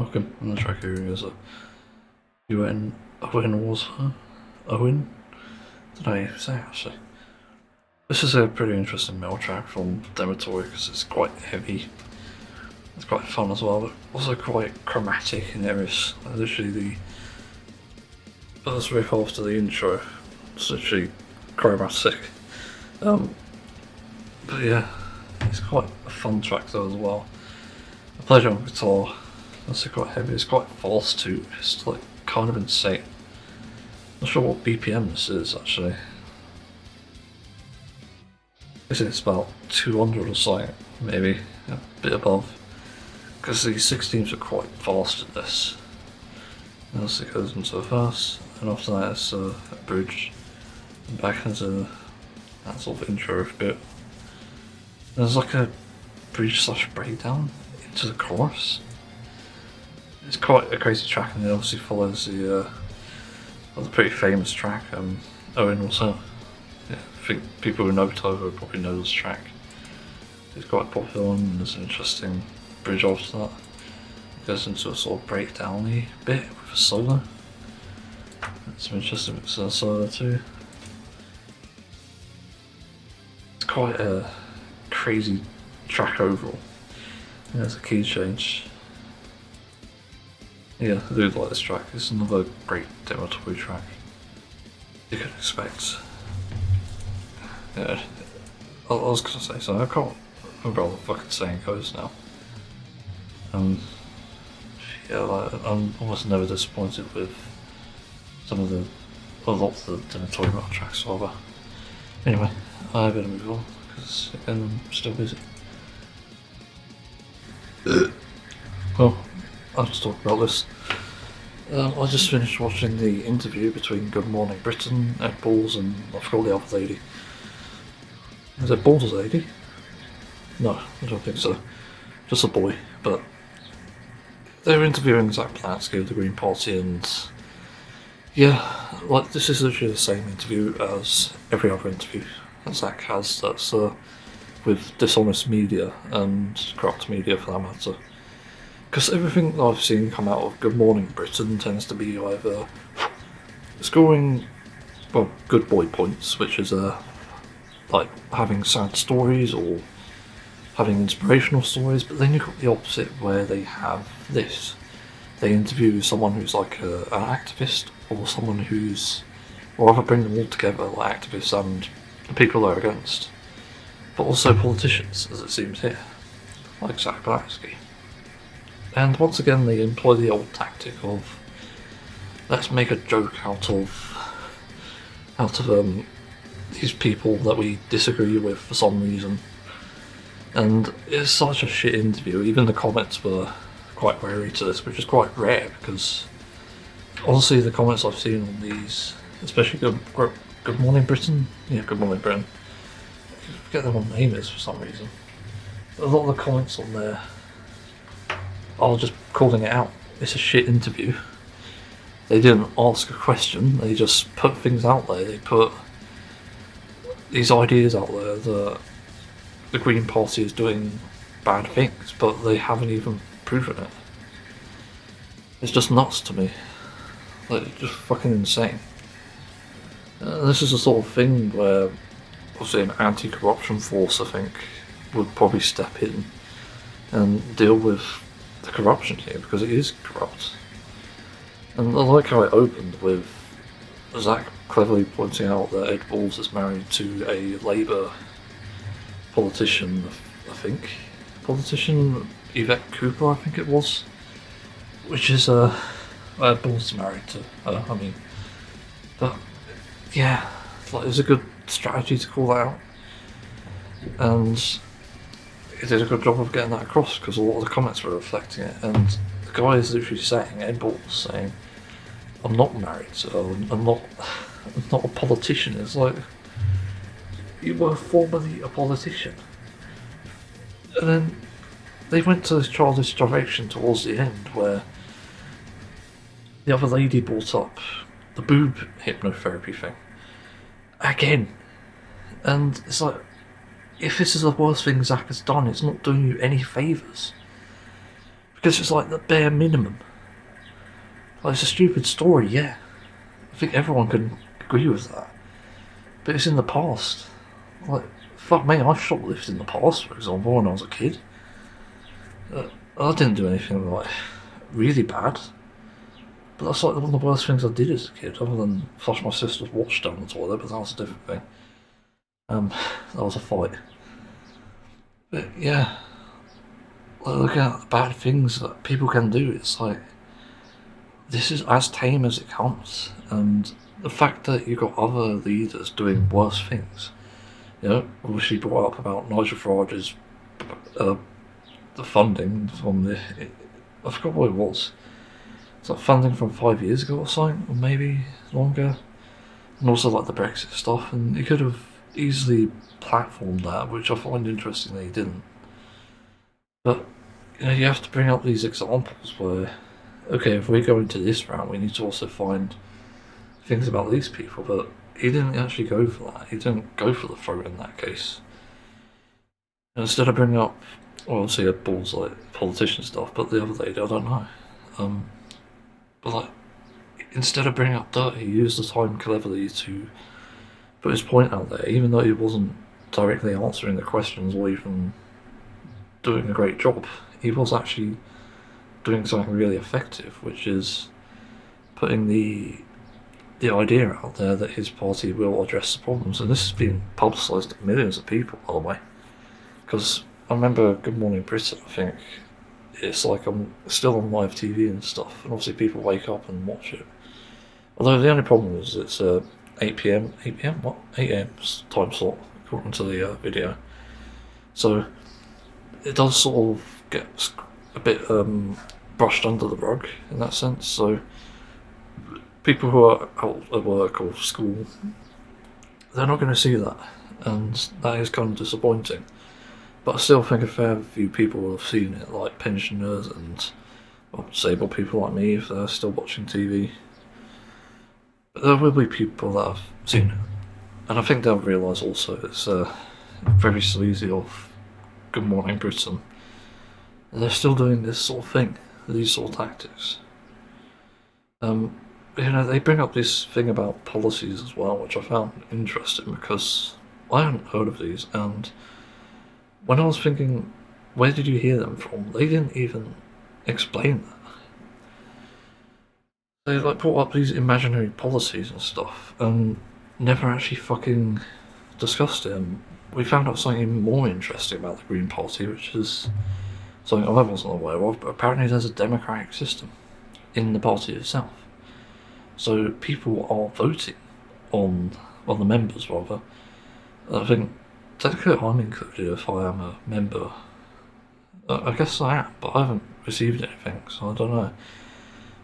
Welcome on the track here is Owen was Owen? Did I say actually? This is a pretty interesting metal track from Demetori because it's quite heavy. It's quite fun as well, but also quite chromatic in areas. Literally the first riff after the intro, it's literally chromatic. But yeah, it's quite a fun track though as well. I played it on guitar. It's quite heavy. It's quite fast too. It's like kind of insane. Not sure what BPM this is actually. I think it's about 200 or so, maybe a bit above. Because the 16s are quite fast at this. And as it goes into a verse, and after that it's a bridge, and back into that sort of intro bit. There's like a bridge slash breakdown into the chorus. It's quite a crazy track, and it obviously follows the pretty famous track, Owen also. Yeah, I think people who know Tovo probably know this track. It's quite popular, and there's an interesting bridge after that. It goes into a sort of breakdown-y bit with a solo. That's some interesting mix of solo too. It's quite a crazy track overall. Yeah, there's a key change. Yeah, I do like this track. It's another great Demetori track. You could expect. Yeah, I was gonna say something. I can't remember how the fucking saying goes now. Yeah, like, I'm almost never disappointed with a lot of the Demetori metal tracks. Rather. Anyway, I better move on because I'm still busy. Well, I'll just talk about this. I just finished watching the interview between Good Morning Britain, Ed Balls, and I forgot the other lady. Is it Balls' lady? No, I don't think so. Just a boy. But they were interviewing Zack Polanski of the Green Party, and yeah, like this is literally the same interview as every other interview that Zack has. That's with dishonest media and corrupt media for that matter. Because everything that I've seen come out of Good Morning Britain tends to be either scoring, well, good boy points, which is like having sad stories or having inspirational stories, but then you've got the opposite where they have this. They interview someone who's like an activist or someone who's, or either bring them all together, like activists and the people they're against, but also politicians, as it seems here, like Zack Bluesky. And once again, they employ the old tactic of let's make a joke out of these people that we disagree with for some reason. And it's such a shit interview. Even the comments were quite wary to this, which is quite rare because honestly, the comments I've seen on these, especially Good Morning Britain, yeah, Good Morning Britain. I forget what their name is for some reason. A lot of the comments on there are just calling it out. It's a shit interview. They didn't ask a question, they just put things out there. They put these ideas out there that the Green Party is doing bad things, but they haven't even proven it. It's just nuts to me. Like, it's just fucking insane. This is the sort of thing where obviously an anti-corruption force, I think, would probably step in and deal with the corruption here, because it is corrupt. And I like how it opened with Zack cleverly pointing out that Ed Balls is married to a Labour politician, I think. Politician Yvette Cooper, I think it was. Which is, Balls is married to her, I mean. But, yeah, like, it was a good strategy to call that out. And he did a good job of getting that across because a lot of the comments were reflecting it, and the guy is literally saying, Ed Balls saying, I'm not married, so I'm not a politician. It's like, you were formerly a politician. And then they went to this childish direction towards the end where the other lady brought up the boob hypnotherapy thing again, and it's like, if this is the worst thing Zack has done, it's not doing you any favours. Because it's like the bare minimum. Like, it's a stupid story, yeah. I think everyone can agree with that. But it's in the past. Like, fuck me, I shoplifted in the past, for example, when I was a kid. I didn't do anything, like, really bad. But that's like one of the worst things I did as a kid, other than flush my sister's watch down the toilet, but that was a different thing. That was a fight. But yeah, like, look at the bad things that people can do. It's like, this is as tame as it comes. And the fact that you've got other leaders doing worse things. You know, obviously brought up about Nigel Farage's the funding from the... I forgot what it was. It's like funding from 5 years ago or something, or maybe longer. And also like the Brexit stuff, and he could have easily platformed that, which I find interesting that he didn't. But, you know, you have to bring up these examples where, okay, if we go into this route, we need to also find things about these people, but he didn't actually go for that. He didn't go for the throat in that case. And instead of bringing up, well, obviously a balls like politician stuff, but the other lady, I don't know. But like, instead of bringing up dirt, he used the time cleverly to put his point out there, even though he wasn't directly answering the questions or even doing a great job. He was actually doing something really effective, which is putting the idea out there that his party will address the problems. And this has been publicised to millions of people, by the way. Because I remember Good Morning Britain, I think, it's like I'm still on live TV and stuff, and obviously people wake up and watch it. Although the only problem is it's 8 p.m. 8 p.m. What? 8 a.m. time slot, according to the video. So it does sort of get a bit brushed under the rug in that sense. So people who are out at work or school, they're not going to see that, and that is kind of disappointing. But I still think a fair few people will have seen it, like pensioners and disabled people like me if they're still watching TV. But there will be people that have seen it. And I think they'll realise also it's very sleazy of Good Morning Britain. And they're still doing this sort of thing, these sort of tactics. You know, they bring up this thing about policies as well, which I found interesting because I hadn't heard of these, and when I was thinking, where did you hear them from? They didn't even explain that. They like brought up these imaginary policies and stuff, and never actually fucking discussed it. And we found out something even more interesting about the Green Party, which is something I wasn't aware of. But apparently, there's a democratic system in the party itself. So people are voting on the members rather. I think technically I'm included if I am a member. I guess I am, but I haven't received anything, so I don't know.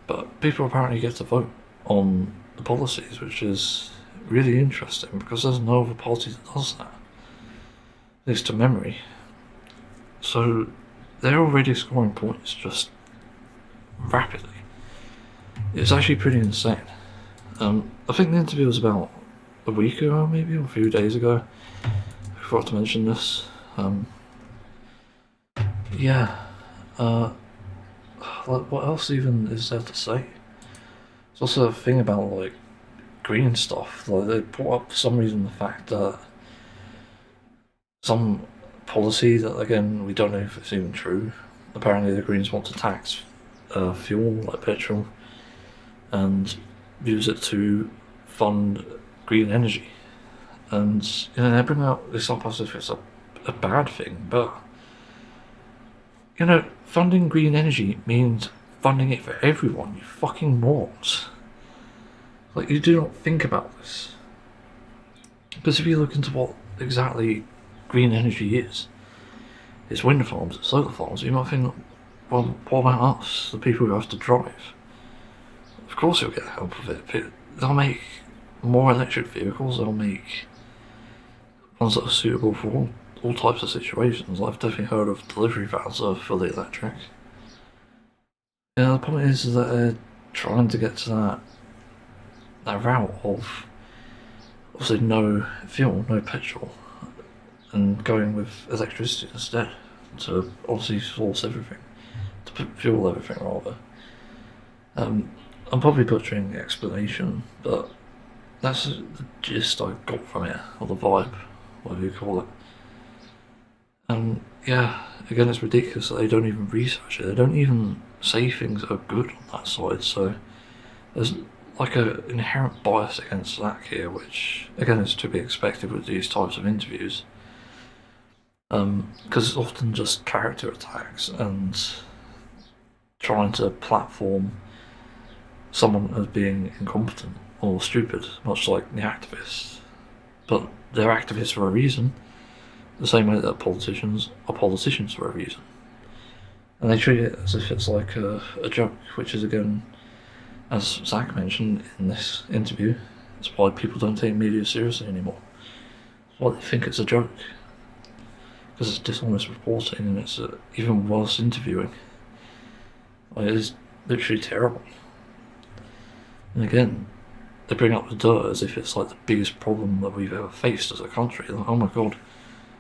But people apparently get to vote on the policies, which is really interesting because there's no other party that does that, at least to memory. So they're already scoring points just rapidly. It's actually pretty insane. I think the interview was about a week ago, maybe, or a few days ago. I forgot to mention this. Like, what else even is there to say? There's also a thing about, like, green stuff. Like, they brought up for some reason the fact that some policy that, again, we don't know if it's even true. Apparently the Greens want to tax fuel, like petrol, and use it to fund green energy. And, you know, they bring out this up as if it's a bad thing, but, you know, funding green energy means funding it for everyone, you fucking morons. Like, you do not think about this. Because if you look into what exactly green energy is, it's wind farms, it's solar farms, you might think, well, what about us, the people who have to drive? Of course you'll get help with it. They'll make more electric vehicles, they'll make ones that are suitable for all types of situations. I've definitely heard of delivery vans that are fully electric. Yeah, the point is that they're trying to get to that route of obviously no fuel, no petrol, and going with electricity instead to obviously source everything, to fuel everything rather. I'm probably butchering the explanation, but that's the gist I got from it, or the vibe, whatever you call it. And yeah, again, it's ridiculous that they don't even research it. They don't even say things that are good on that side. So there's like an inherent bias against Zack here, which again is to be expected with these types of interviews. Because it's often just character attacks and trying to platform someone as being incompetent or stupid, much like the activists. But they're activists for a reason, the same way that politicians are politicians for a reason. And they treat it as if it's like a joke, which is, again, as Zack mentioned in this interview, it's why people don't take media seriously anymore. It's why they think it's a joke. Because it's dishonest reporting and it's even worse interviewing. Like, it is literally terrible. And again, they bring up the dirt as if it's like the biggest problem that we've ever faced as a country. Like, oh my god,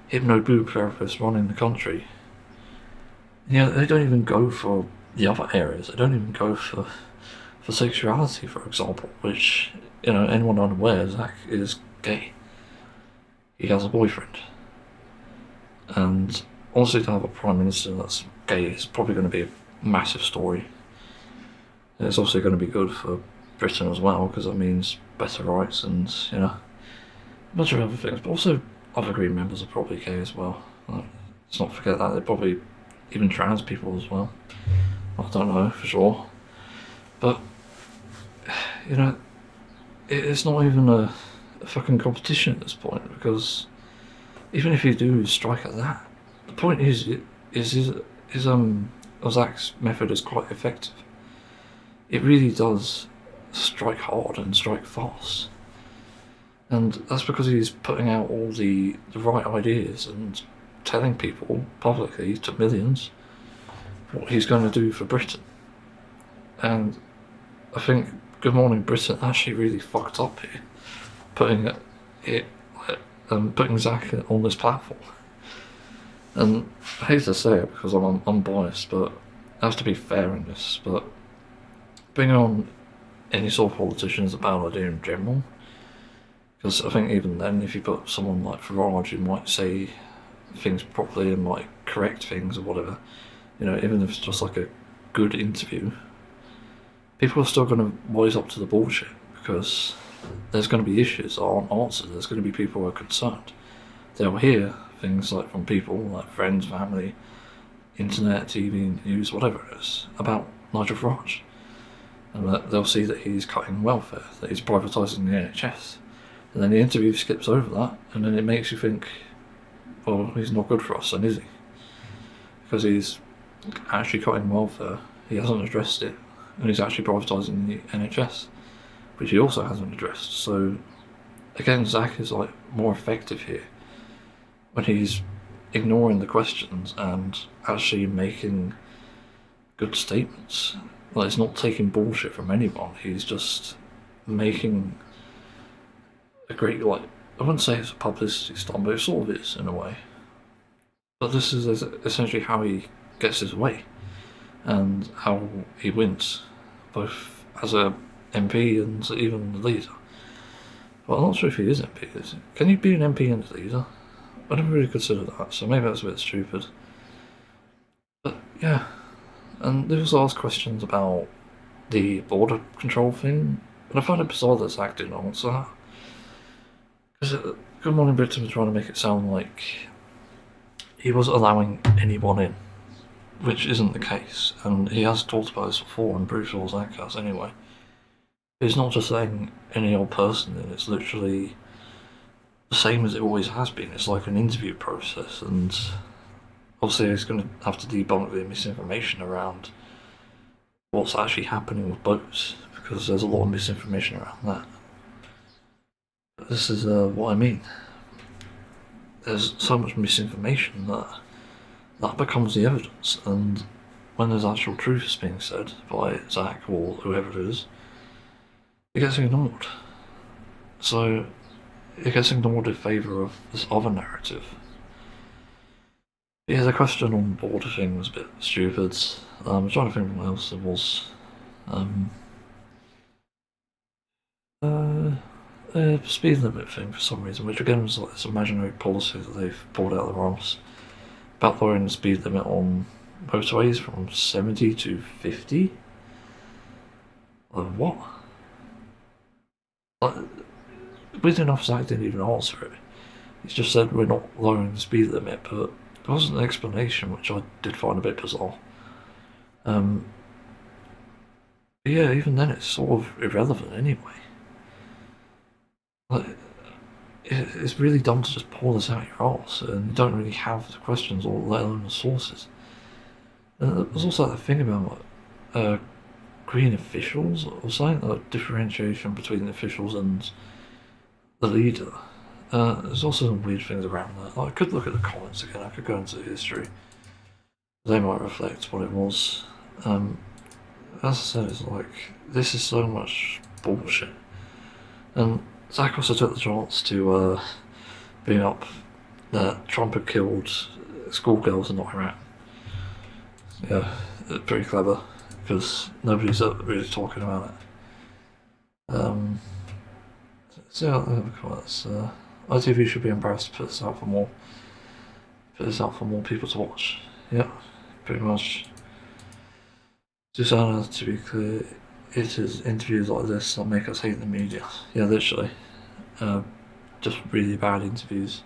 hypno-boob therapists running the country. And yeah, they don't even go for the other areas. They don't even go for sexuality, for example, which, you know, anyone unaware, Zack is gay. He has a boyfriend. And honestly, to have a prime minister that's gay is probably going to be a massive story. And it's obviously going to be good for Britain as well, because that means better rights and, you know, a bunch of other things. But also, other Green members are probably gay as well. Let's not forget that. They're probably even trans people as well. I don't know for sure. But, you know, it's not even a fucking competition at this point, because even if you do strike at that, the point is Zack's method is quite effective. It really does strike hard and strike fast. And that's because he's putting out all the right ideas and telling people publicly, to millions, what he's going to do for Britain. And I think Good Morning Britain actually really fucked up here, putting Zack on this platform. And I hate to say it because I'm unbiased, but I have to be fair in this, but bringing on any sort of politician is a bad idea in general, because I think even then, if you put someone like Farage who might say things properly and might correct things or whatever, you know, even if it's just like a good interview, people are still going to wise up to the bullshit, because there's going to be issues that aren't answered. There's going to be people who are concerned. They'll hear things like from people, like friends, family, internet, TV, news, whatever it is, about Nigel Farage. And that they'll see that he's cutting welfare, that he's privatising the NHS. And then the interview skips over that, and then it makes you think, well, he's not good for us, then is he? Because he's actually cutting welfare, he hasn't addressed it, and he's actually privatising the NHS, which he also hasn't addressed. So again, Zack is like more effective here when he's ignoring the questions and actually making good statements. Like, he's not taking bullshit from anyone. He's just making a great, like, I wouldn't say it's a publicity stunt, but it sort of is in a way. But this is essentially how he gets his way and how he wins, both as a MP and even the leader. But I'm not sure if he is MP. Can you be an MP and a leader? I never really considered that, so maybe that's a bit stupid. But yeah, and they also asked questions about the border control thing, and I found it bizarre that Zack didn't answer that. Because Good Morning Britain was trying to make it sound like he wasn't allowing anyone in, which isn't the case, and he has talked about this before, I'm pretty sure Zack has anyway. It's not just letting any old person in, it's literally the same as it always has been. It's like an interview process, and obviously he's going to have to debunk the misinformation around what's actually happening with boats, because there's a lot of misinformation around that. But this is what I mean. There's so much misinformation that becomes the evidence, and when there's actual truth being said by Zack or whoever it is, it gets ignored. So it gets ignored in favour of this other narrative. Yeah, the question on border thing was a bit stupid. I'm trying to think what else it was. Um, speed limit thing for some reason, which again was like this imaginary policy that they've pulled out of their arse about lowering the speed limit on motorways from 70 to 50. What? Like, weird enough, Zack didn't even answer it. He's just said we're not lowering the speed limit, but there wasn't an explanation, which I did find a bit bizarre. Yeah, even then it's sort of irrelevant anyway. Like, it's really dumb to just pull this out your arse, and you don't really have the questions or let alone the sources. And there's also that thing about green officials or something, like differentiation between the officials and the leader. There's also some weird things around that. Like, I could look at the comments again, I could go into history. They might reflect what it was. As I said, it's like, this is so much bullshit. And Zack also took the chance to bring up that Trump had killed schoolgirls in Iran. Yeah, pretty clever, because nobody's really talking about it. So yeah, ITV should be embarrassed to put this out for more people to watch. Yeah, pretty much. Susanna, to be clear, it is interviews like this that make us hate the media. Yeah, literally. Just really bad interviews.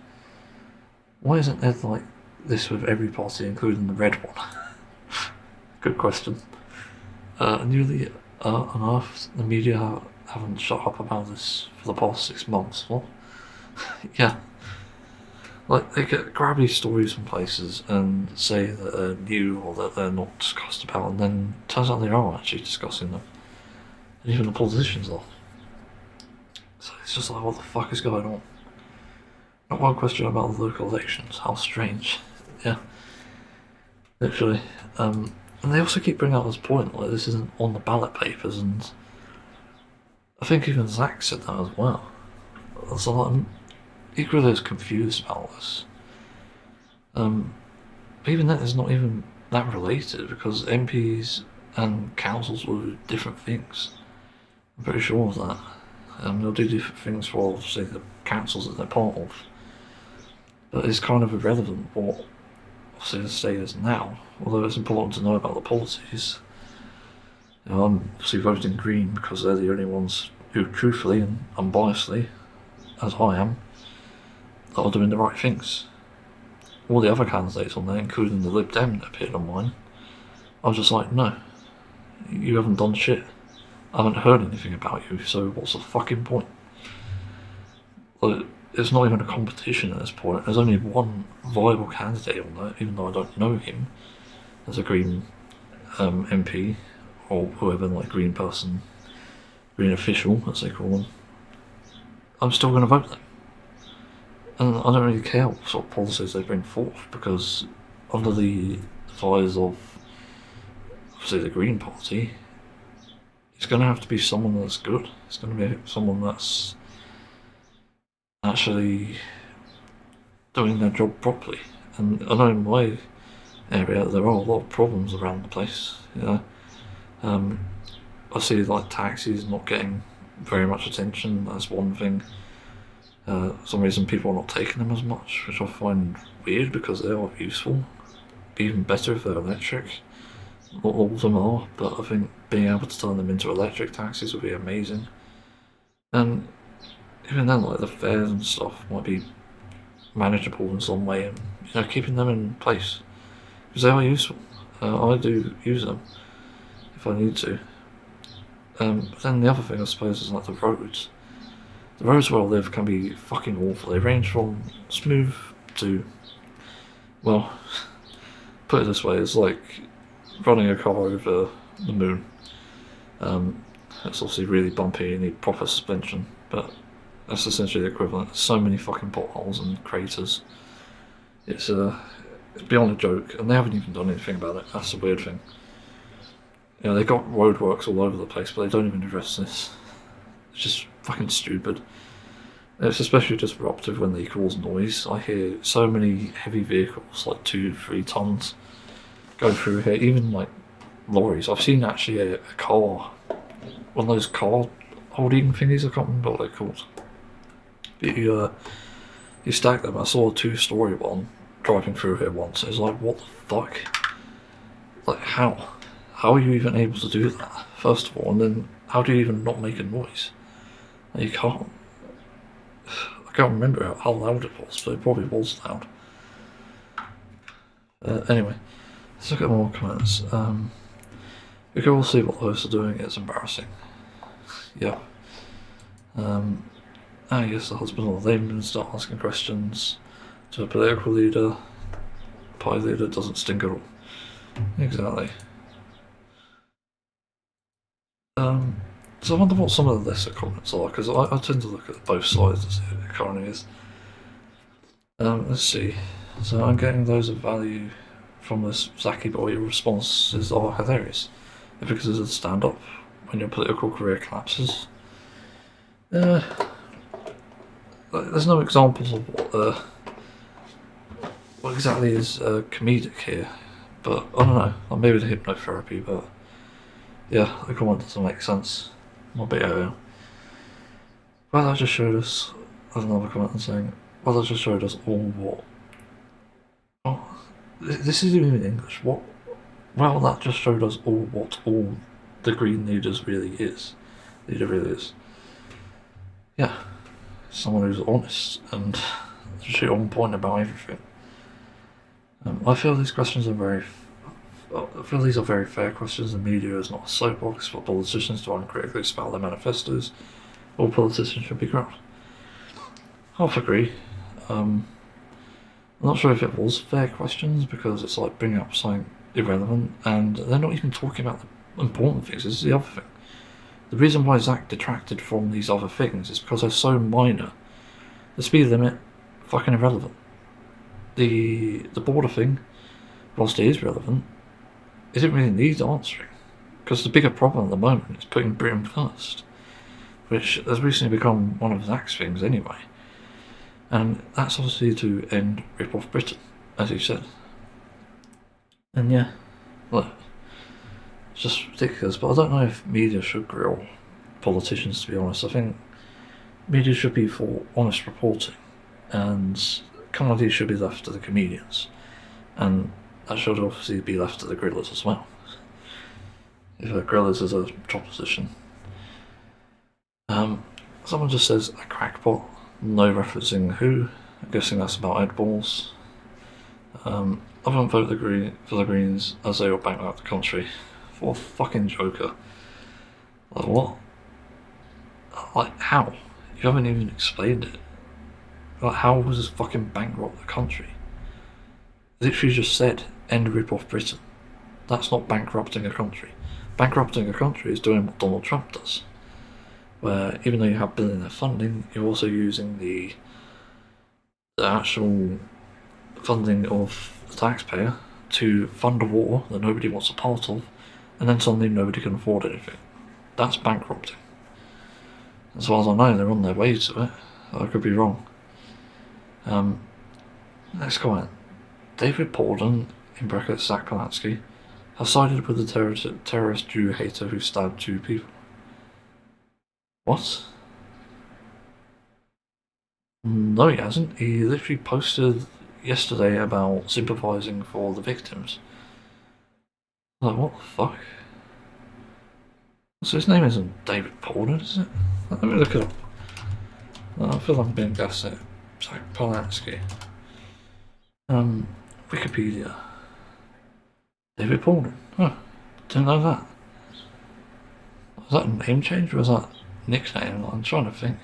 Why isn't it like this with every party, including the red one? Good question. Newly unearthed, the media haven't shut up about this for the past 6 months. What? Yeah. Like, they grab these stories from places and say that they're new or that they're not discussed about, and then it turns out they are actually discussing them. And even the politicians are. So it's just like, what the fuck is going on? Not one question about the local elections. How strange. Yeah. Literally. And they also keep bringing up this point, like, this isn't on the ballot papers, and I think even Zack said that as well. So I'm equally as confused about this. But even then, it's not even that related, because MPs and councils will do different things. I'm pretty sure of that. They'll do different things for, say, the councils that they're part of. But it's kind of irrelevant what, obviously, the state is now, although it's important to know about the policies. You know, I'm obviously voting Green because they're the only ones who, truthfully and unbiasedly, as I am, that are doing the right things. All the other candidates on there, including the Lib Dem that appeared on mine, I was just like, no, you haven't done shit. I haven't heard anything about you, so what's the fucking point? Like, it's not even a competition at this point. There's only one viable candidate on there, even though I don't know him as a Green MP, or whoever, like, Green person, Green official, as they call them. I'm still going to vote them. And I don't really care what sort of policies they bring forth, because under the fires of, say, the Green Party, it's going to have to be someone that's good. It's going to be someone that's actually doing their job properly. And I know in my area there are a lot of problems around the place. You know, I see like taxis not getting very much attention. That's one thing. For some reason people are not taking them as much, which I find weird because they are useful. Be even better if they're electric. Not all of them are, but I think being able to turn them into electric taxis would be amazing. And even then, like, the fares and stuff might be manageable in some way, and, you know, keeping them in place, because they are useful. I do use them if I need to. But then the other thing, I suppose, is like the roads. The roads where I live can be fucking awful. They range from smooth to, well, put it this way, it's like running a car over the moon. It's obviously really bumpy, you need proper suspension, but that's essentially the equivalent. There's so many fucking potholes and craters. It's beyond a joke, and they haven't even done anything about it. That's the weird thing. You know, they got roadworks all over the place, but they don't even address this. It's just fucking stupid. It's especially disruptive when they cause noise. I hear so many heavy vehicles, like 2-3 tons, go through here, even like lorries. I've seen actually a car, one of those car holding thingies, I can't remember what they're called. But you stack them. I saw a 2-story one driving through here once. It was like, what the fuck? Like, how? How are you even able to do that, first of all? And then, how do you even not make a noise? You can't. I can't remember how loud it was, but it probably was loud. Anyway, let's look at more comments. You can all see what the hosts are doing. It's embarrassing. Yeah. I guess the husband or the layman start asking questions to a political leader. Party leader doesn't stink at all. Exactly. So I wonder what some of the lesser comments are, because I tend to look at both sides as it currently is. Let's see. So I'm getting those of value from this Zacky boy. Your responses are hilarious. Because of the stand-up when your political career collapses. There's no examples of what exactly is comedic here, but I don't know. Or maybe the hypnotherapy, but yeah, the comment doesn't make sense. Not a bit area. Well, that just showed us. There's another comment saying, well, that just showed us all what. Oh, this isn't even English. What? Well, that just showed us all what all the Green leaders really is. Leader really is. Yeah, someone who's honest and actually on point about everything. I feel these questions are very. I feel these are very fair questions. The media is not a soapbox for politicians to uncritically spout their manifestos. All politicians should be ground. Half agree. I'm not sure if it was fair questions because it's like bringing up something irrelevant, and they're not even talking about the important things. This is the other thing. The reason why Zack detracted from these other things is because they're so minor. The speed limit, fucking irrelevant. The border thing, whilst it is relevant, it really needs answering. Because the bigger problem at the moment is putting Britain first, which has recently become one of Zack's things anyway. And that's obviously to end rip-off Britain, as he said. And yeah, look, it's just ridiculous, but I don't know if media should grill politicians, to be honest. I think media should be for honest reporting, and comedy should be left to the comedians, and that should obviously be left to the grillers as well. If a grillers is a job position. Someone just says a crackpot, no referencing who. I'm guessing that's about Ed Balls. I won't vote for the Greens as they will bankrupt the country. For a fucking joker. Like what? Like how? You haven't even explained it. Like how was this fucking bankrupt the country? Literally just said end rip-off Britain. That's not bankrupting a country. Bankrupting a country is doing what Donald Trump does. Where even though you have billionaire funding, you're also using the actual funding of the taxpayer to fund a war that nobody wants a part of, and then suddenly nobody can afford anything. That's bankrupting. As far as I know, they're on their way to it. I could be wrong. Next comment. David Paulden, in brackets Zack Polanski, has sided with the terrorist Jew hater who stabbed 2 people. What? No, he hasn't. He literally posted yesterday about sympathising for the victims. Like, what the fuck? So his name isn't David Paulden, is it? Let me look it up. I feel like I'm being gaslit. Zack Polanski. Wikipedia. David Paulden. Oh, didn't know that. Was that a name change or was that nickname? I'm trying to think.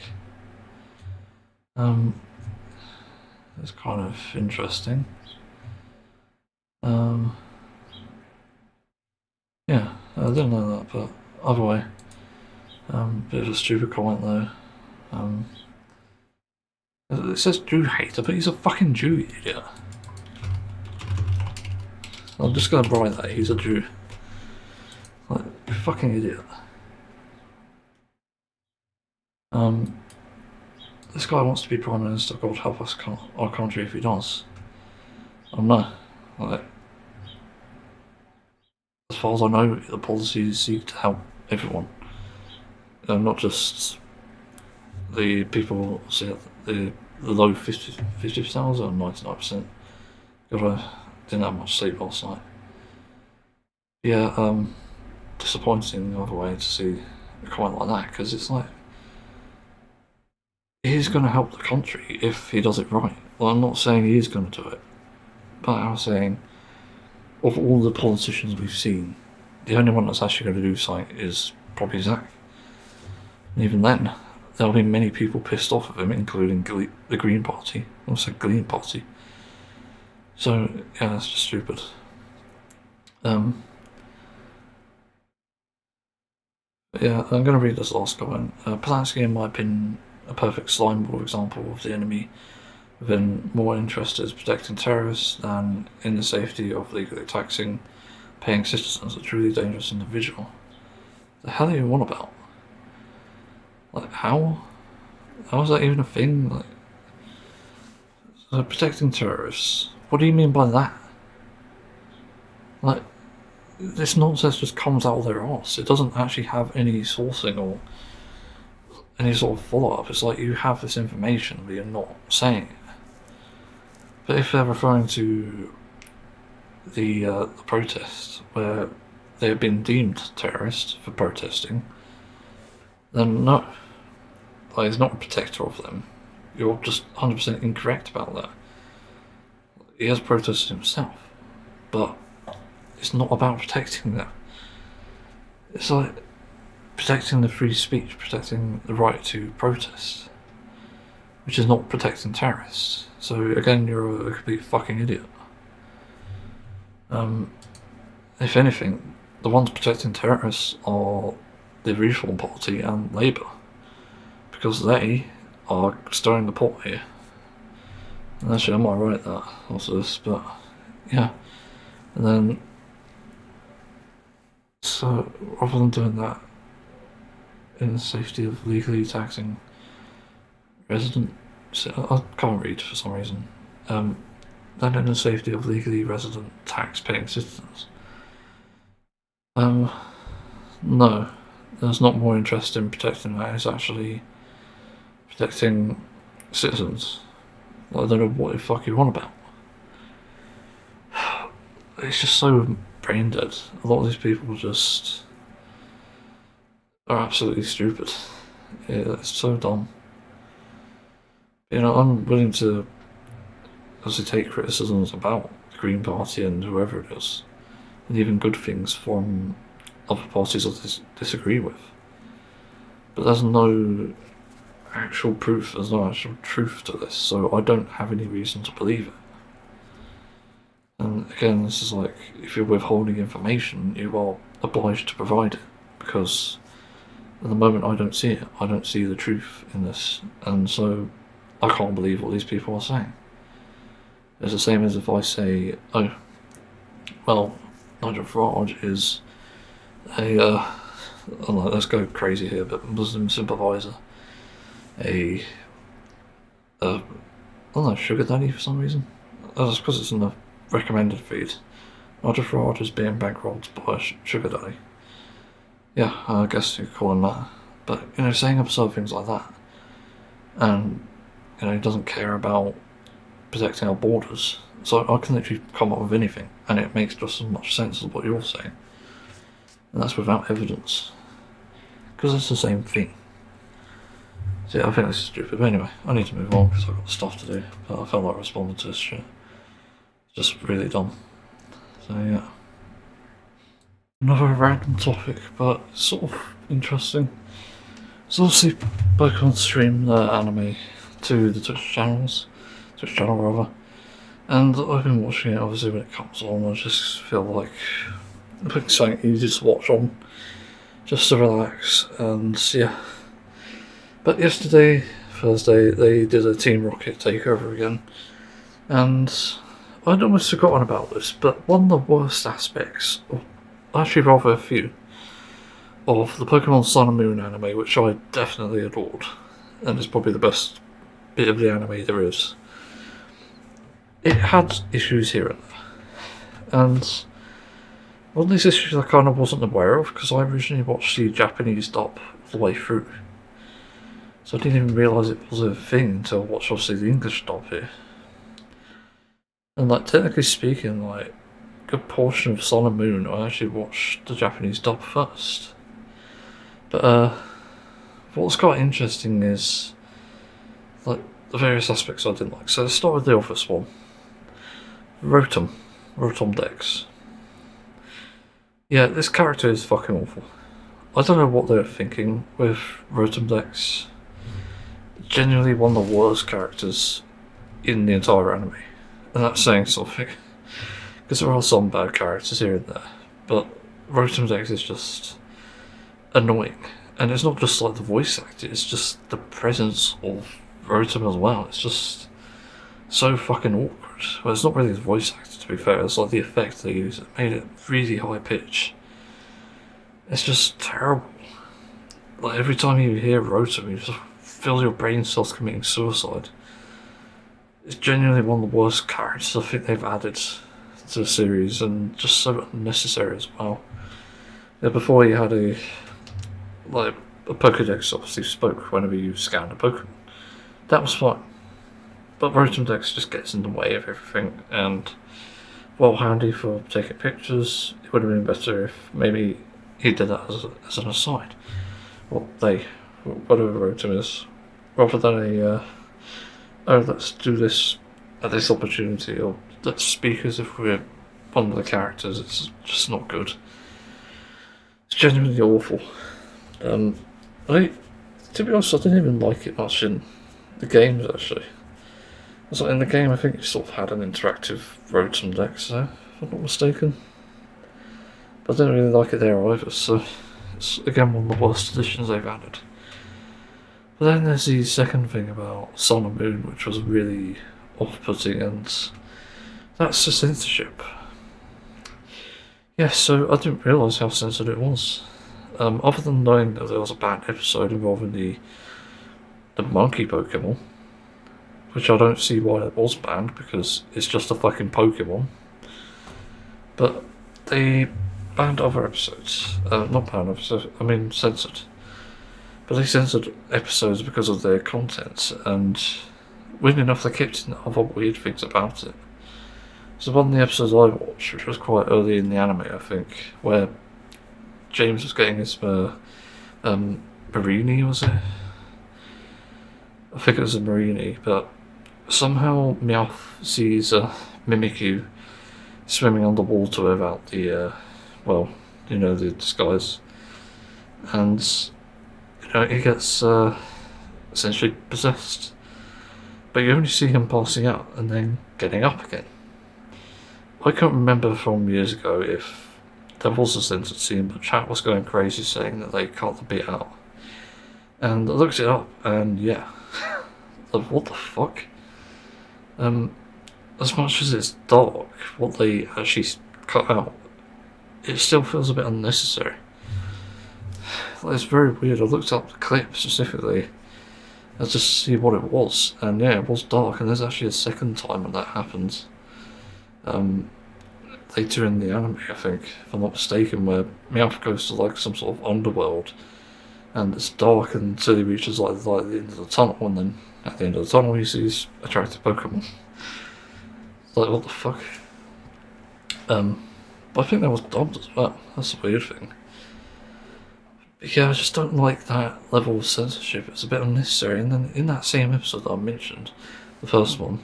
It's kind of interesting. Yeah, I didn't know that, but either way, bit of a stupid comment though. It says Jew hater, but he's a fucking Jew, you idiot. I'm just gonna write that he's a Jew. Like, you fucking idiot. this guy wants to be Prime Minister, God help us, our country if he does. I don't know. Like, as far as I know, the policies seek to help everyone. Not just the people, the low 50% or 99%. God, I didn't have much sleep last night. Yeah, disappointing in the other way to see a comment like that, because it's like, he's going to help the country if he does it right. Well, I'm not saying he is going to do it, but I'm saying, of all the politicians we've seen, the only one that's actually going to do something is probably Zack. And even then, there'll be many people pissed off of him, including the Green Party. I said Green Party. So, yeah, that's just stupid. Yeah, I'm going to read this last comment. Polanski, in my opinion, a perfect slime ball example of the enemy within more interested in protecting terrorists than in the safety of legally taxing paying citizens, a truly dangerous individual. The hell are you on about? Like, how is that even a thing? Like, so protecting terrorists, what do you mean by that? Like, this nonsense just comes out of their arse. It doesn't actually have any sourcing or any sort of follow-up. It's like you have this information but you're not saying it. But if they're referring to the protest where they have been deemed terrorists for protesting, then no, like, he's not a protector of them. You're just 100% incorrect about that. He has protested himself, but it's not about protecting them. It's like protecting the free speech, protecting the right to protest, which is not protecting terrorists. So again, you're a complete fucking idiot. If anything, the ones protecting terrorists are the Reform Party and Labour, because they are stirring the pot here. And actually, I might write that after this, but yeah. And then, so rather than doing that in the safety of legally taxing resident, I can't read for some reason. Then in the safety of legally resident tax-paying citizens. No, there's not more interest in protecting that. It's actually protecting citizens. I don't know what the fuck you want about. It's just so brain dead. A lot of these people just are absolutely stupid. Yeah, it's so dumb. You know, I'm willing to obviously take criticisms about the Green Party and whoever it is, and even good things from other parties I disagree with. But there's no actual proof, there's no actual truth to this, so I don't have any reason to believe it. And again, this is like, if you're withholding information, you are obliged to provide it, because at the moment I don't see it. I don't see the truth in this, and so I can't believe what these people are saying. It's the same as if I say, oh, well, Nigel Farage is a, let's go crazy here, but Muslim sympathiser, I don't know, sugar daddy for some reason. That's because it's in the recommended feed. Nigel Farage is being bankrolled by a sugar daddy. Yeah, I guess you could call him that. But, you know, saying absurd things like that, and, you know, he doesn't care about protecting our borders. So I can literally come up with anything, and it makes just as much sense as what you're saying. And that's without evidence. Because it's the same thing. So yeah, I think this is stupid. But anyway, I need to move on because I've got stuff to do. But I felt like responding to this shit. It's just really dumb. So yeah. Another random topic, but sort of interesting. So obviously, Pokemon stream the anime to the Twitch channel rather, and I've been watching it obviously when it comes on. I just feel like putting something easy to watch on, just to relax, and yeah. But yesterday, Thursday, they did a Team Rocket takeover again, and I'd almost forgotten about this, but one of the worst aspects, or actually rather a few, of the Pokemon Sun and Moon anime, which I definitely adored, and is probably the best bit of the anime there is, it had issues here and there. And one of these issues I kind of wasn't aware of, because I originally watched the Japanese dub all the way through. So I didn't even realise it was a thing until I watched obviously the English dub here. And like technically speaking, like a good portion of Sun and Moon I actually watched the Japanese dub first. But what's quite interesting is like the various aspects I didn't like. So let's start with the obvious one. Rotom Dex. Yeah, this character is fucking awful. I don't know what they were thinking with Rotom Dex. Genuinely one of the worst characters in the entire anime. And that's saying something. Because there are some bad characters here and there. But Rotom Dex is just annoying. And it's not just like the voice actor, it's just the presence of Rotom as well. It's just so fucking awkward. Well, it's not really his voice actor, to be fair. It's like the effect they use. It made it really high pitch. It's just terrible. Like every time you hear Rotom, you just feel your brain cells committing suicide. It's genuinely one of the worst characters I think they've added to the series, and just so unnecessary as well. Yeah, before you had a Pokédex obviously spoke whenever you scanned a Pokemon. That was fine. But Rotom Dex just gets in the way of everything, and while handy for taking pictures, it would have been better if maybe he did that as an aside. Whatever Rotom is, rather than a oh, let's do this at this opportunity, or let's speak as if we're one of the characters. It's just not good. It's genuinely awful. To be honest, I didn't even like it much in the games actually. So in the game, I think you sort of had an interactive Rotom Dex there, if I'm not mistaken. But I didn't really like it there either, so it's again one of the worst additions they've added. But then there's the second thing about Sun and Moon, which was really off-putting, and that's the censorship. Yes, so I didn't realise how censored it was. Other than knowing that there was a bad episode involving the monkey Pokemon, which I don't see why it was banned, because it's just a fucking Pokemon. But they banned other episodes. Not banned episodes, I mean censored. But they censored episodes because of their content, and weirdly enough they kept in other weird things about it. So one of the episodes I watched, which was quite early in the anime I think, where James was getting his Marini, was it? I think it was a Marini, but somehow Meowth sees Mimikyu swimming underwater without the, the disguise. And, he gets essentially possessed. But you only see him passing out and then getting up again. I can't remember from years ago if there was a censored scene, but chat was going crazy saying that they cut the bit out. And I looked it up, and yeah. What the fuck? As much as it's dark, what they actually cut out, it still feels a bit unnecessary. It's very weird. I looked up the clip specifically just to see what it was, and yeah, it was dark, and there's actually a second time when that happens. Later in the anime, I think, if I'm not mistaken, where Meowth goes to like some sort of underworld, and it's dark until he reaches like the end of the tunnel, and then at the end of the tunnel he sees attractive Pokemon. Like, what the fuck? But I think that was dubbed as well. That's a weird thing. But yeah, I just don't like that level of censorship. It's a bit unnecessary. And then in that same episode that I mentioned, the first one,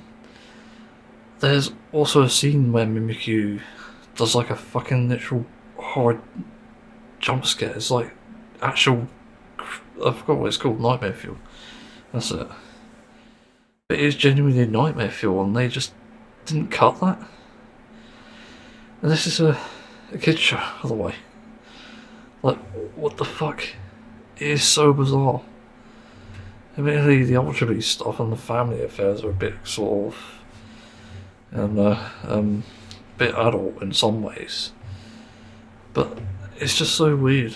there's also a scene where Mimikyu does like a fucking literal horrid jump scare. It's like actual, I forgot what it's called, Nightmare Fuel. That's it. But it is genuinely Nightmare Fuel, and they just didn't cut that. And this is a kid's show, by the way. Like, what the fuck? It is so bizarre. Admittedly, the Ultra Beast stuff and the family affairs are a bit sort of bit adult in some ways, but it's just so weird.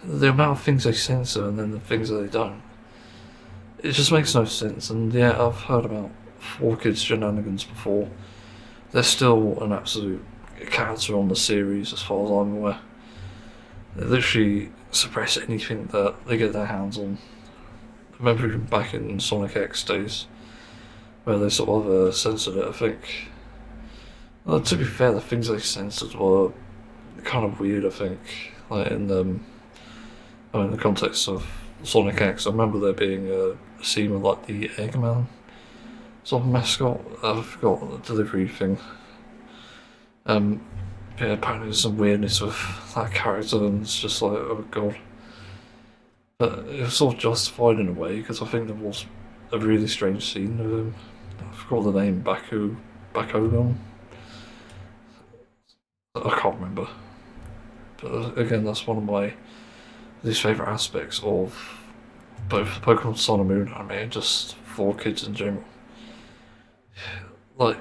The amount of things they censor and then the things that they don't. it just makes no sense. And yeah, I've heard about 4Kids shenanigans before. They're still an absolute character on the series as far as I'm aware. They literally suppress anything that they get their hands on. I remember back in Sonic X days where they sort of censored it, I think. Well, to be fair, the things they censored were kind of weird, I think. Like in the context of Sonic X, I remember there being a scene with like the Eggman sort of mascot. I forgot the delivery thing. Yeah, apparently there's some weirdness with that character, and it's just like, oh god. But it was sort of justified in a way, because I think there was a really strange scene of him. I forgot the name, Bakugan. I can't remember. But again, that's one of my least favourite aspects of both the Pokemon Sun and Moon anime and just 4Kids in general. Like,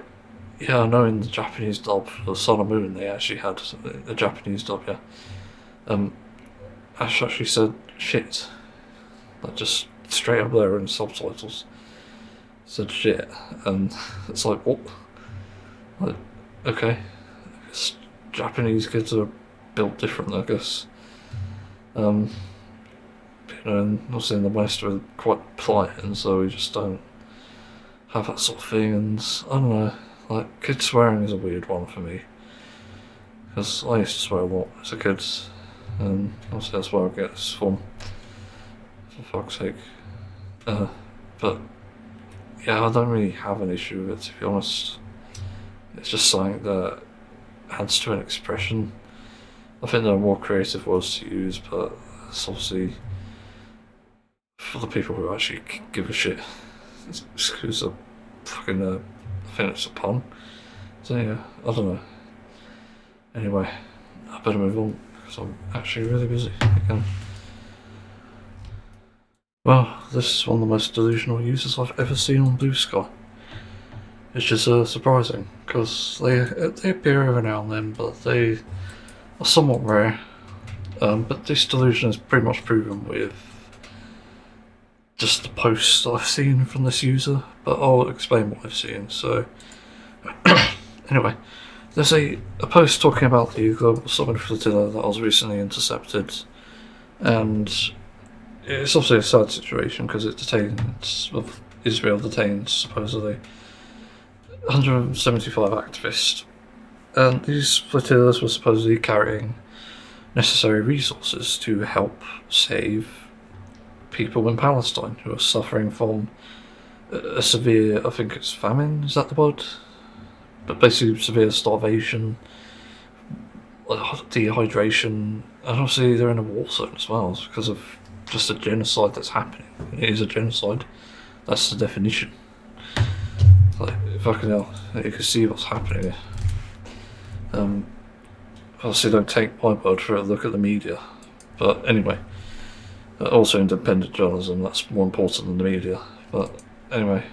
yeah, I know in the Japanese dub for Sun and Moon they actually had a Japanese dub, yeah. Ash actually said shit. Like, just straight up there in subtitles. Said shit. And it's like, what? Like, okay. I guess Japanese kids are built different, I guess. And obviously in the West we're quite polite, and so we just don't have that sort of thing. And I don't know, like, kid swearing is a weird one for me, because I used to swear a lot as a kid, and obviously that's where I get this from, for fuck's sake. But yeah, I don't really have an issue with it, to be honest. It's just something that adds to an expression. I think there are more creative words to use, but it's obviously for the people who actually give a shit. Excuse the fucking, I think it's a pun. So yeah, I don't know. Anyway, I better move on, because I'm actually really busy again. Well, this is one of the most delusional users I've ever seen on Bluesky. Which is surprising, because they appear every now and then, but they are somewhat rare. But this delusion is pretty much proven with just the posts I've seen from this user, but I'll explain what I've seen. So, anyway, there's a post talking about the global summit flotilla that was recently intercepted, and it's obviously a sad situation because Israel detains supposedly 175 activists, and these flotillas were supposedly carrying necessary resources to help save people in Palestine who are suffering from a severe, I think it's famine, is that the word? But basically severe starvation, dehydration, and obviously they're in a war zone as well because of just a genocide that's happening. It is a genocide, that's the definition. Like, fucking hell, you can see what's happening here. Obviously don't take my word for it, look at the media. But anyway, also independent journalism, that's more important than the media. But anyway,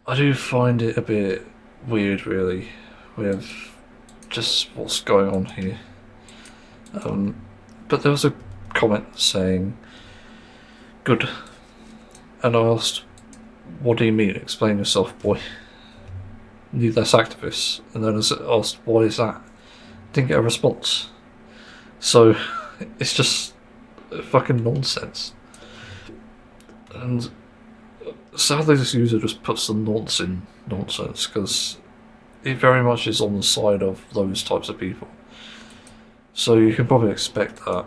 I do find it a bit weird, really, with just what's going on here. But there was a comment saying, good. And I asked, what do you mean? Explain yourself, boy. Need less activists. And then I asked, why is that? Didn't get a response. So, it's just fucking nonsense. And sadly this user just puts the nonce in nonsense, because it very much is on the side of those types of people. So you can probably expect that.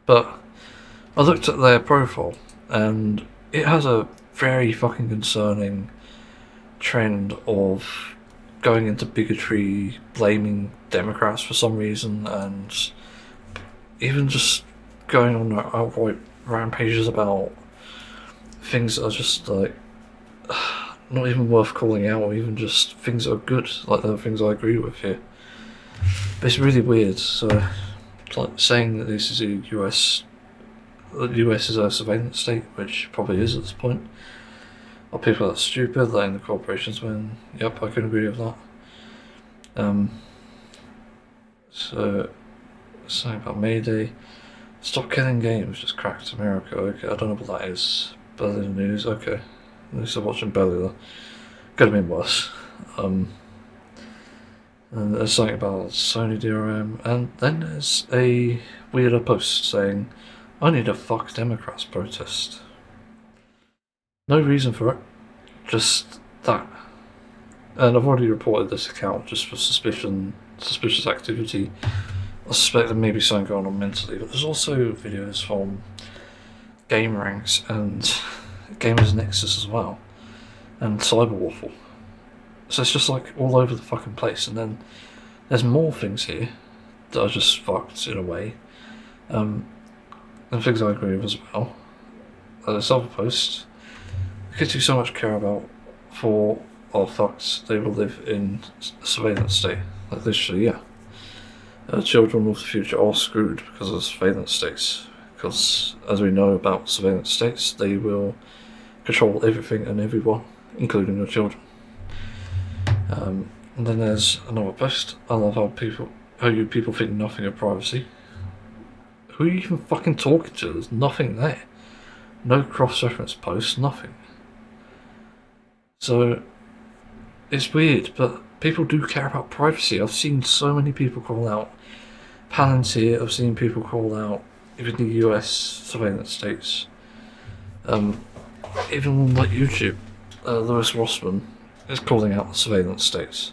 But I looked at their profile, and it has a very fucking concerning trend of going into bigotry, blaming Democrats for some reason, and even just going on outright rampages about things that are just like not even worth calling out, or even just things that are good, like the things I agree with here. But it's really weird. So it's like saying that this is the US is a surveillance state, which probably is at this point. Are people that stupid, letting the corporations win? Yep, I can agree with that. So, something about Mayday. Stop killing games, just cracked America. Okay, I don't know what that is. Belly news, okay. At least I'm watching Belly though. Could have been worse. And there's something about Sony DRM, and then there's a weirder post saying, I need a fuck Democrats protest. No reason for it, just that. And I've already reported this account just for suspicious activity. I suspect there may be something going on mentally, but there's also videos from Game Ranks and Gamers Nexus as well, and Cyberwaffle. So it's just like all over the fucking place, and then there's more things here that are just fucked in a way, and things I agree with as well. This other post, the kids who so much care about for are fucked, they will live in a surveillance state. Like literally, yeah. Children of the future are screwed because of surveillance states. Because, as we know about surveillance states, they will control everything and everyone, including your children. And then there's another post. I love how you people think nothing of privacy. Who are you even fucking talking to? There's nothing there. No cross-reference posts, nothing. So, it's weird, but people do care about privacy. I've seen so many people call out Palantir, I've seen people call out even the US surveillance states. Even like YouTube, Lewis Rossman is calling out the surveillance states.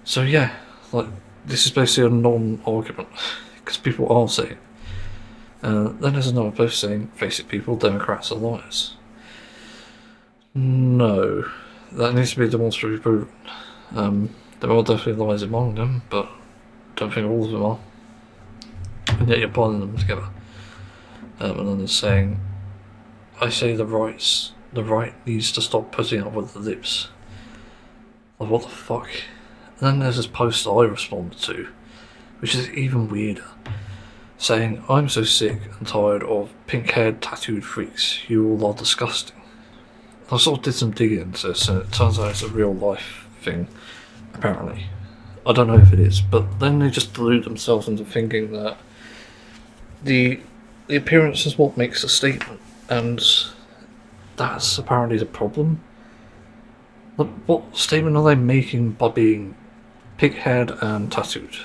So yeah, like this is basically a non-argument because people are saying. Then there's another post saying, face it people, Democrats are liars. No, that needs to be demonstrably proven. There are definitely lies among them, but I don't think all of them are. And yet you're piling them together. And then they're saying, I say the right needs to stop putting up with the libs. Like, what the fuck? And then there's this post that I responded to, which is even weirder, saying, I'm so sick and tired of pink-haired tattooed freaks. You all are disgusting. I sort of did some digging into this, and it turns out it's a real life thing, apparently. I don't know if it is, but then they just delude themselves into thinking that the appearance is what makes a statement, and that's apparently the problem. What statement are they making by being pig-haired and tattooed?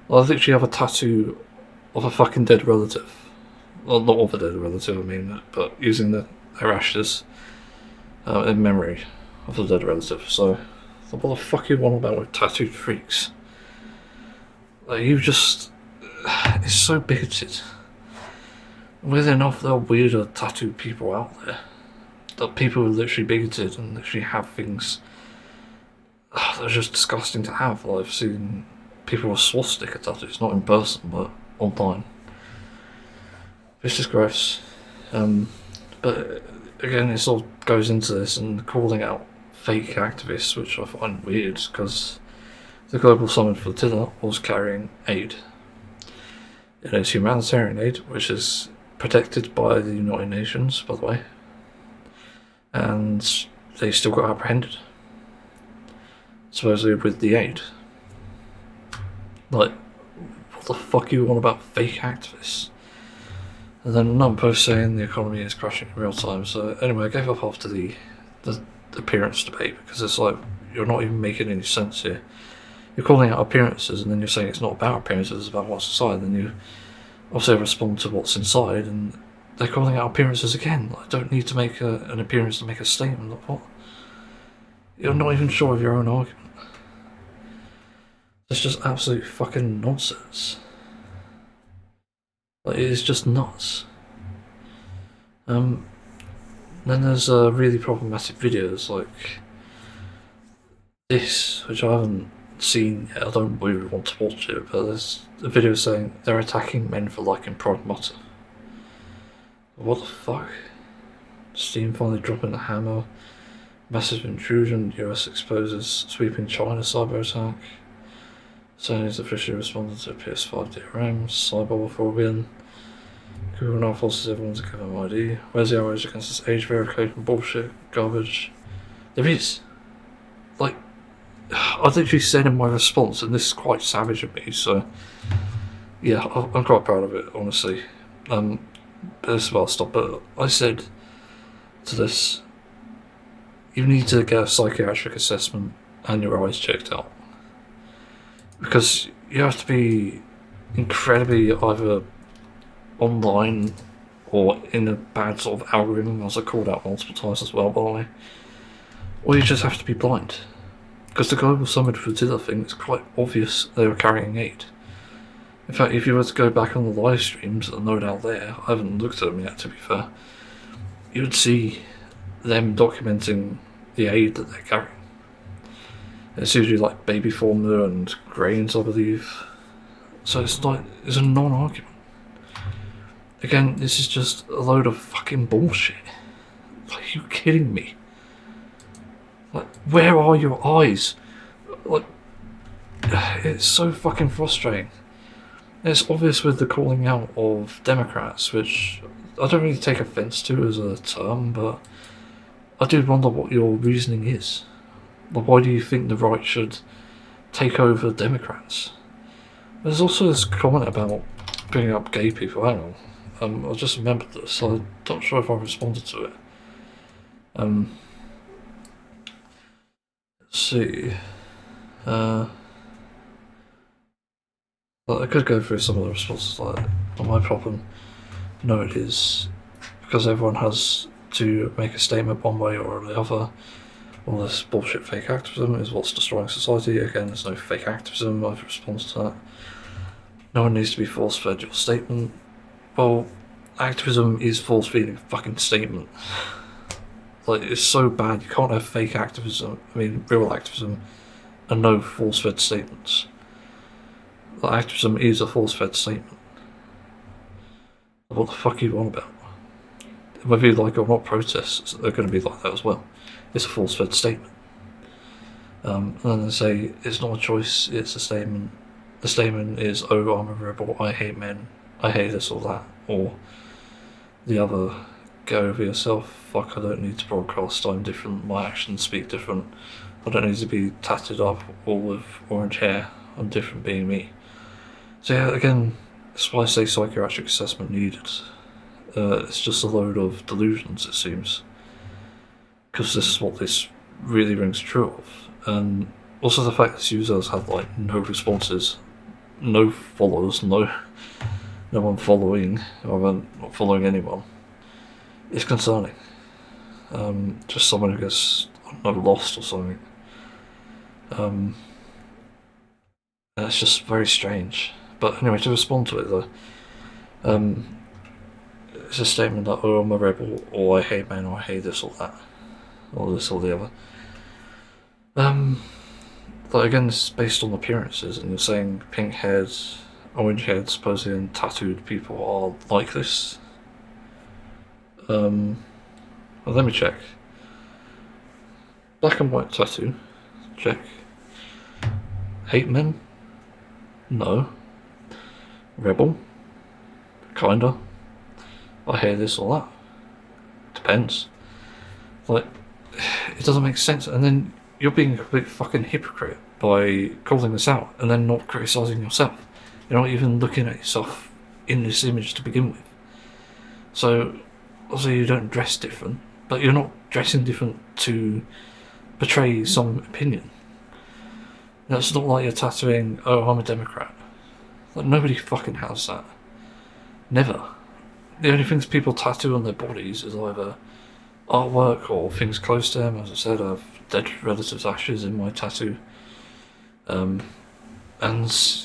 Well, I literally have a tattoo of a fucking dead relative. Well, not of a dead relative, I mean, but using their ashes in memory of the dead relative. So, what the fuck are you on about with tattooed freaks? Like, you just... It's so bigoted. Weirdly enough, there are weirder tattooed people out there. That people are literally bigoted and literally have things that are just disgusting to have. Like, I've seen people with swastika tattoos, not in person, but online. It's just gross. But again, it sort of goes into this and calling out fake activists, which I find weird because the Global Summit Flotilla was carrying aid. It is humanitarian aid, which is protected by the United Nations, by the way. And they still got apprehended. Supposedly with the aid. Like, what the fuck are you on about fake activists? And then another post saying the economy is crashing in real time. So anyway, I gave up after the appearance debate because it's like, you're not even making any sense here. You're calling out appearances and then you're saying it's not about appearances, it's about what's inside. Then you also respond to what's inside and they're calling out appearances again. I don't need to make an appearance to make a statement. Like, what? You're not even sure of your own argument. It's just absolute fucking nonsense. Like, it is just nuts. Then there's really problematic videos like this, which I haven't seen yet. I don't really want to watch it, but there's a video saying they're attacking men for liking Pride Mutter. What the fuck? Steam finally dropping the hammer. Massive intrusion. US exposes sweeping China cyber attack. Sony's officially responded to PS5 DRM. Cyberwaffle win. Google now forces everyone to give them ID. Where's the outrage against this age verification bullshit? Garbage. There is. Like, I literally said in my response, and this is quite savage of me, so Yeah, I'm quite proud of it, honestly. But this is where I'll stop. But I said to this, you need to get a psychiatric assessment and your eyes checked out. Because you have to be incredibly either online or in a bad sort of algorithm, as I called out multiple times as well, by the way. Or you just have to be blind. Because the global summit for the other thing, it's quite obvious they were carrying aid. In fact, if you were to go back on the live streams that are no doubt there, I haven't looked at them yet to be fair, you would see them documenting the aid that they're carrying. It's usually like baby formula and grains, I believe. So it's a non-argument. Again, this is just a load of fucking bullshit. Are you kidding me? Like, where are your eyes? Like, it's so fucking frustrating. It's obvious with the calling out of Democrats, which I don't really take offence to as a term, but I do wonder what your reasoning is. Like, why do you think the right should take over Democrats? There's also this comment about bringing up gay people. Hang on. I just remembered this. I'm not sure if I responded to it. Let's see. I could go through some of the responses like that. Not my problem. No, it is. Because everyone has to make a statement one way or the other. All this bullshit fake activism is what's destroying society. Again, there's no fake activism. I've responded to that. No one needs to be force-fed your statement. Well, activism is force-feeding a fucking statement. Like, it's so bad, you can't have fake activism, real activism, and no force-fed statements. Like, activism is a force-fed statement. What the fuck are you on about? Whether you like it or not, protests are going to be like that as well. It's a force-fed statement. And then they say, it's not a choice, it's a statement. The statement is, oh, I'm a rebel, I hate men, I hate this or that. Or the other, get over yourself, fuck, I don't need to broadcast, I'm different, my actions speak different. I don't need to be tatted up all with orange hair, I'm different being me. So yeah, again, that's why I say psychiatric assessment needed. It's just a load of delusions, it seems. Because this is what this really rings true of. And also the fact this user has had like no responses, no followers, no one following, or not following anyone, is concerning. Just someone who gets, I don't know, lost or something. And it's just very strange. But anyway, to respond to it though, it's a statement that, oh, I'm a rebel, or I hate men, or I hate this or that, or this or the other. But again, this is based on appearances, and you're saying pink-haired, orange-haired, supposedly and tattooed people are like this. Well, let me check. Black and white tattoo, check. Hate men? No. Rebel? Kinda. I hear this or that. Depends. Like, it doesn't make sense, and then you're being a complete fucking hypocrite by calling this out and then not criticising yourself. You're not even looking at yourself in this image to begin with. So, also you don't dress different, but you're not dressing different to portray some opinion. You know, it's not like you're tattooing, oh, I'm a Democrat. Like, nobody fucking has that. Never. The only things people tattoo on their bodies is either artwork or things close to them. As I said, I have dead relatives' ashes in my tattoo. And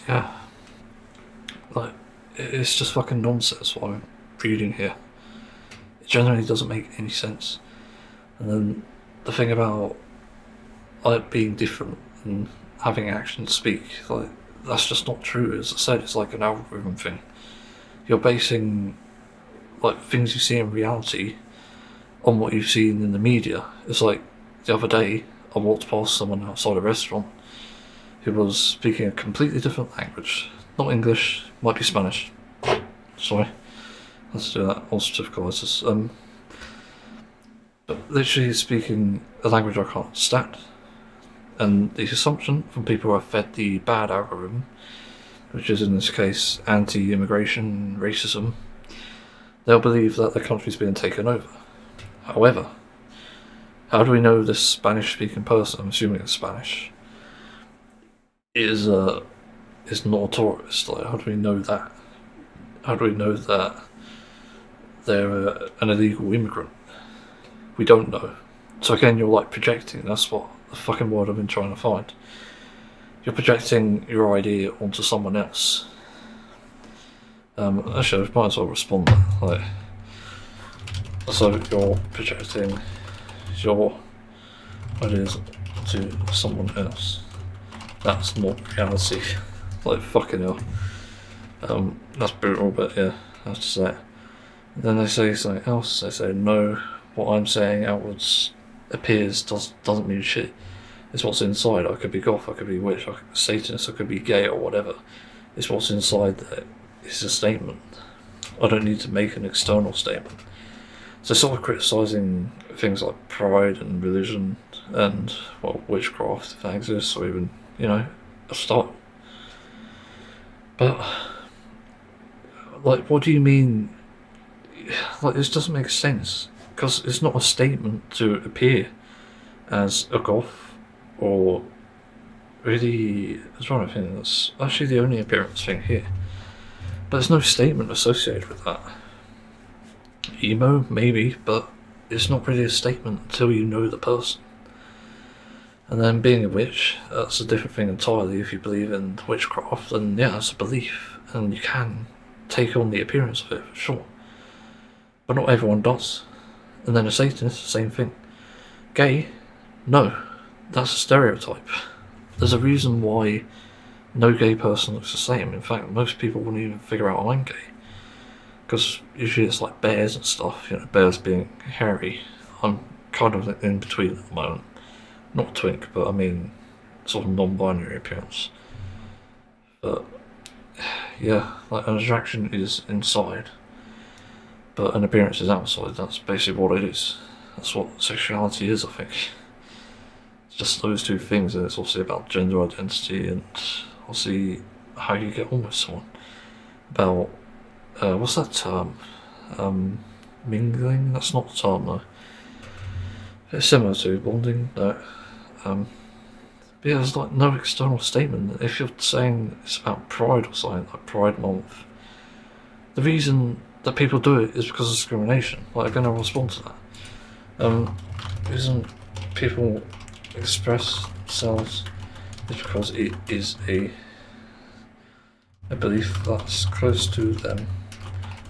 yeah, like, it's just fucking nonsense what I'm reading here. It generally doesn't make any sense. And then the thing about it being different and having actions speak, like, that's just not true. As I said, it's like an algorithm thing. You're basing like things you see in reality on what you've seen in the media. It's like the other day I walked past someone outside a restaurant who was speaking a completely different language. Not English, might be Spanish. Sorry, let's do that. Ulcerative colitis. But literally speaking a language I can't understand. And the assumption from people who have fed the bad algorithm which is in this case anti-immigration racism, they'll believe that the country's being taken over. However, how do we know this Spanish-speaking person, I'm assuming it's Spanish, is not a tourist? Like, how do we know that? How do we know that they're an illegal immigrant? We don't know. So again, you're like projecting. That's what the fucking word I've been trying to find. You're projecting your idea onto someone else. Actually, I might as well respond. Like, so you're projecting your ideas to someone else. That's not reality. Like, fucking hell. That's brutal, but yeah, I have to say it. Then they say something else. They say, no, what I'm saying outwards appears doesn't mean shit. It's what's inside. I could be goth, I could be witch, I could be Satanist, I could be gay or whatever. It's what's inside that is a statement. I don't need to make an external statement. So sort of criticising things like pride and religion and, well, witchcraft, if that exists, or even, you know, a start. But, like, what do you mean? Like, this doesn't make sense, because it's not a statement to appear as a goth, or really, I'm trying to think, that's actually the only appearance thing here. But there's no statement associated with that. Emo, maybe, but it's not really a statement until you know the person. And then being a witch, that's a different thing entirely. If you believe in witchcraft, then yeah, it's a belief, and you can take on the appearance of it, for sure. But not everyone does. And then a Satanist, the same thing. Gay? No. That's a stereotype. There's a reason why no gay person looks the same. In fact, most people wouldn't even figure out I'm gay. Because usually it's like bears and stuff, you know, bears being hairy. I'm kind of in between at the moment. Not twink, but I mean sort of non-binary appearance. But yeah, like an attraction is inside, but an appearance is outside. That's basically what it is. That's what sexuality is, I think. It's just those two things, and it's also about gender identity and obviously how you get on with someone. About what's that term? Mingling? That's not the term though. It's similar to bonding, no. But yeah, there's like no external statement. If you're saying it's about pride or something, like Pride Month, the reason that people do it is because of discrimination. Like, I'm going to respond to that. Reason people express themselves is because it is a belief that's close to them.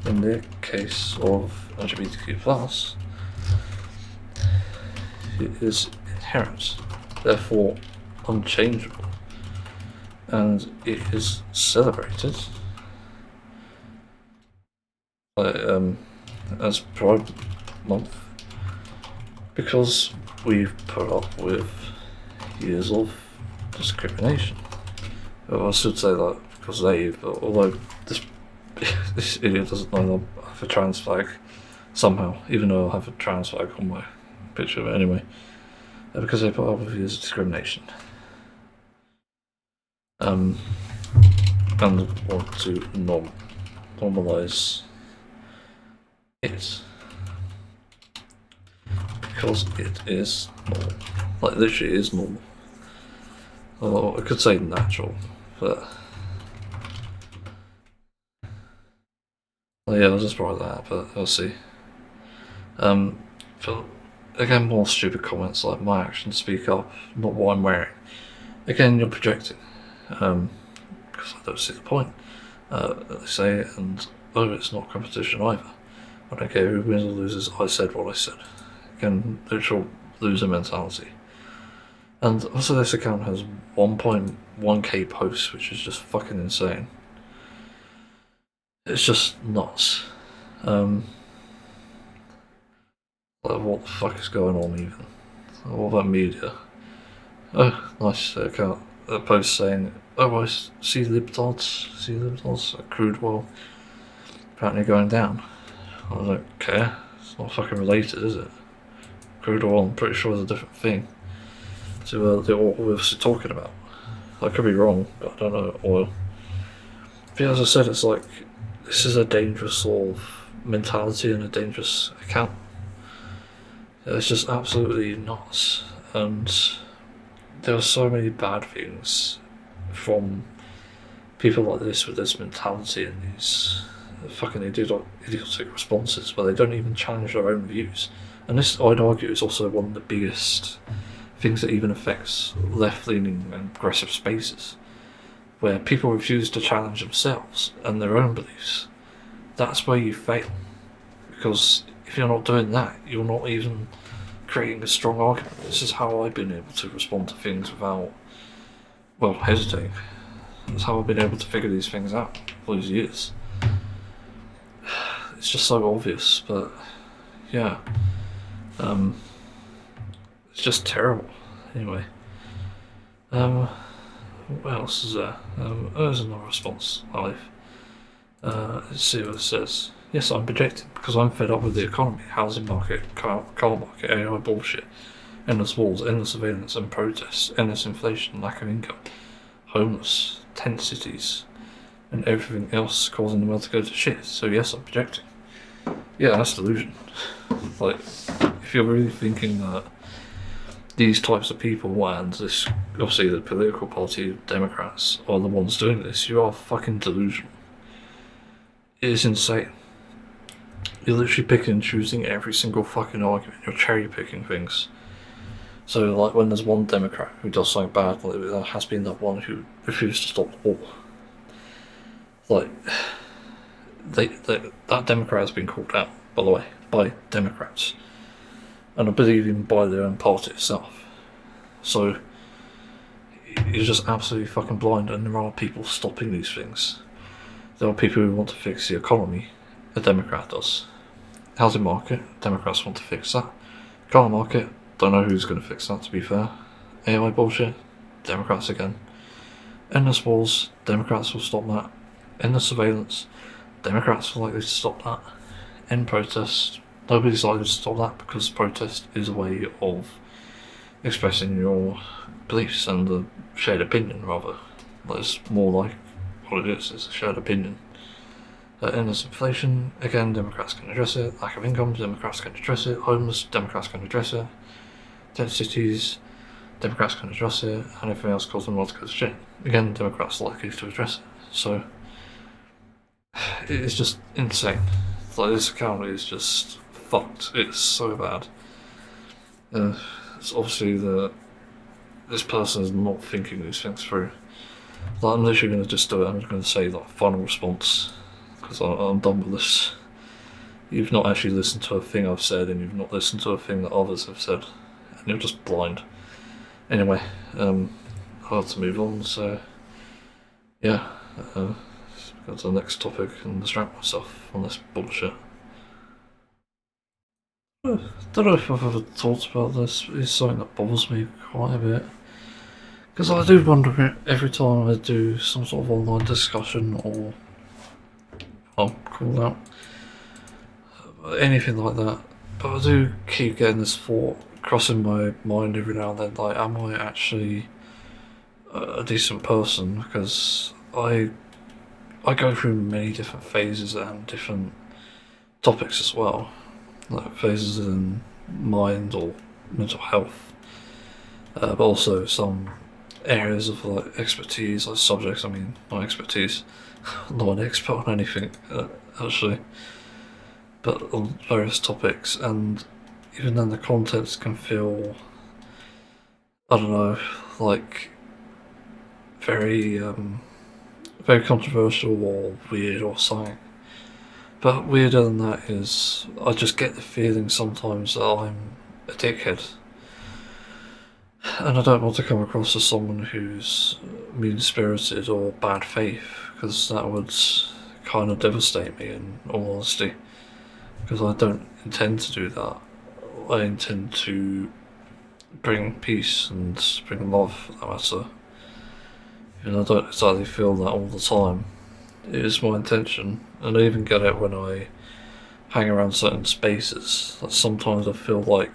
In the case of LGBTQ+, it is inherent, therefore unchangeable, and it is celebrated as Pride Month because we've put up with years of discrimination. Well, I should say that because they've, but although this idiot doesn't know I have a trans flag somehow, even though I have a trans flag on my picture of it anyway, because they put up with years of discrimination. And want to normalise it because it is normal. Like, literally is normal. Although I could say natural, but well, yeah, I'll just write that, but we'll see. But again, more stupid comments like my actions speak up, not what I'm wearing. Again, you're projecting, because I don't see the point. They say, and oh, it's not competition either. I don't care who wins or loses, I said what I said. Again, literal loser mentality. And also this account has 1.1k posts, which is just fucking insane. It's just nuts. Like, what the fuck is going on even? What about media? Oh, nice account. A post saying, oh, I see libtards, crude oil apparently going down. I don't care. It's not fucking related, is it? Crude oil, I'm pretty sure is a different thing to what we're talking about. I could be wrong, but I don't know oil. But as I said, it's like, this is a dangerous sort of mentality and a dangerous account. It's just absolutely nuts, and there are so many bad things from people like this with this mentality and these fucking idiotic responses where they don't even challenge their own views. And this, I'd argue, is also one of the biggest things that even affects left-leaning and progressive spaces, where people refuse to challenge themselves and their own beliefs. That's where you fail, because if you're not doing that, you're not even creating a strong argument. This is how I've been able to respond to things without, well, hesitating. That's how I've been able to figure these things out all these years. It's just so obvious, but yeah. It's just terrible. Anyway. What else is there? There's another response live. Let's see what it says. Yes, I'm projecting because I'm fed up with the economy, housing market, car market, AI bullshit, endless wars, endless surveillance and protests, endless inflation, lack of income, homeless, tent cities, and everything else causing the world to go to shit. So yes, I'm projecting. Yeah, that's delusion. Like, if you're really thinking that these types of people, and this, obviously the political party, Democrats, are the ones doing this, you are fucking delusional. It is insane. You're literally picking and choosing every single fucking argument. You're cherry picking things. So, like, when there's one Democrat who does something bad, like there has been that one who refused to stop the war. Like, that Democrat has been called out, by the way, by Democrats. And I believe even by their own party itself. So, you're just absolutely fucking blind, and there are people stopping these things. There are people who want to fix the economy, a Democrat does. Housing market, Democrats want to fix that. Car market, don't know who's going to fix that, to be fair. AI bullshit, Democrats again. Endless wars, Democrats will stop that. Endless surveillance, Democrats are likely to stop that. End protest, nobody's likely to stop that because protest is a way of expressing your beliefs and a shared opinion, rather. That's more like what it is, it's a shared opinion. Endless inflation, again, Democrats can address it. Lack of income, Democrats can address it. Homeless, Democrats can address it. Tent cities, Democrats can address it. And everything else causing the world to go to shit. Again, Democrats are likely to address it. So, it's just insane. Like, this account is just fucked. It's so bad. It's obviously that this person is not thinking these things through. Like, I'm literally going to just do it. I'm just going to say, like, final response, because I'm done with this. You've not actually listened to a thing I've said, and you've not listened to a thing that others have said, and you're just blind. Anyway, hard to move on, so yeah, go to the next topic and distract myself on this bullshit. I don't know if I've ever talked about this, but it's something that bothers me quite a bit. Because I do wonder every time I do some sort of online discussion or I'll call out anything like that, but I do keep getting this thought crossing my mind every now and then, like, am I actually a decent person? Because I go through many different phases and different topics as well, like phases in mind or mental health, but also some areas of like expertise, like subjects. I mean, not expertise. I'm not an expert on anything, actually, but on various topics, and even then the contents can feel, I don't know, like very, very controversial or weird or something. But weirder than that is, I just get the feeling sometimes that I'm a dickhead. And I don't want to come across as someone who's mean-spirited or bad faith, because that would kind of devastate me, in all honesty. Because I don't intend to do that. I intend to bring peace and bring love, for that matter. Even though I don't exactly feel that all the time. It is my intention, and I even get it when I hang around certain spaces. Like, sometimes I feel like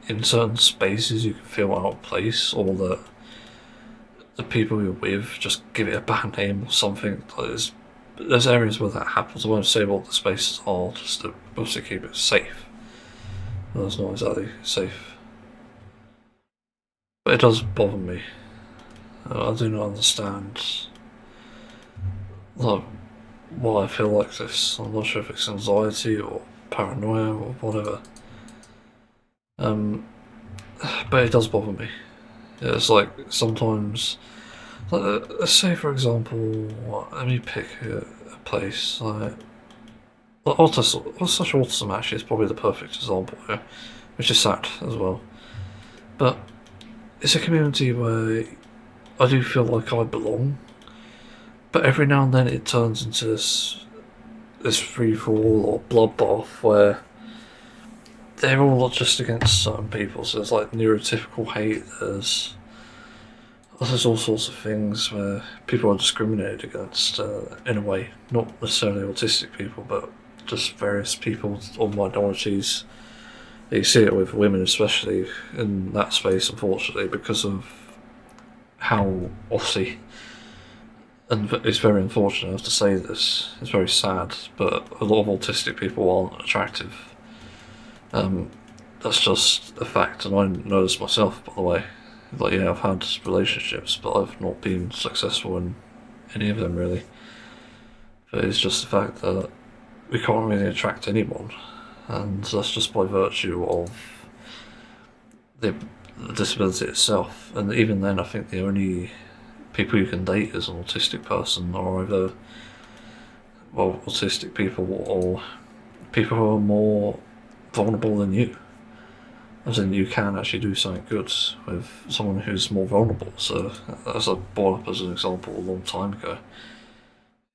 in certain spaces you can feel out of place, or that the people you're with just give it a bad name or something. There's areas where that happens. I won't say what the spaces are, just to mostly keep it safe. Well, it's not exactly safe. But it does bother me. I do not understand like, why I feel like this. I'm not sure if it's anxiety or paranoia or whatever. But it does bother me. It's like sometimes, like, let's say for example, let me pick a place like autism. Such autism actually is probably the perfect example here, which is sad as well. But it's a community where I do feel like I belong, but every now and then it turns into this free for all or bloodbath where they're all just against certain people. So there's like neurotypical hate. There's all sorts of things where people are discriminated against in a way, not necessarily autistic people, but just various people or minorities. You see it with women, especially in that space, unfortunately, because of how obviously, and it's very unfortunate I have to say this, it's very sad, but a lot of autistic people aren't attractive. That's just a fact, and I know this myself, by the way. Like, yeah, I've had relationships, but I've not been successful in any of them, really. But it's just the fact that we can't really attract anyone, and that's just by virtue of the disability itself. And even then, I think the only people you can date as an autistic person are either, well, autistic people or people who are more vulnerable than you. As in, you can actually do something good with someone who's more vulnerable. So, as I brought up as an example a long time ago,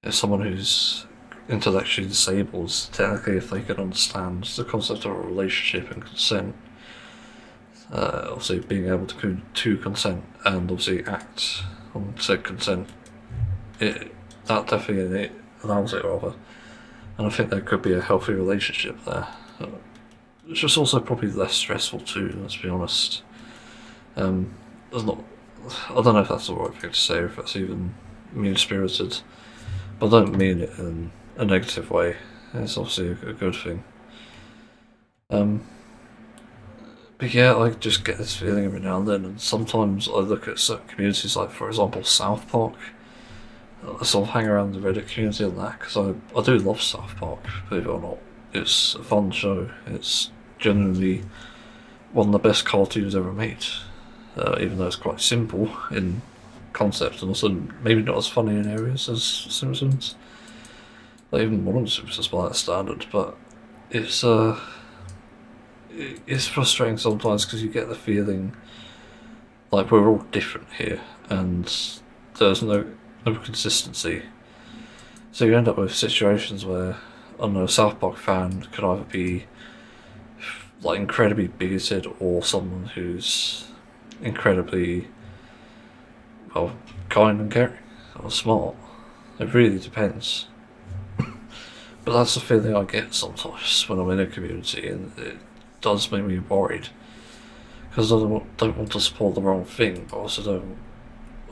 if someone who's intellectually disabled, technically, if they can understand the concept of a relationship and consent, obviously being able to consent and obviously act on said consent, that definitely allows it, rather. And I think there could be a healthy relationship there. It's just also probably less stressful too, let's be honest. There's not, I don't know if that's the right thing to say, or if that's even mean-spirited, but I don't mean it in a negative way. It's obviously a good thing. But yeah, I just get this feeling every now and then, and sometimes I look at certain communities, like for example South Park. I sort of hang around the Reddit community on that, because I do love South Park, believe it or not. It's a fun show. It's genuinely one of the best cartoons ever made, even though it's quite simple in concept and also maybe not as funny in areas as Simpsons. Like even modern Simpsons by that standard, but it's frustrating sometimes because you get the feeling like we're all different here and there's no consistency. So you end up with situations where, I don't know, a South Park fan could either be like incredibly bigoted or someone who's incredibly, well, kind and caring or smart. It really depends. But that's the feeling I get sometimes when I'm in a community, and it does make me worried because I don't want to support the wrong thing, but also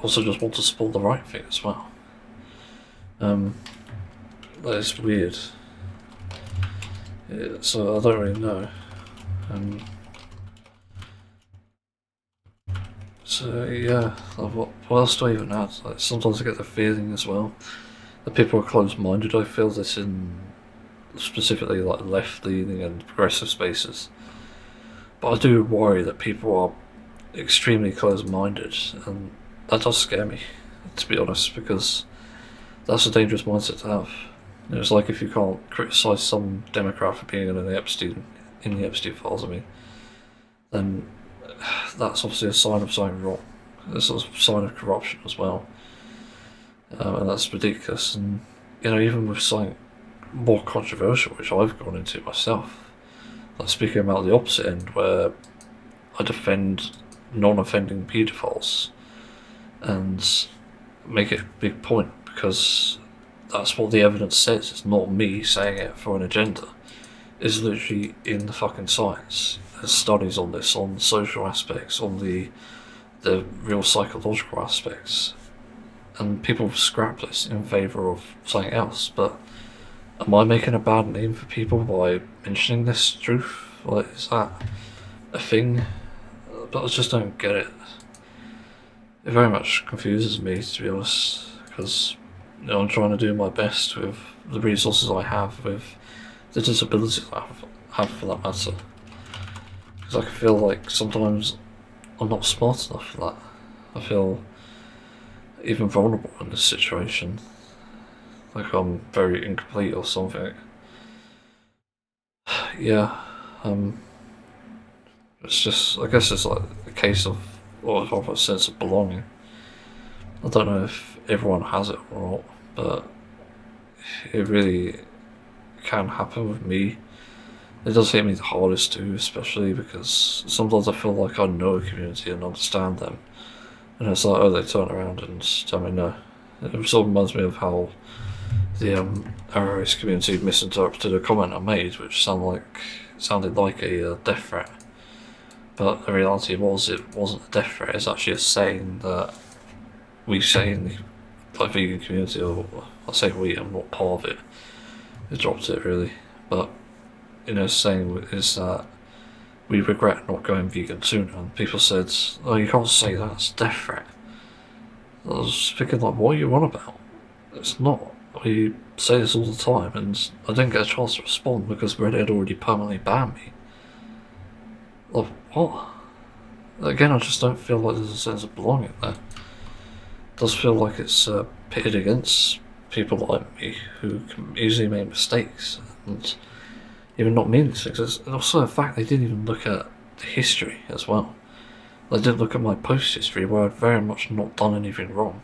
just want to support the right thing as well. That is weird. Yeah, so I don't really know. So yeah, like what else do I even add? Like sometimes I get the feeling as well that people are closed-minded. I feel this in specifically like left-leaning and progressive spaces. But I do worry that people are extremely closed-minded, and that does scare me, to be honest, because that's a dangerous mindset to have. It's like if you can't criticise some Democrat for being in the Epstein files, then that's obviously a sign of something wrong. It's a sign of corruption as well, and that's ridiculous. And even with something more controversial, which I've gone into myself, like speaking about the opposite end, where I defend non-offending paedophiles and make it a big point because that's what the evidence says. It's not me saying it for an agenda. It's literally in the fucking science. There's studies on this, on social aspects, on the the real psychological aspects, and people scrap this in favour of something else. But am I making a bad name for people by mentioning this truth? Like, is that a thing? But I just don't get it. It very much confuses me, to be honest, because I'm trying to do my best with the resources I have, with the disabilities I have for that matter. Because I feel like sometimes I'm not smart enough for that. I feel even vulnerable in this situation, like I'm very incomplete or something. Yeah, it's just, I guess it's like a case of, or of a sense of belonging. I don't know if everyone has it or not, but it really can happen with me. It does hit me the hardest too, especially because sometimes I feel like I know a community and understand them, and it's like, oh, they turn around and tell me no. It sort of reminds me of how the Arrows community misinterpreted a comment I made, which sounded like a death threat. But the reality was, it wasn't a death threat. It's actually a saying that we say in the vegan community, or I say we, I'm not part of it. They dropped it really, but saying is that we regret not going vegan sooner. And people said, "Oh, you can't say that. It's a death threat." I was thinking, like, what are you on about? It's not. We say this all the time, and I didn't get a chance to respond because Reddit had already permanently banned me. Like, what? Again, I just don't feel like there's a sense of belonging there. It does feel like it's pitted against people like me who can easily make mistakes and even not mean these things. And also the fact they didn't even look at the history as well. They didn't look at my post history where I'd very much not done anything wrong.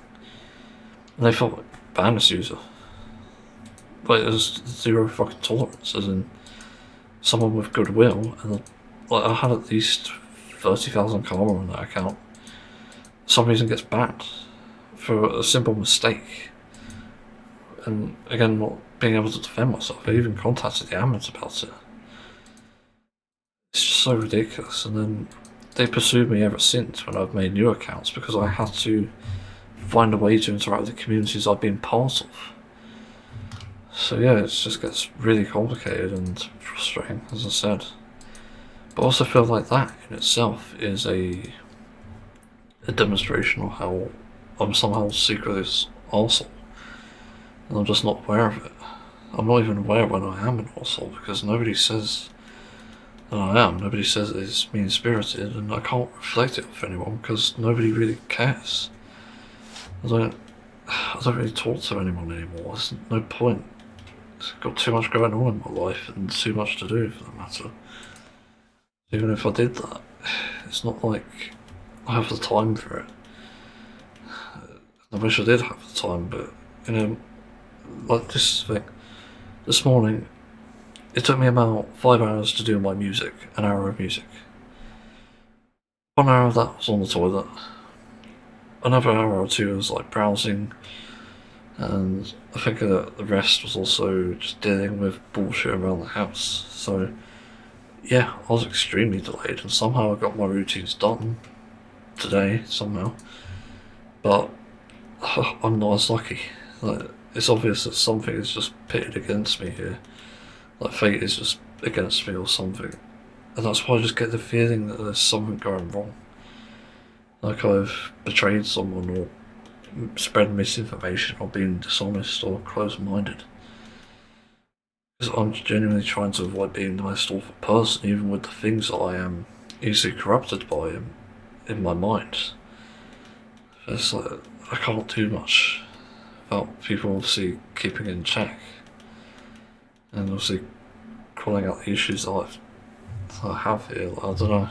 And they thought, ban this user. Like, there's zero fucking tolerance, as in someone with goodwill, and like, I had at least 30,000 karma on that account. For some reason gets banned for a simple mistake. And again, not being able to defend myself. I even contacted the admins about it. It's just so ridiculous. And then they pursued me ever since when I've made new accounts because I had to find a way to interact with the communities I've been part of. So yeah, it just gets really complicated and frustrating, as I said. But I also feel like that in itself is a demonstration of how I'm somehow secretly this arsehole. And I'm just not aware of it. I'm not even aware when I am an arsehole because nobody says that I am. Nobody says it's mean-spirited, and I can't reflect it off anyone because nobody really cares. I don't really talk to anyone anymore. There's no point. I've got too much going on in my life and too much to do for that matter. Even if I did that, it's not like I have the time for it. I wish I did have the time, but like this thing. This morning, it took me about 5 hours to do my music, an hour of music. 1 hour of that was on the toilet. Another hour or two was like browsing, and I think that the rest was also just dealing with bullshit around the house. So yeah, I was extremely delayed, and somehow I got my routines done today, somehow. But I'm not as lucky. Like, it's obvious that something is just pitted against me here. Like, fate is just against me or something. And that's why I just get the feeling that there's something going wrong. Like I've betrayed someone, or spread misinformation, or been dishonest or closed-minded. Because I'm genuinely trying to avoid being the most awful person, even with the things that I am easily corrupted by in my mind. It's like, I can't do much without people obviously keeping in check. And obviously calling out the issues that I have here. I don't know.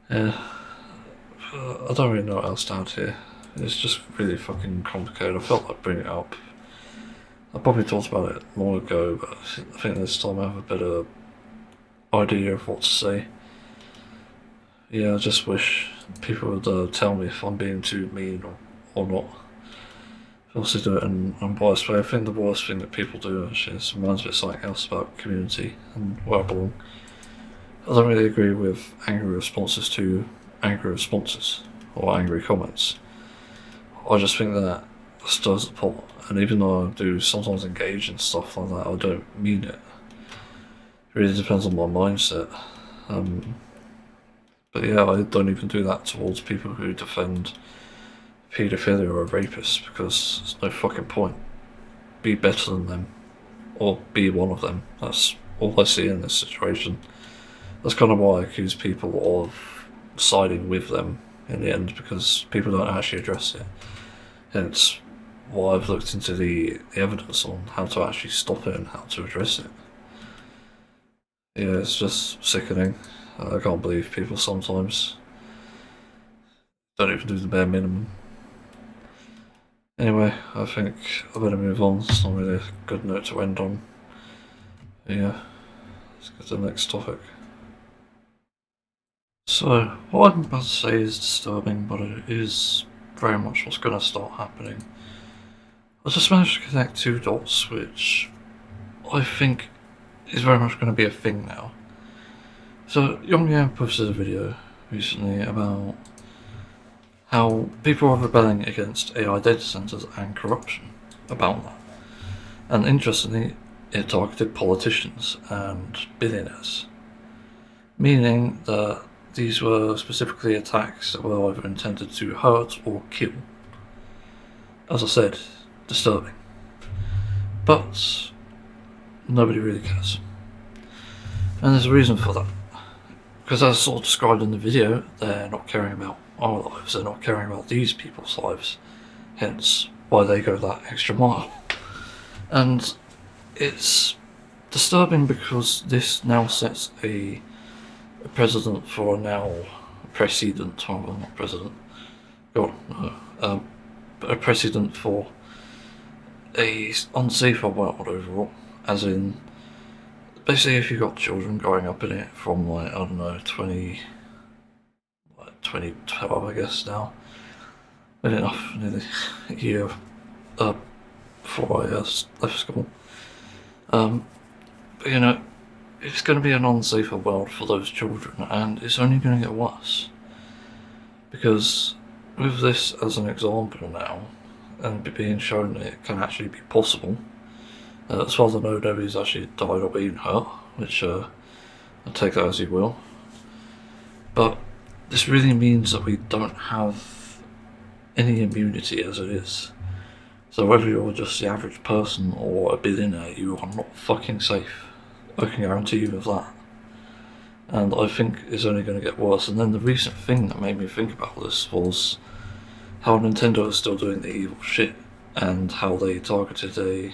Yeah. I don't really know what else to add here. It's just really fucking complicated. I felt like bringing it up. I probably talked about it long ago, but I think this time I have a better idea of what to say. Yeah, I just wish people would tell me if I'm being too mean or not. Obviously do it in an unbiased way. I think the worst thing that people do actually is reminds me of something else about community and where I belong. I don't really agree with angry responses to angry responses or angry comments. I just think that stirs the pot, and even though I do sometimes engage in stuff like that, I don't mean it. It really depends on my mindset. But yeah, I don't even do that towards people who defend paedophilia or rapists, because there's no fucking point. Be better than them, or be one of them. That's all I see in this situation. That's kind of why I accuse people of siding with them in the end, because people don't actually address it. And it's why I've looked into the evidence on how to actually stop it and how to address it. Yeah, it's just sickening. I can't believe people sometimes don't even do the bare minimum. Anyway, I think I better move on. It's not really a good note to end on. Yeah, let's get to the next topic. So, what I'm about to say is disturbing, but it is very much what's going to start happening. I just managed to connect two dots, which I think is very much going to be a thing now. So, Young posted a video recently about how people are rebelling against AI data centers and corruption about that. And interestingly, it targeted politicians and billionaires, meaning that these were specifically attacks that were either intended to hurt or kill. As I said, disturbing. But nobody really cares. And there's a reason for that. Because as sort of described in the video, they're not caring about our lives, they're not caring about these people's lives. Hence, why they go that extra mile. And it's disturbing because this now sets a precedent for a precedent for a unsafer world overall, as in, basically if you've got children growing up in it from like, I don't know, 2012 I guess now, been enough, nearly a year before I left school, but you know, it's going to be an unsafer world for those children, and it's only going to get worse. Because with this as an example now, and being shown that it can actually be possible, as far as I know, nobody's actually died or been hurt, which I'll take that as you will. But this really means that we don't have any immunity as it is. So whether you're just the average person or a billionaire, you are not fucking safe. I can guarantee you of that. And I think it's only going to get worse. And then the recent thing that made me think about this was how Nintendo is still doing the evil shit, and how they targeted they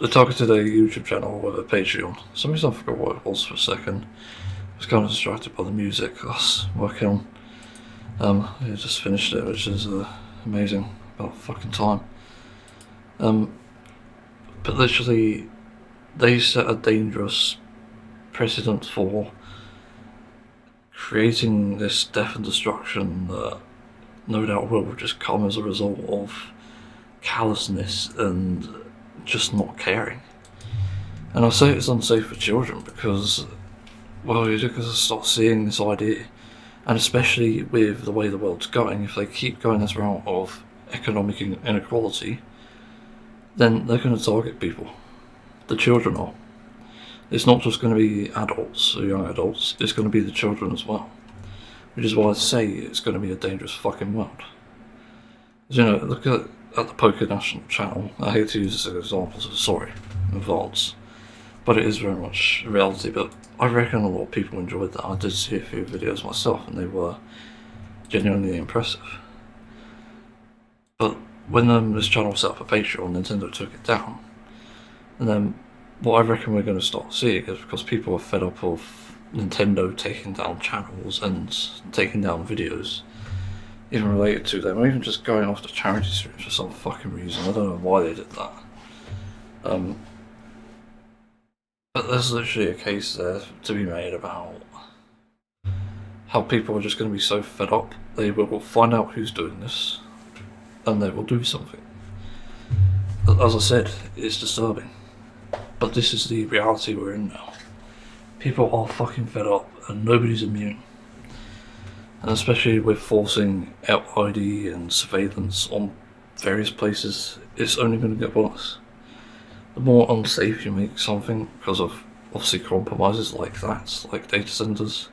targeted a YouTube channel with a Patreon. For some reason I forgot what it was for a second. I was kind of distracted by the music I was working on. I just finished it, which is amazing. About fucking time. But literally, they set a dangerous precedent for creating this death and destruction that no doubt will just come as a result of callousness and just not caring. And I say it's unsafe for children because, well, you're going to start seeing this idea, and especially with the way the world's going, if they keep going this route of economic inequality, then they're going to target people. The children are. It's not just going to be adults or young adults, it's going to be the children as well. Which is why I say it's going to be a dangerous fucking world. You know, look at the Poker National channel. I hate to use this as an example, so sorry in advance. But it is very much a reality, but I reckon a lot of people enjoyed that. I did see a few videos myself and they were genuinely impressive. But when this channel was set up a Patreon, Nintendo took it down. And then what I reckon we're going to start seeing is, because people are fed up of Nintendo taking down channels and taking down videos, even related to them, or even just going off the charity streams for some fucking reason. I don't know why they did that. But there's literally a case there to be made about how people are just going to be so fed up, they will find out who's doing this, and they will do something. As I said, it's disturbing. but this is the reality we're in now. People are fucking fed up and nobody's immune. And especially with forcing out ID and surveillance on various places, it's only going to get worse. The more unsafe you make something because of obviously compromises like that, like data centers,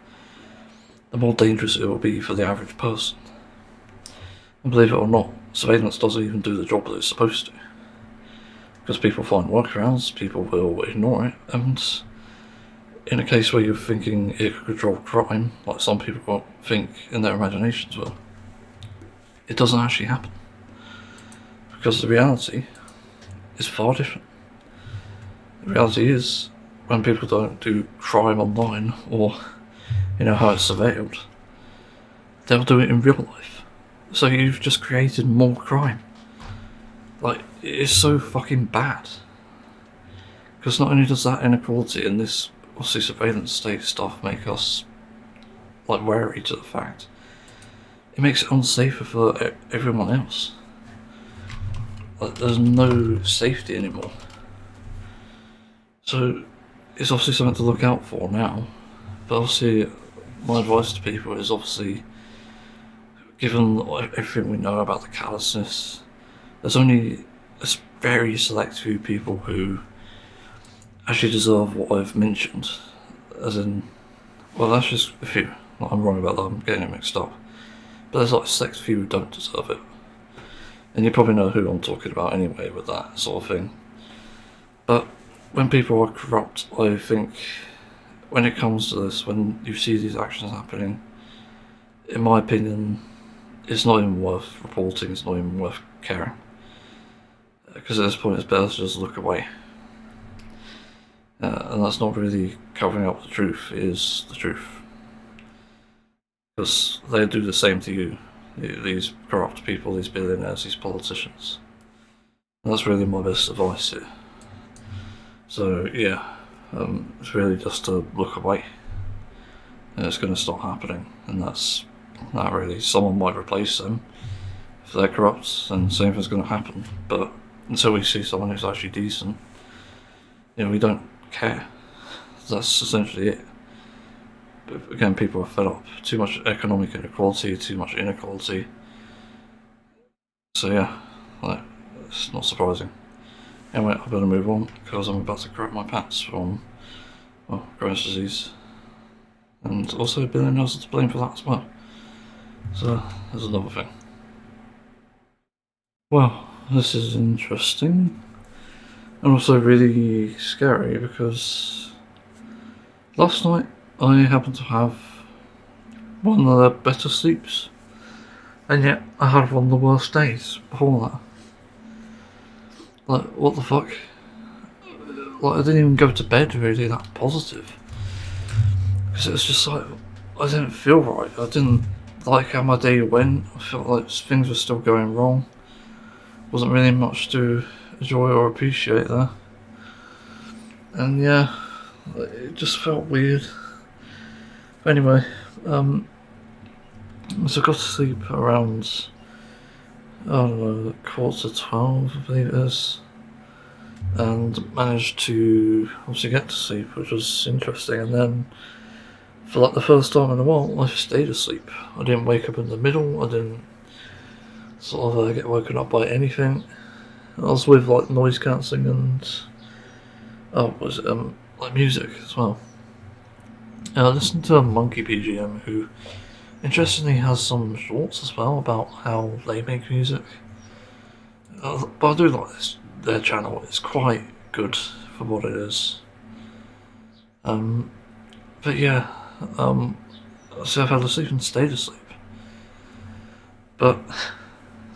the more dangerous it will be for the average person. And believe it or not, surveillance doesn't even do the job that it's supposed to. Because people find workarounds, people will ignore it, and in a case where you're thinking it could control crime, like some people think in their imaginations will, it doesn't actually happen. Because the reality is far different. The reality is, when people don't do crime online, or how it's surveilled, they'll do it in real life. So you've just created more crime. Like, it's so fucking bad. Because not only does that inequality and this obviously surveillance state stuff make us like wary to the fact, it makes it unsafer for everyone else. Like, there's no safety anymore. So it's obviously something to look out for now. But obviously my advice to people is obviously, given everything we know about the callousness, there's only a very select few people who actually deserve what I've mentioned. As in, well, that's just a few. I'm wrong about that, I'm getting it mixed up. But there's like a select few who don't deserve it. And you probably know who I'm talking about anyway with that sort of thing. But when people are corrupt, I think when it comes to this, when you see these actions happening, in my opinion, it's not even worth reporting, it's not even worth caring. Because at this point it's better to just look away. And that's not really covering up the truth, it is the truth. Because they do the same to you, these corrupt people, these billionaires, these politicians. And that's really my best advice here. So yeah, it's really just to look away. And it's going to start happening, and that's not really, someone might replace them. If they're corrupt, then same thing's going to happen. But until we see someone who's actually decent, we don't care. That's essentially it. But again, people are fed up. Too much economic inequality, too much inequality. So yeah, it's not surprising. Anyway, I better move on because I'm about to correct my pants from, Crohn's disease. And also billionaires are to blame for that as well. So there's another thing. Well, this is interesting. And also really scary because last night I happened to have one of the better sleeps, and yet I had one of the worst days before that. Like, what the fuck? Like, I didn't even go to bed really that positive. Because it was just like, I didn't feel right. I didn't like how my day went. I felt like things were still going wrong. Wasn't really much to enjoy or appreciate there. And yeah, it just felt weird. But anyway, so I got to sleep around, I don't know, 11:45, I believe it is. And managed to obviously get to sleep, which was interesting. And then, for like the first time in a while, I stayed asleep. I didn't wake up in the middle, I didn't sort of get woken up by anything. I was with like noise cancelling and like music as well. And I listened to a Monkey BGM who interestingly has some shorts as well about how they make music. But I do like their channel, it's quite good for what it is. But yeah, so I've had to sleep and stayed asleep. But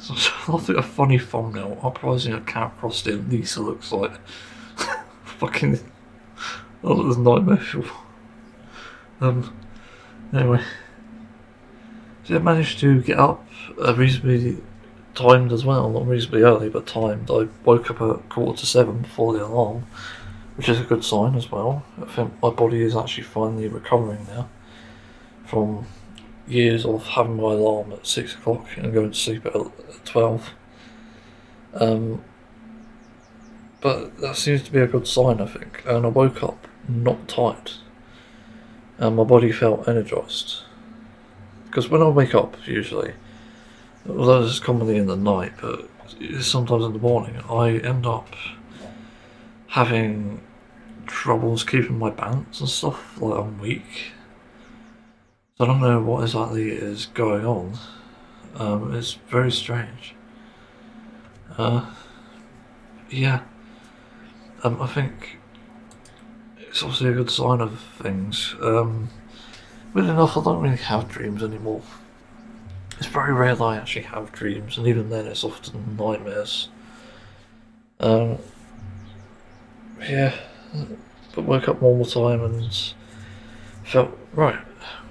I think a funny thumbnail uprising a cat crossed in Lisa looks like fucking that was a nightmare fuel. Anyway, so I managed to get up reasonably timed as well, not reasonably early but timed. I woke up at 7:15 before the alarm, which is a good sign as well. I think my body is actually finally recovering now from years of having my alarm at 6 o'clock and going to sleep at 12. But that seems to be a good sign, I think. And I woke up not tired, and my body felt energised. Because when I wake up, usually, although it's commonly in the night, but sometimes in the morning, I end up having troubles keeping my balance and stuff. Like, I'm weak. So I don't know what exactly is going on. It's very strange. Yeah. I think it's obviously a good sign of things. Weirdly enough, I don't really have dreams anymore. It's very rare that I actually have dreams, and even then it's often nightmares. Um, yeah, but woke up normal time and felt right.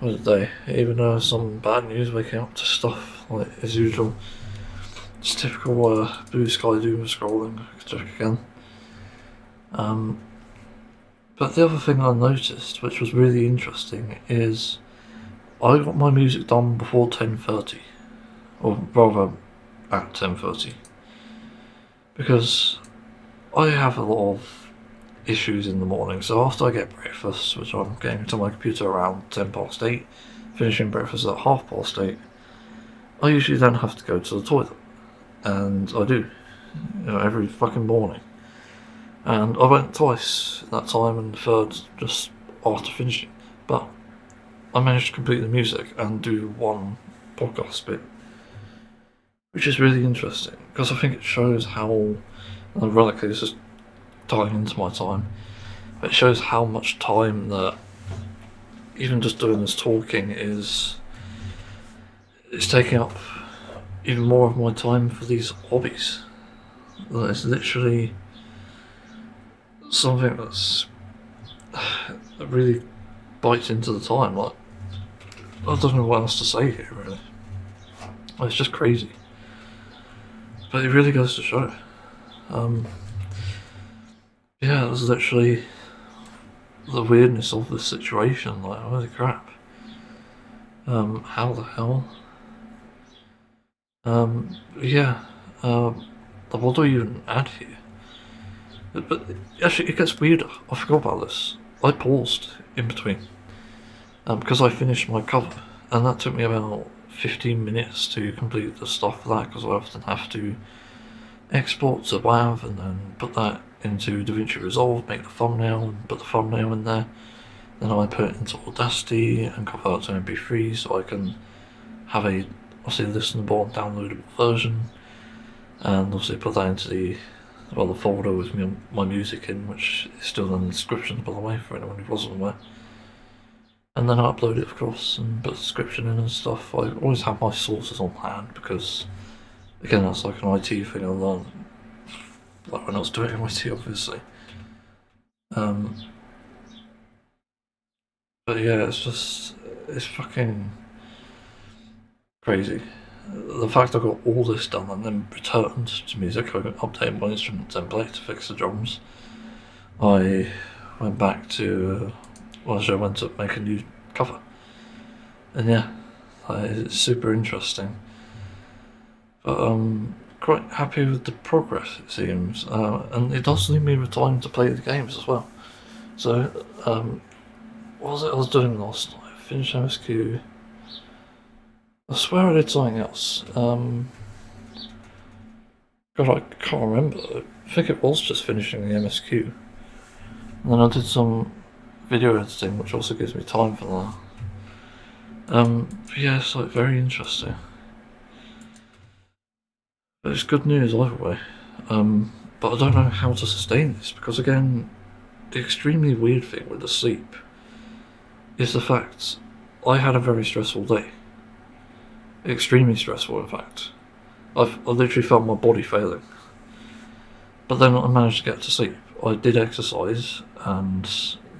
Was a day, even though some bad news waking up to stuff like as usual. It's typical Bluesky doom scrolling. Check again. But the other thing I noticed, which was really interesting, is I got my music done before 10:30, or rather at 10:30, because I have a lot of issues in the morning. So after I get breakfast, which I'm getting to my computer around 8:10, finishing breakfast at 8:30, I usually then have to go to the toilet, and I do, every fucking morning. And I went twice that time, and the third just after finishing. But I managed to complete the music and do one podcast bit, which is really interesting because I think it shows how, ironically, this is tying into my time, but it shows how much time that even just doing this talking is taking up even more of my time for these hobbies. That it's literally something that really bites into the time. Like, I don't know what else to say here, really. It's just crazy. But it really goes to show. Yeah, it was literally the weirdness of the situation. Like, holy crap. How the hell? Yeah. What do I even add here? But actually, it gets weirder. I forgot about this. I paused in between because I finished my cover, and that took me about 15 minutes to complete the stuff for that, because I often have to export to WAV and then put that into DaVinci Resolve, make the thumbnail, and put the thumbnail in there. Then I put it into Audacity and convert it to MP3 so I can have a obviously listenable and downloadable version, and obviously put that into the folder with my music in, which is still in the description, by the way, for anyone who wasn't aware. And then I upload it, of course, and put the description in and stuff. I always have my sources on hand because, again, that's like an IT thing I learned, like when I was doing IT, obviously. But yeah, it's fucking crazy. The fact I got all this done and then returned to music, I updated my instrument template to fix the drums. I went back to, I went to make a new cover. And yeah, it's super interesting. But I'm quite happy with the progress, it seems. And it does leave me with time to play the games as well. So, what was it I was doing last night? I finished MSQ. I swear I did something else. God, I can't remember. I think it was just finishing the MSQ. And then I did some video editing, which also gives me time for that. But yeah, it's like very interesting. But it's good news either way. But I don't know how to sustain this, because again, the extremely weird thing with the sleep is the fact I had a very stressful day. Extremely stressful, in fact. I literally felt my body failing. But then I managed to get to sleep. I did exercise, and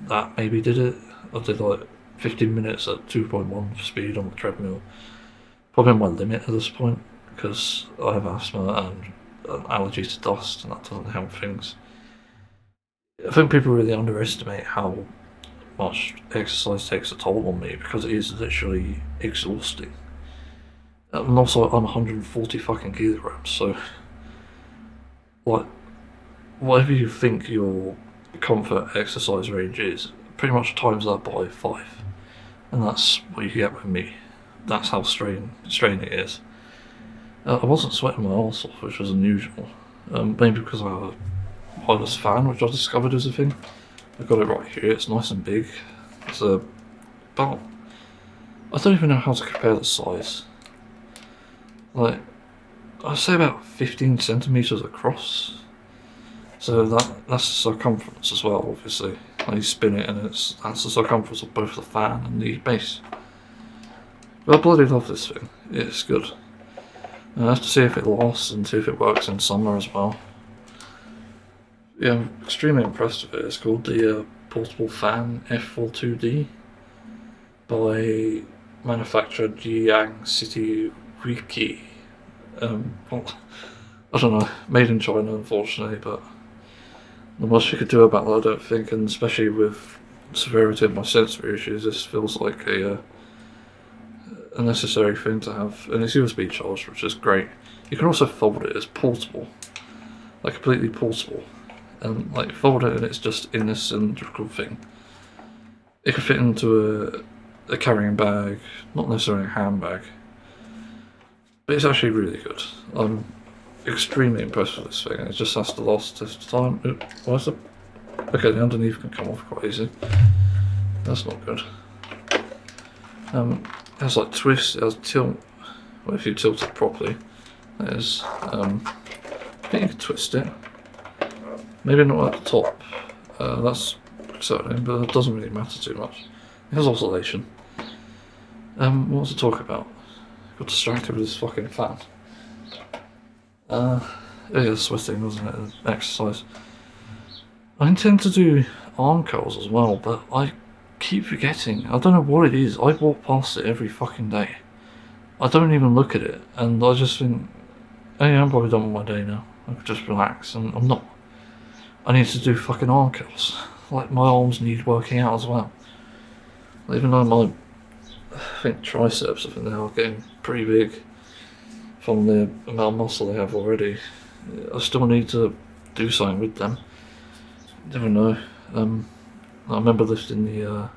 that maybe did it. I did like 15 minutes at 2.1 speed on the treadmill. Probably my limit at this point, because I have asthma and an allergy to dust, and that doesn't help things. I think people really underestimate how much exercise takes a toll on me, because it is literally exhausting. And also, I'm 140 fucking kilograms, so, like, whatever you think your comfort exercise range is, pretty much times that by 5. And that's what you get with me. That's how strain it is. I wasn't sweating my arse off, which was unusual. Maybe because I have a wireless fan, which I discovered is a thing. I've got it right here, it's nice and big. It's about... I don't even know how to compare the size. Like, I'd say about 15 centimetres across. So that's the circumference as well, obviously. Like you spin it and that's the circumference of both the fan and the base. But I bloody love this thing, it's good. I have to see if it lasts and see if it works in summer as well. Yeah, I'm extremely impressed with it. It's called the Portable Fan F42D by manufacturer Jiang City Wiki. Well, I don't know, made in China unfortunately, but not much you could do about that I don't think, and especially with the severity of my sensory issues, this feels like a necessary thing to have, and it's USB charged, which is great. You can also fold it, it's portable, like completely portable, and like fold it and it's just in this cylindrical thing. It can fit into a carrying bag, not necessarily a handbag, but it's actually really good. I'm extremely impressed with this thing. It just has to last test of time. Why is it? Okay, the underneath can come off quite easy. That's not good. It has like twists, it has tilt. Well, if you tilt it properly, that is. I think you can twist it. Maybe not at the top. That's certain, but it doesn't really matter too much. It has oscillation. What was I talking about? Got distracted with this fucking fan. It is sweating, wasn't it? Exercise. I intend to do arm curls as well, but I keep forgetting. I don't know what it is. I walk past it every fucking day. I don't even look at it, and I just think, hey, I'm probably done with my day now. I could just relax, and I'm not. I need to do fucking arm curls. Like, my arms need working out as well. Even though my, I think triceps, I think they are getting pretty big from the amount of muscle they have already. I still need to do something with them. Never know. I remember lifting the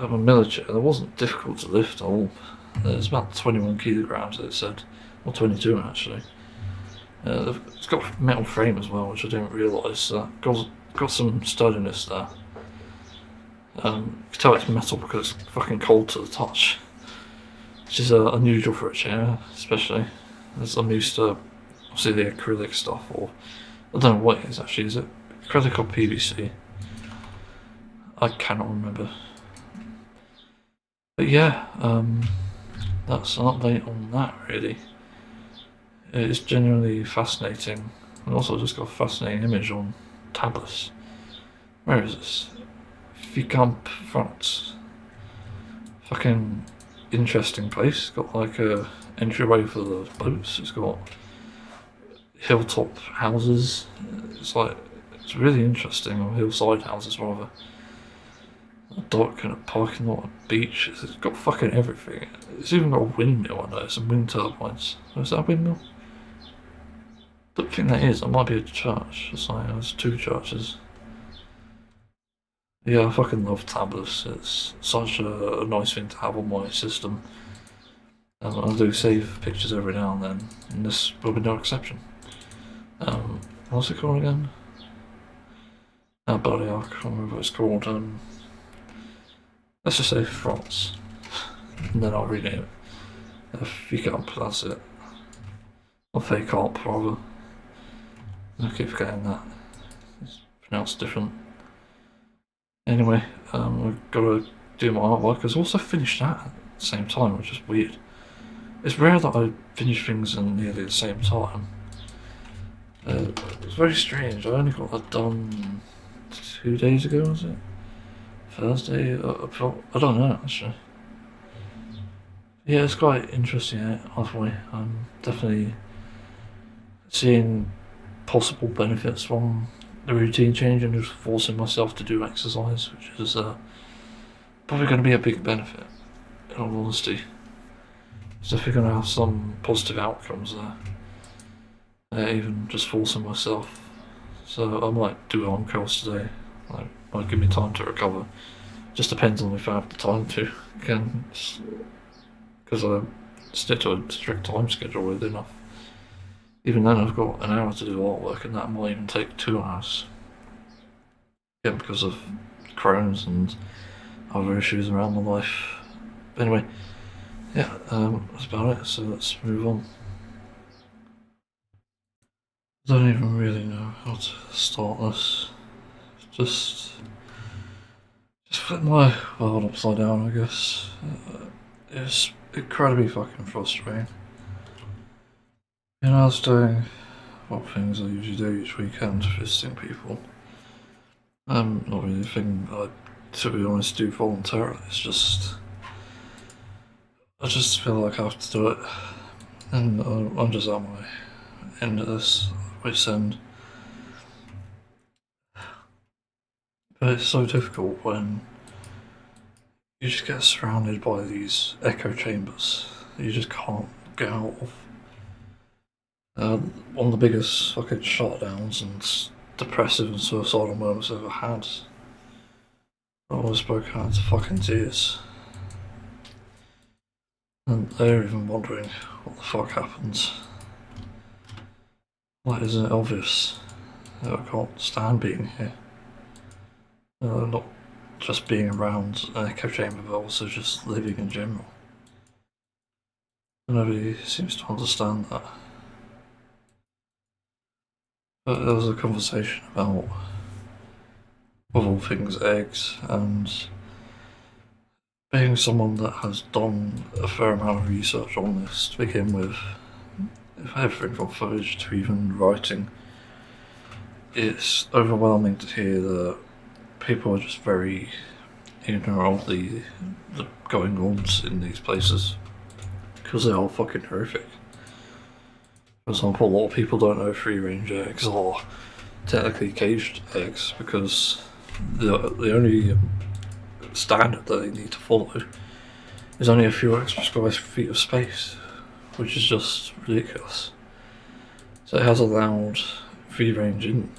military. It wasn't difficult to lift at all. It was about 21 kilograms, it said, or 22 actually. It's got a metal frame as well, which I didn't realise. Got some sturdiness there. You can tell it's metal because it's fucking cold to the touch, which is unusual for a chair, especially as I'm used to obviously the acrylic stuff, or I don't know what it is actually. Is it acrylic or PVC? I cannot remember. But yeah, that's an update on that really. It's genuinely fascinating, and also just got a fascinating image on tablets. Where is this? Vicamp, France. Fucking interesting place. Got like a entryway for the boats. It's got hilltop houses. It's really interesting, or hillside houses rather. A dock and a parking lot, a beach. It's got fucking everything. It's even got a windmill. I know, some wind turbines. Is that a windmill? Don't think that is. It might be a church. It's like there's 2 churches. Yeah, I fucking love tablets. It's such a nice thing to have on my system. I do save pictures every now and then, and this will be no exception. What's it called again? Oh, buddy, I can't remember what it's called. Let's just say France, and then I'll rename it. Vicamp, that's it. Or Fake-Amp, rather. I keep forgetting that. It's pronounced different. Anyway, I've got to do my artwork. I've also finished that at the same time, which is weird. It's rare that I finish things in nearly the same time. It's very strange. I only got that done 2 days ago, was it? Thursday? I don't know, actually. Yeah, it's quite interesting halfway. I'm definitely seeing possible benefits from the routine change and just forcing myself to do exercise, which is probably going to be a big benefit, in all honesty. It's definitely going to have some positive outcomes there. even just forcing myself. So I might do it on course today. Like, might give me time to recover. Just depends on if I have the time to. Again, because I stick to a strict time schedule with enough. Even then, I've got an hour to do artwork, and that might even take 2 hours. Again, because of Crohn's and other issues around my life. But anyway, yeah, that's about it. So let's move on. I don't even really know how to start this. Just flip my world upside down, I guess. It's incredibly fucking frustrating. You know, I was doing what things I usually do each weekend, visiting people. Not really a thing I, to be honest, do voluntarily. It's just, I just feel like I have to do it, and I'm just at my end of this wit's end. But it's so difficult when you just get surrounded by these echo chambers that you just can't get out of. One of the biggest fucking shutdowns and depressive and suicidal moments I've ever had. I almost broke out into fucking tears. And they're even wondering what the fuck happened. Like, isn't it obvious that I can't stand being here? Not just being around an echo chamber, but also just living in general. Nobody seems to understand that. But there was a conversation about, of all things, eggs, and being someone that has done a fair amount of research on this to begin with, everything from footage to even writing, it's overwhelming to hear that people are just very ignorant of the going-ons in these places, because they are fucking horrific. For example, a lot of people don't know free-range eggs are technically caged eggs, because the only standard that they need to follow is only a few extra square feet of space, which is just ridiculous. So it has allowed free range in,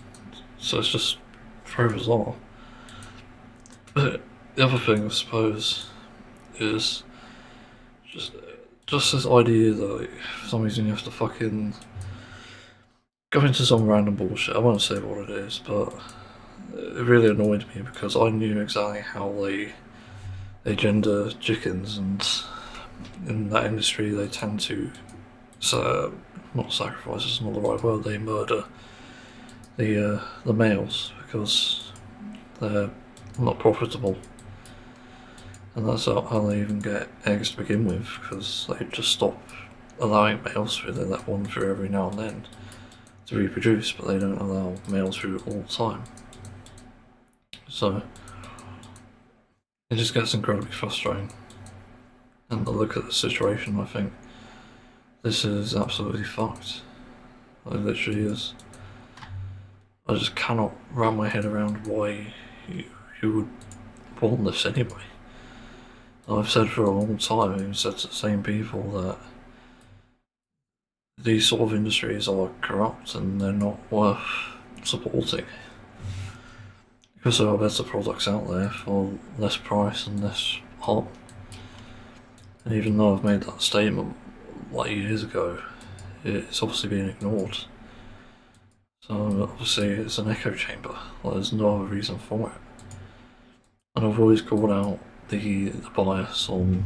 so it's just very bizarre. But the other thing, I suppose, is just this idea that, like, for some reason you have to fucking go into some random bullshit. I won't say what it is, but it really annoyed me because I knew exactly how they gender chickens, and in that industry they tend to, not sacrifice is not the right word, they murder the males because they're not profitable. And that's how they even get eggs to begin with, because they just stop allowing males through. They let one through every now and then to reproduce, but they don't allow males through all the time. So it just gets incredibly frustrating. And I look at the situation, I think this is absolutely fucked. It literally is. I just cannot wrap my head around why you would want this anyway. I've said for a long time, I've said to the same people, that these sort of industries are corrupt and they're not worth supporting. Because there are better products out there for less price and less harm. And even though I've made that statement like years ago, it's obviously been ignored. So obviously it's an echo chamber, like, there's no other reason for it. And I've always called out the bias on,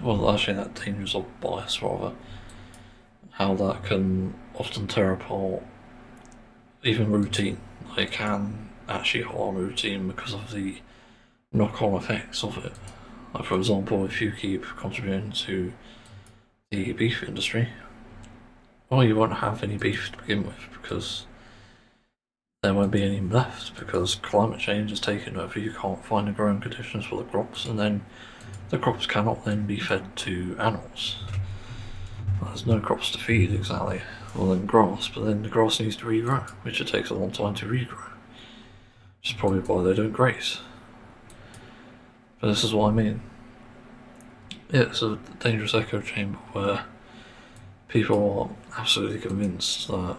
well, actually that dangerous of bias rather, how that can often tear apart even routine. It can actually harm routine because of the knock-on effects of it. Like, for example, if you keep contributing to the beef industry, well, you won't have any beef to begin with, because there won't be any left, because climate change has taken over. You can't find the growing conditions for the crops, and then the crops cannot then be fed to animals. Well, there's no crops to feed, exactly. Well, then grass, but then the grass needs to regrow, which it takes a long time to regrow. Which is probably why they don't graze. But this is what I mean. Yeah, it's a dangerous echo chamber where people are absolutely convinced that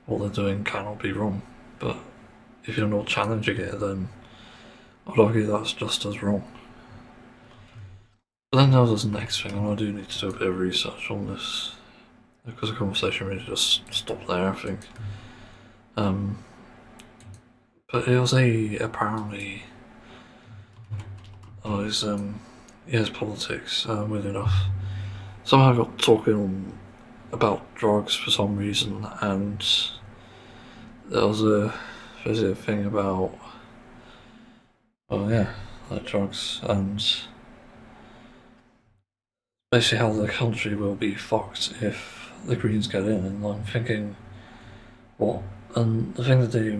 what they're doing cannot be wrong, but if you're not challenging it, then I'd argue that's just as wrong. But then there's the next thing, and I do need to do a bit of research on this, because the conversation really just stopped there, I think. But it was apparently, his politics, weirdly enough. Somehow got talking about drugs for some reason, and there was a thing about, like drugs, and basically how the country will be fucked if the Greens get in, and I'm thinking, what? And the thing that they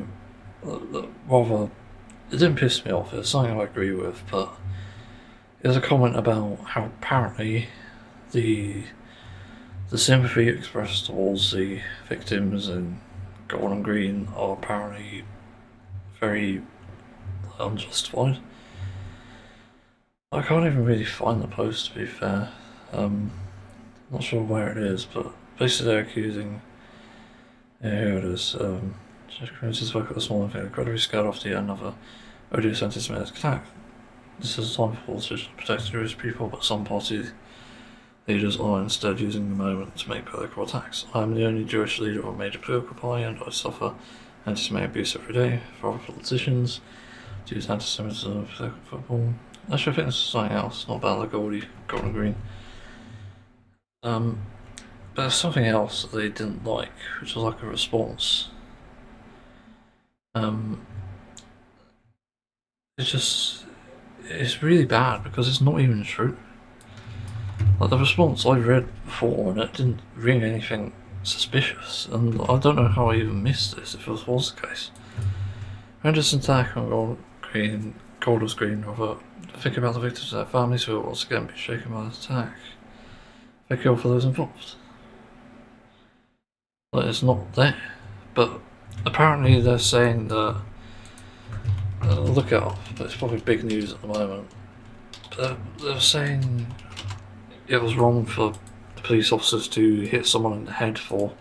rather, it didn't piss me off, it's something I agree with, but there's a comment about how apparently the sympathy expressed towards the victims in Gold and Green are apparently very unjustified. I can't even really find the post, to be fair. Not sure where it is, but basically they're accusing. Yeah, here it is. Communities work at the small thing. Got to be scared off to yet another odious anti-Semitic attack. This is a time for politicians to protect Jewish people, but some party leaders are instead using the moment to make political attacks. I am the only Jewish leader of a major political party, and I suffer anti-Semitic abuse every day. For other politicians to use anti-Semitism for football. Actually, I think this is something else, not about the Gold and Green. But there's something else that they didn't like, which was like a response. It's really bad because it's not even true. Like the response I read before, and it didn't ring anything suspicious, and I don't know how I even missed this if it was the case. Horrendous attack on Golders Green, rather. Think about the victims and their families who will once again be shaken by the attack. Thank you all for those involved. Like, it's not there. But apparently they're saying that, I'll look it up, but it's probably big news at the moment. But they're saying it was wrong for the police officers to hit someone in the head for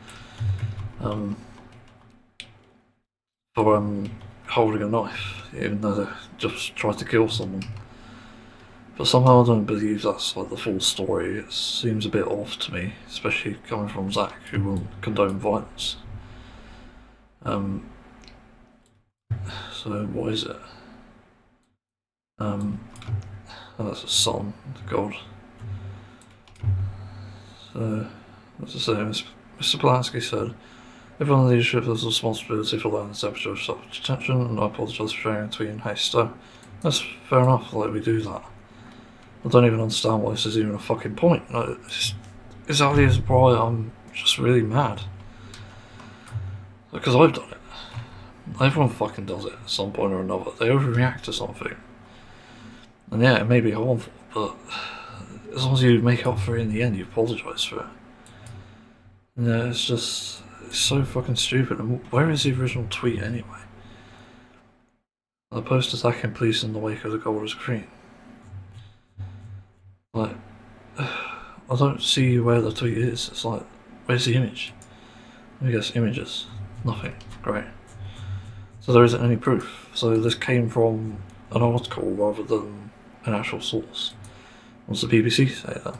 holding a knife, even though they just tried to kill someone. But somehow I don't believe that's like the full story. It seems a bit off to me, especially coming from Zack, who won't condone violence. So what is it? Oh, that's a son, God. So, as I say, Mr. Polanski said, everyone in the leadership has a responsibility for learning the temperature of self-detention, and I apologise for sharing a tweet in haste. So, that's fair enough, like, we do that. I don't even understand why this is even a fucking point. Like, it's exactly as why I'm just really mad. Because I've done it. Everyone fucking does it at some point or another. They overreact to something. And yeah, it may be harmful, but as long as you make up for it in the end, you apologise for it. And yeah, it's so fucking stupid. And where is the original tweet anyway? The post attacking police in the wake of the Golders Green. Like, I don't see where the tweet is. It's like, where's the image? Let me guess, images. Nothing. Great. So there isn't any proof. So this came from an article rather than an actual source. What's the BBC say then?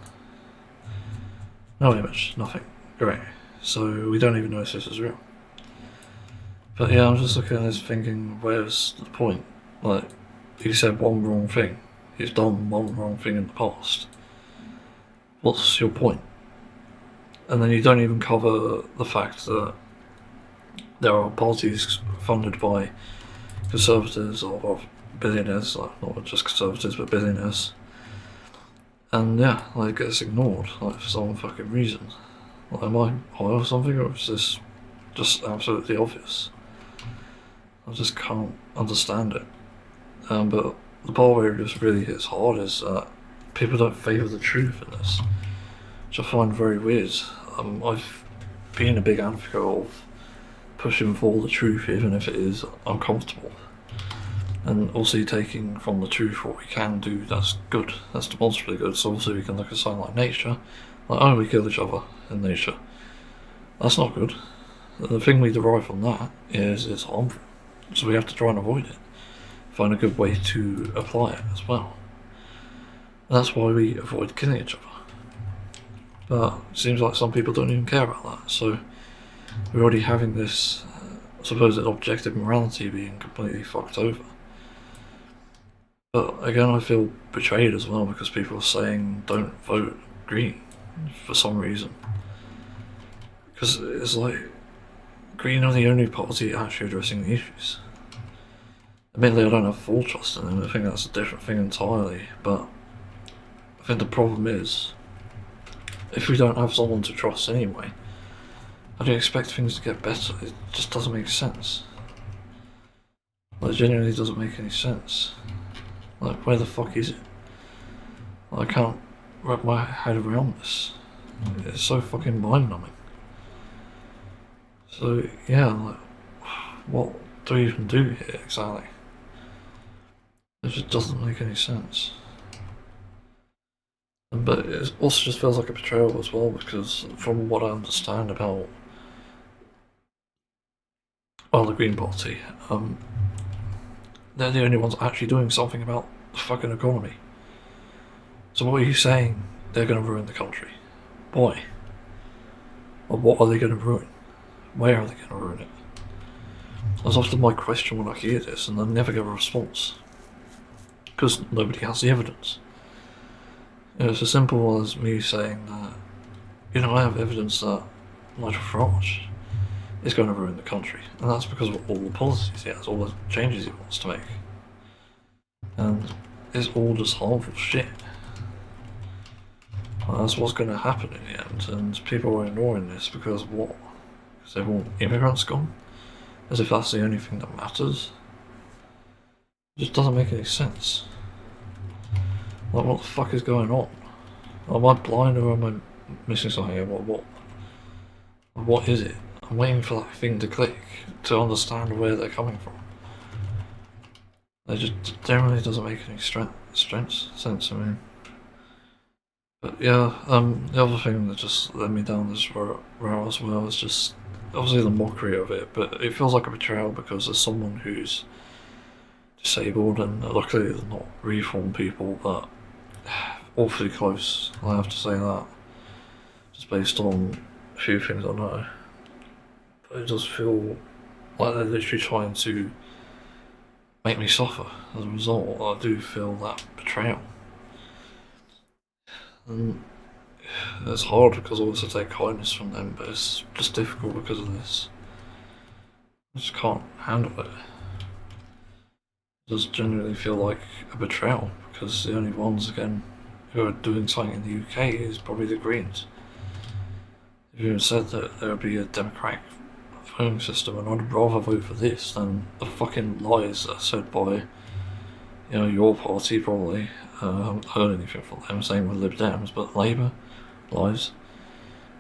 No image. Nothing. Great. So we don't even know if this is real. But yeah, I'm just looking at this thinking, where's the point? Like, he said one wrong thing. He's done one wrong thing in the past. What's your point? And then you don't even cover the fact that there are parties funded by conservatives or billionaires, like not just conservatives but billionaires. And yeah, like, it gets ignored, like, for some fucking reason. Like, am I high or something, or is this just absolutely obvious? I just can't understand it. But the part where it just really hits hard is that people don't favour the truth in this, which I find very weird. I've been a big advocate of pushing for the truth, even if it is uncomfortable. And also taking from the truth what we can do, that's good. That's demonstrably good. So also we can look at something like nature, Like, oh, we kill each other in nature. That's not good. The thing we derive from that is it's harmful. So we have to try and avoid it. Find a good way to apply it as well. And that's why we avoid killing each other. But it seems like some people don't even care about that. So we're already having this supposed objective morality being completely fucked over. But again, I feel betrayed as well because people are saying don't vote Green for some reason. Because it's like, Green are the only party actually addressing the issues. Admittedly, I don't have full trust in them, I think that's a different thing entirely, but I think the problem is, if we don't have someone to trust anyway, how do you expect things to get better? It just doesn't make sense. Like, it genuinely doesn't make any sense. Like, where the fuck is it? Like, I can't wrap my head around this. It's so fucking mind-numbing. So, yeah, like, what do we even do here exactly? It just doesn't make any sense. But it also just feels like a betrayal as well, because from what I understand about, well, the Green Party, they're the only ones actually doing something about the fucking economy. So what are you saying? They're going to ruin the country. Why? Or what are they going to ruin? Where are they going to ruin it? That's often my question when I hear this, and I never get a response. Because nobody has the evidence. It's as simple as me saying that, you know, I have evidence that Nigel Farage is going to ruin the country, and that's because of all the policies he has, all the changes he wants to make. And it's all just harmful shit. And that's what's going to happen in the end, and people are ignoring this because what? Because they want immigrants gone? As if that's the only thing that matters? It just doesn't make any sense. Like, what the fuck is going on? Am I blind or am I missing something here? What is it? I'm waiting for that thing to click to understand where they're coming from. It just generally doesn't make any sense, I mean. But yeah, the other thing that just led me down this route as well is just obviously the mockery of it, but it feels like a betrayal because there's someone who's disabled, and luckily they're not reform people, but awfully close, I have to say that, just based on a few things I know. But it does feel like they're literally trying to make me suffer as a result. I do feel that betrayal. And it's hard because I also take kindness from them, but it's just difficult because of this. I just can't handle it. It does genuinely feel like a betrayal because the only ones, again, who are doing something in the UK is probably the Greens. They've even said that there would be a democratic voting system, and I'd rather vote for this than the fucking lies that are said by, you know, your party probably. I haven't heard anything from them, same with Lib Dems, but Labour, lies.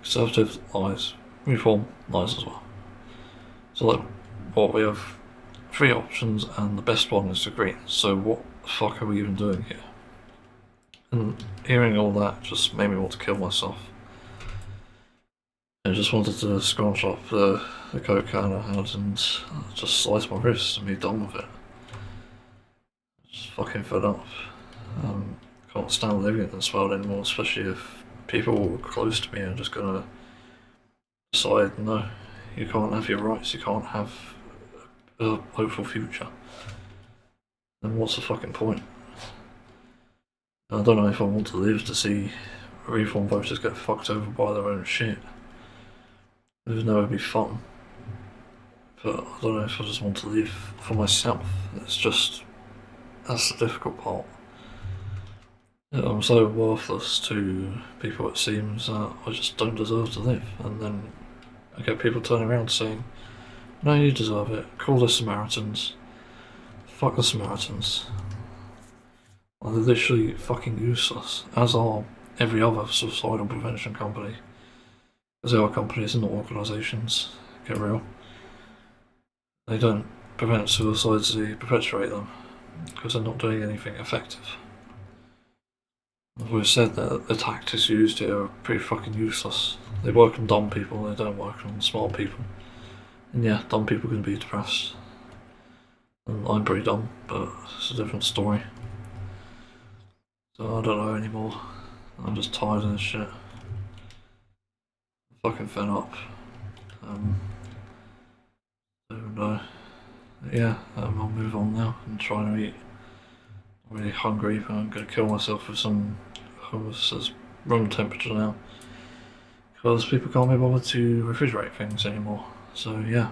Conservative, lies. Reform, lies as well. So like, what, we have 3 options and the best one is the Greens, so what the fuck are we even doing here? And hearing all that just made me want to kill myself. I just wanted to scrunch up the coke can I had and just slice my wrist and be done with it. Just fucking fed up. Can't stand living in this world anymore, especially if people close to me are just gonna decide, no, you can't have your rights, you can't have a hopeful future. Then what's the fucking point? I don't know if I want to live to see reform voters get fucked over by their own shit. It would never be fun. But I don't know if I just want to live for myself. That's the difficult part. I'm so worthless to people, it seems, that I just don't deserve to live. And then I get people turning around saying, no, you deserve it, call the Samaritans. Fuck the Samaritans. They're literally fucking useless, as are every other suicidal prevention company. Because they are companies and not organisations, get real. They don't prevent suicides, they perpetuate them, because they're not doing anything effective. I've always said that the tactics used here are pretty fucking useless. They work on dumb people, they don't work on smart people. And yeah, dumb people can be depressed. And I'm pretty dumb, but it's a different story. So I don't know anymore. I'm just tired of this shit. I'm fucking fed up. So yeah, I'll move on now and try to eat. I'm really hungry, but I'm gonna kill myself with some hummus that's room temperature now. Because people can't be bothered to refrigerate things anymore. So yeah.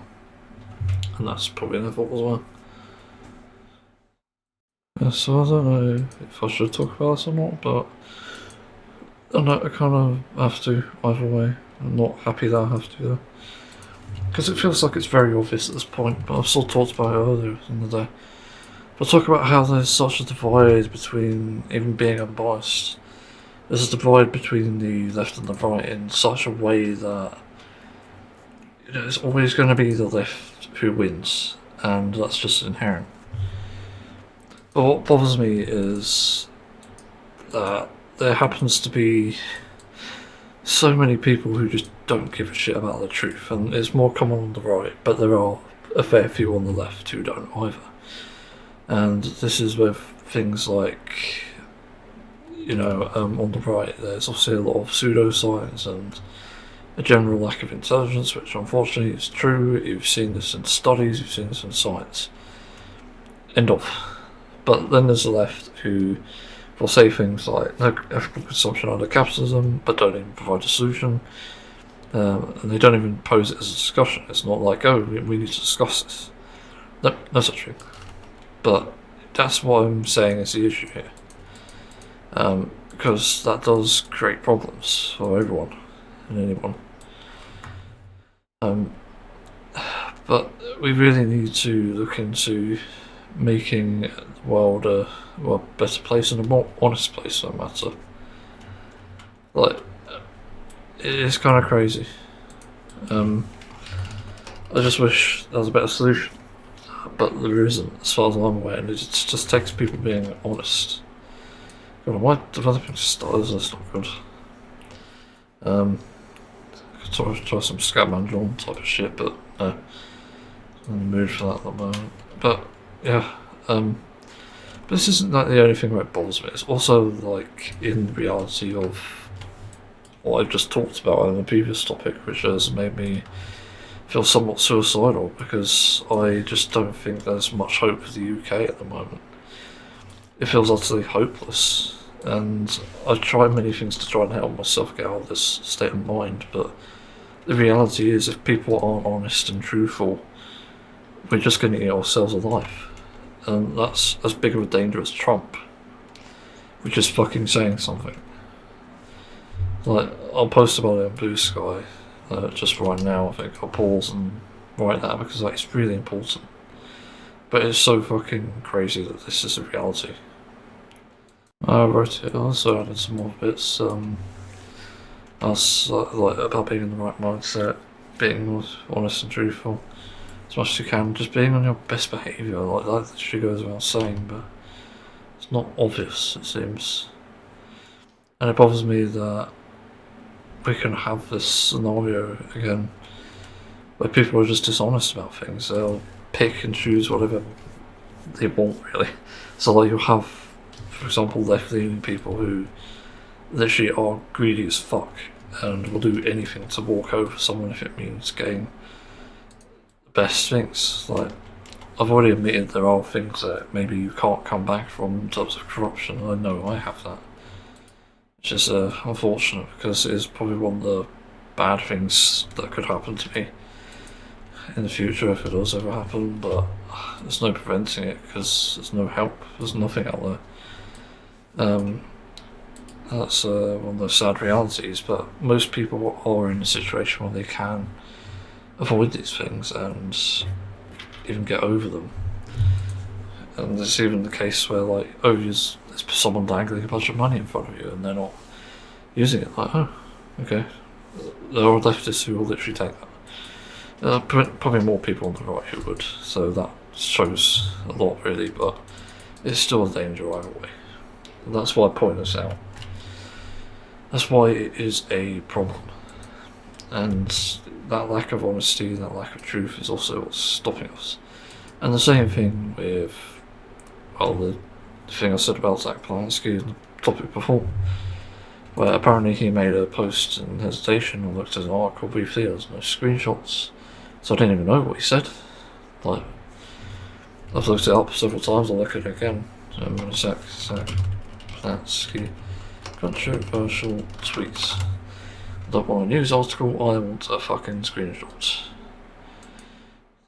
And that's probably their fault as well. Yeah, so I don't know if I should talk about this or not, but I kind of have to either way. I'm not happy that I have to though. Because it feels like it's very obvious at this point, but I've still talked about it earlier in the day. But talk about how there's such a divide between even being unbiased. There's a divide between the left and the right in such a way that it's always going to be the left who wins, and that's just inherent. But what bothers me is that there happens to be so many people who just don't give a shit about the truth, and it's more common on the right, but there are a fair few on the left who don't either. And this is with things like, on the right, there's obviously a lot of pseudoscience and a general lack of intelligence, which unfortunately is true. You've seen this in studies, you've seen this in science. End of. But then there's the left who will say things like no ethical consumption under capitalism, but don't even provide a solution. And they don't even pose it as a discussion. It's not like, oh, we need to discuss this. No such thing. But that's what I'm saying is the issue here. Because that does create problems for everyone and anyone. But we really need to look into making the world a better place and a more honest place for that matter. Like, it's kind of crazy. I just wish there was a better solution, but there isn't, as far as I'm aware, and it just takes people being honest. God, why developing styles is not good. I could try some Scatman type of shit, but no. I'm in the mood for that at the moment. But yeah, but this isn't like the only thing that bothers me. It's also like in reality of what I've just talked about in the previous topic, which has made me feel somewhat suicidal because I just don't think there's much hope for the UK at the moment. It feels utterly hopeless, and I try many things to try and help myself get out of this state of mind, but the reality is if people aren't honest and truthful, we're just going to eat ourselves alive. And that's as big of a danger as Trump, which is fucking saying something. Like, I'll post about it on Bluesky just right now. I think I'll pause and write that because like, it's really important. But it's so fucking crazy that this is a reality. I wrote it, I also added some more bits. Like about being in the right mindset, being honest and truthful as much as you can, just being on your best behaviour. Like that literally goes without saying, but it's not obvious, it seems. And it bothers me that we can have this scenario again where people are just dishonest about things. They'll pick and choose whatever they want, really. So like you'll have, for example, left-leaning people who literally are greedy as fuck and will do anything to walk over someone if it means getting the best things. Like, I've already admitted there are things that maybe you can't come back from in terms of corruption. I know I have that, which is unfortunate because it is probably one of the bad things that could happen to me in the future if it does ever happen, but there's no preventing it because there's no help, there's nothing out there. That's one of those sad realities, but most people are in a situation where they can avoid these things and even get over them. And there's even the case where like, oh, there's someone dangling a bunch of money in front of you and they're not using it. Like, oh, okay. There are leftists who will literally take that. Probably more people on the right who would, so that shows a lot really, but it's still a danger either way. And that's why I point this out. That's why it is a problem. And that lack of honesty, that lack of truth is also what's stopping us. And the same thing with, well, the thing I said about Zack Polanski in the topic before, where apparently he made a post in hesitation and looked at an article briefly, there's no screenshots, so I didn't even know what he said. Like, I've looked it up several times, I'll look at it again. Zack Polanski, controversial tweets. I don't want a news article, I want a fucking screenshot.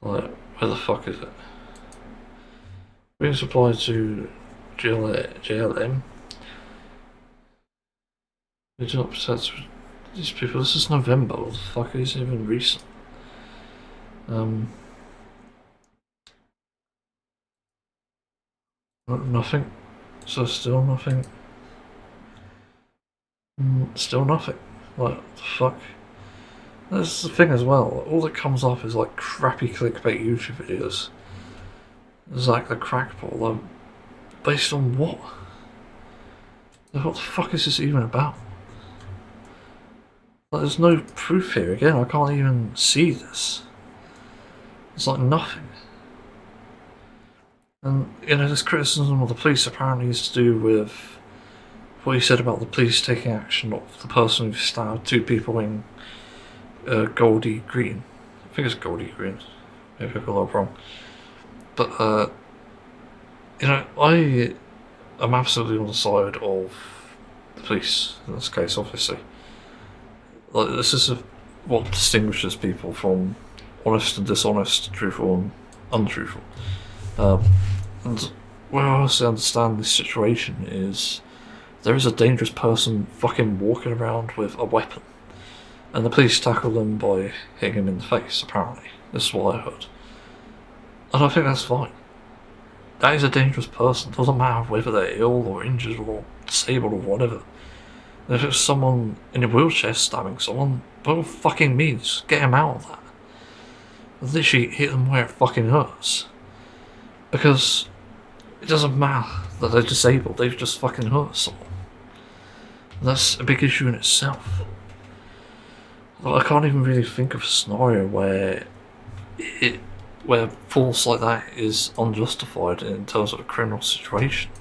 Like, where the fuck is it? Being supplied to JLM. We do not protect these people. This is November, what the fuck is even recent? Nothing. So still nothing. Still nothing. Like, what the fuck? That's the thing as well, all that comes up is like crappy clickbait YouTube videos. Zack the crackpot, like, based on what? Like, what the fuck is this even about? Like, there's no proof here, again, I can't even see this. It's like nothing. And, you know, this criticism of the police apparently is to do with what you said about the police taking action of the person who stabbed 2 people in Goldie Green. I think it's Goldie Green. Maybe I got that wrong. But, you know, I am absolutely on the side of the police in this case, obviously. Like, this is what distinguishes people from honest and dishonest, truthful and untruthful. And where I honestly understand this situation is there is a dangerous person fucking walking around with a weapon. And the police tackle them by hitting him in the face, apparently. This is what I heard. And I think that's fine. That is a dangerous person. Doesn't matter whether they're ill or injured or disabled or whatever. And if it's someone in a wheelchair stabbing someone, by all fucking means, get him out of that. Literally hit them where it fucking hurts. Because it doesn't matter that they're disabled, they've just fucking hurt someone. And that's a big issue in itself. I can't even really think of a scenario where force like that is unjustified in terms of a criminal situation.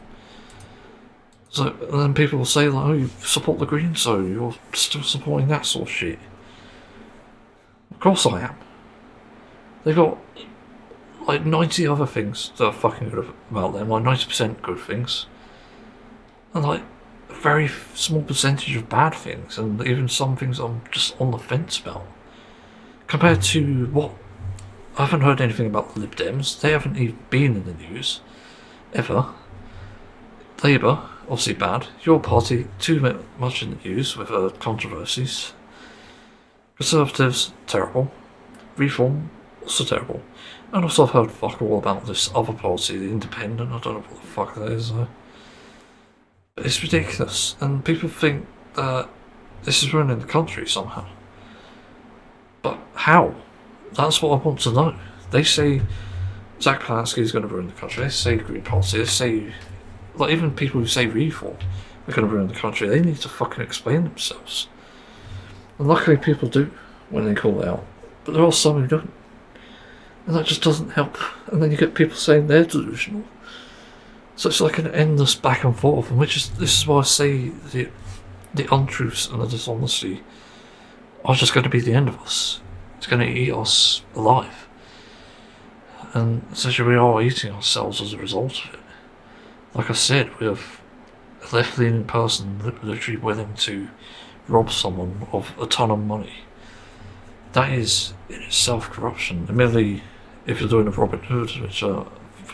So and then people will say like, oh, you support the Greens, so you're still supporting that sort of shit. Of course I am. They've got like 90 other things that are fucking good about them, like 90% good things. And like a very small percentage of bad things, and even some things I'm just on the fence about. Compared to what? I haven't heard anything about the Lib Dems. They haven't even been in the news. Ever. Labour, obviously bad. Your party, too much in the news with controversies. Conservatives, terrible. Reform, also terrible. And also I've heard fuck all about this other party, the Independent. I don't know what the fuck that is though. It's ridiculous, and people think that this is ruining the country somehow. But how? That's what I want to know. They say Zack Polanski is going to ruin the country. They say Green Party. They say, like, even people who say Reform are going to ruin the country. They need to fucking explain themselves. And luckily people do when they call it out. But there are some who don't. And that just doesn't help. And then you get people saying they're delusional. So it's like an endless back and forth, and this is why I say the untruths and the dishonesty are just going to be the end of us. It's going to eat us alive. And essentially we are eating ourselves as a result of it. Like I said, we have a left-leaning person literally willing to rob someone of a ton of money. That is in itself corruption. Admittedly, if you're doing a Robin Hood, which from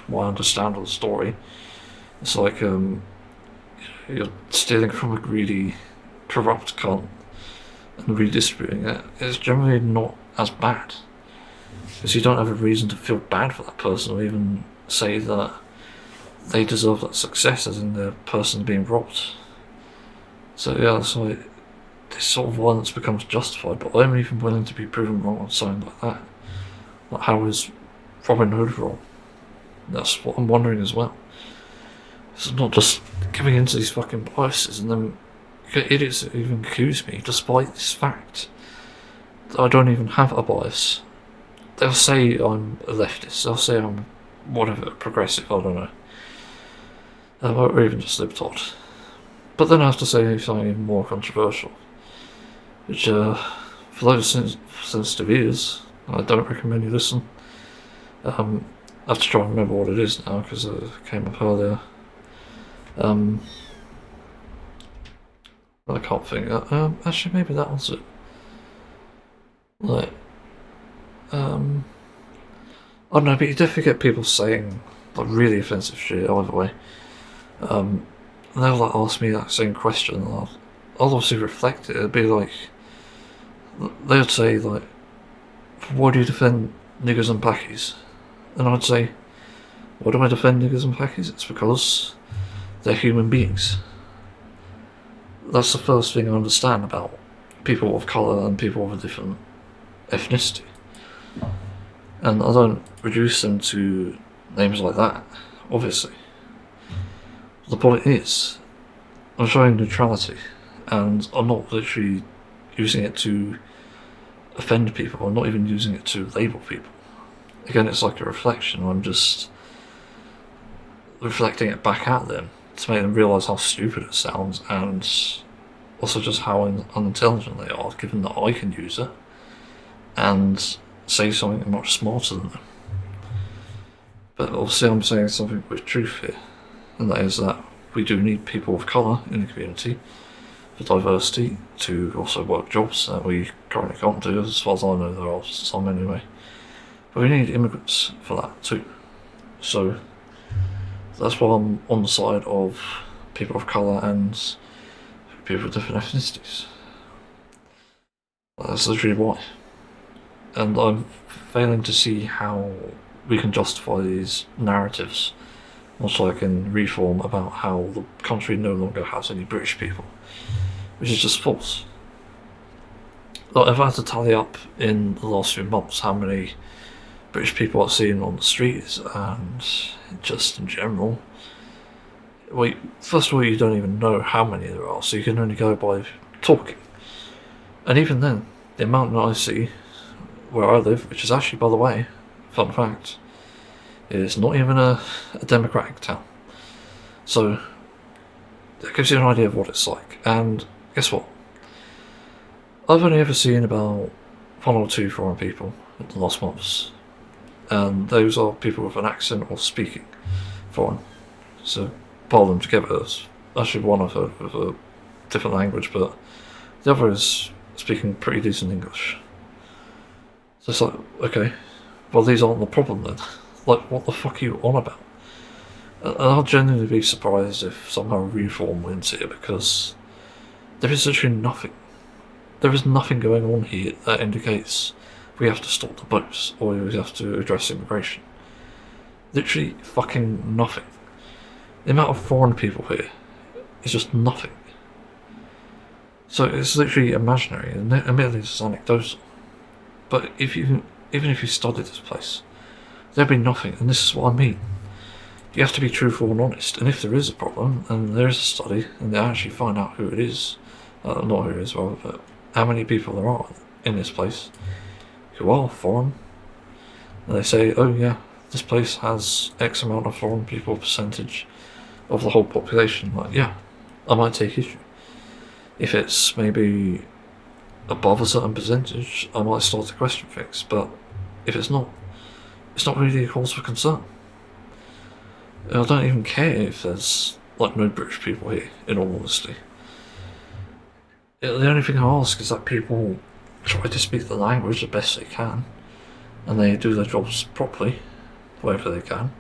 what I understand of the story, it's like you're stealing from a greedy, corrupt cunt and redistributing it. It's generally not as bad, because you don't have a reason to feel bad for that person or even say that they deserve that success as in the person being robbed. So yeah, so this sort of violence becomes justified, but I'm even willing to be proven wrong on something like that. Like, how is Robin Hood wrong? That's what I'm wondering as well. It's not just giving into these fucking biases and then idiots even accuse me, despite this fact, that I don't even have a bias. They'll say I'm a leftist, they'll say I'm whatever, progressive, I don't know. Or even just libtard. But then I have to say something even more controversial, which, for those sensitive ears, I don't recommend you listen. I have to try and remember what it is now, because it came up earlier. I can't think. Actually, maybe that was it. Like, I don't know, but you definitely get people saying like really offensive shit either way. And they'll like ask me that same question, and I'll obviously reflect it. It'd be like, they would say like, why do you defend niggers and blackies? And I'd say, why do I defend niggers and blackies? It's because they're human beings. That's the first thing I understand about people of colour and people of a different ethnicity. And I don't reduce them to names like that, obviously. The point is, I'm showing neutrality, and I'm not literally using it to offend people. I'm not even using it to label people. Again, it's like a reflection. I'm just reflecting it back at them to make them realise how stupid it sounds, and also just how unintelligent they are, given that I can use it and say something much smarter than them. But obviously I'm saying something with truth here, and that is that we do need people of colour in the community for diversity to also work jobs that we currently can't do. As far as I know, there are some anyway. But we need immigrants for that too. So that's why I'm on the side of people of colour and people with different ethnicities. That's literally why. And I'm failing to see how we can justify these narratives, much like in Reform, about how the country no longer has any British people, which is just false. Like, I've had to tally up in the last few months how many British people I've seen on the streets, and just in general. Wait, first of all, you don't even know how many there are, so you can only go by talking. And even then, the amount that I see where I live, which is actually, by the way, fun fact, is not even a democratic town. So that gives you an idea of what it's like. And guess what? I've only ever seen about 1 or 2 foreign people in the last months, and those are people with an accent or speaking foreign. So pile them together. It's actually one I've heard with a different language, but the other is speaking pretty decent English. So it's like, okay, well, these aren't the problem then. Like, what the fuck are you on about? And I'll genuinely be surprised if somehow Reform wins here, because there is literally nothing. There is nothing going on here that indicates we have to stop the boats or we have to address immigration. Literally fucking nothing. The amount of foreign people here is just nothing. So it's literally imaginary, and admittedly it's anecdotal. But even if you studied this place, there'd be nothing, and this is what I mean. You have to be truthful and honest, and if there is a problem, and there is a study, and they actually find out who it is, not who it is, rather, but how many people there are in this place who are foreign, and they say, oh yeah, this place has X amount of foreign people percentage of the whole population, like, yeah, I might take issue. If it's maybe above a certain percentage, I might start to question things, but if it's not really a cause for concern. And I don't even care if there's like no British people here, in all honesty. The only thing I ask is that people try to speak the language the best they can, and they do their jobs properly, wherever they can,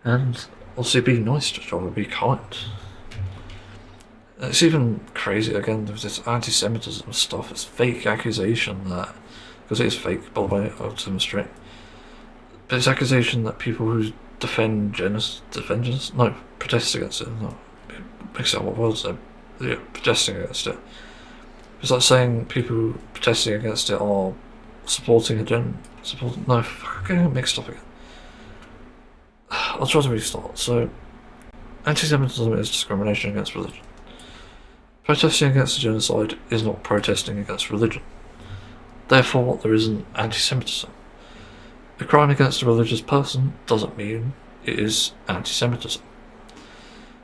and also be nice to each other, be kind. It's even crazy, again, with this anti-Semitism stuff. It's fake accusation that, because it is fake, by the way, I'll demonstrate, but it's accusation that people who protest against it, no, mix up what words there, yeah, protesting against it. It's like saying people who protesting against it are supporting no, fuck, I'm getting it mixed up again. I'll try to restart. So, anti-Semitism is discrimination against religion. Protesting against the genocide is not protesting against religion. Therefore, there isn't anti-Semitism. A crime against a religious person doesn't mean it is anti-Semitism.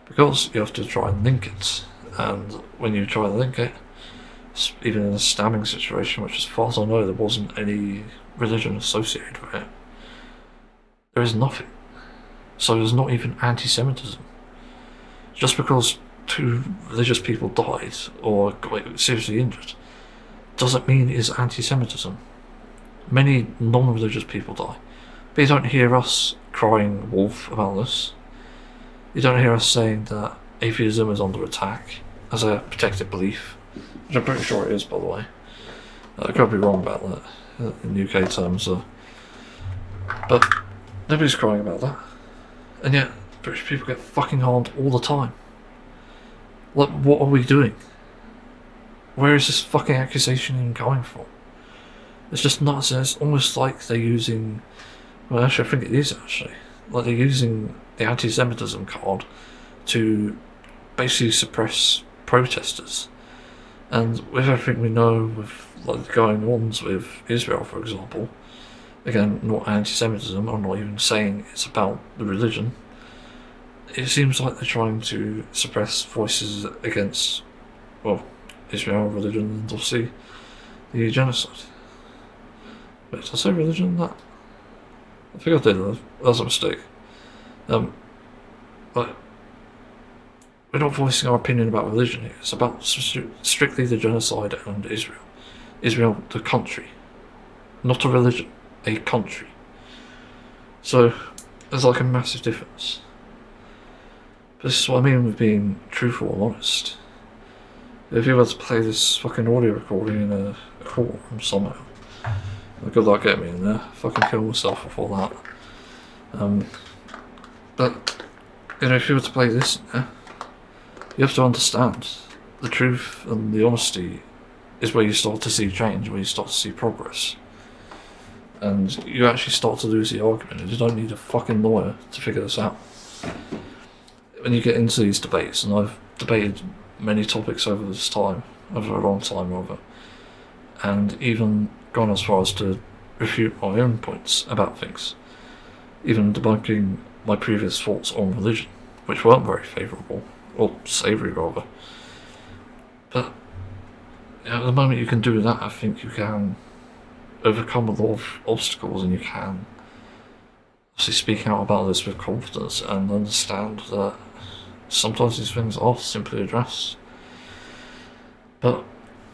Because you have to try and link it, and when you try and link it, even in a stabbing situation, which as far as I know there wasn't any religion associated with it, there is nothing. So there's not even anti-Semitism. Just because 2 religious people died or got seriously injured doesn't mean it's anti-Semitism. Many non-religious people die, but you don't hear us crying wolf about this. You don't hear us saying that atheism is under attack as a protected belief, which I'm pretty sure it is, by the way. I could be wrong about that in UK terms, but nobody's crying about that. And yet, British people get fucking harmed all the time. Like, what are we doing? Where is this fucking accusation even coming from? It's just nuts, and it's almost like they're using... Well, actually, I think it is, actually. Like, they're using the anti-Semitism card to basically suppress protesters. And with everything we know, with like the going-ons with Israel, for example, again, not anti-Semitism, I'm not even saying it's about the religion, it seems like they're trying to suppress voices against, well, Israel, religion, and obviously the genocide. Wait, did I say religion? That? I think I did, that was a mistake. But we're not voicing our opinion about religion here, it's about strictly the genocide and Israel. Israel, the country. Not a religion, a country. So, there's like a massive difference. This is what I mean with being truthful and honest. If you were to play this fucking audio recording in a courtroom somehow, good luck getting me in there. Fucking kill myself before that. But, you know, if you were to play this in there, you have to understand the truth and the honesty is where you start to see change, where you start to see progress. And you actually start to lose the argument, and you don't need a fucking lawyer to figure this out. When you get into these debates, and I've debated many topics over this time, over a long time rather, and even gone as far as to refute my own points about things, even debunking my previous thoughts on religion, which weren't very favourable, or savoury rather. But you know, the moment you can do that, I think you can overcome a lot of obstacles, and you can obviously speak out about this with confidence and understand that sometimes these things are simply addressed. But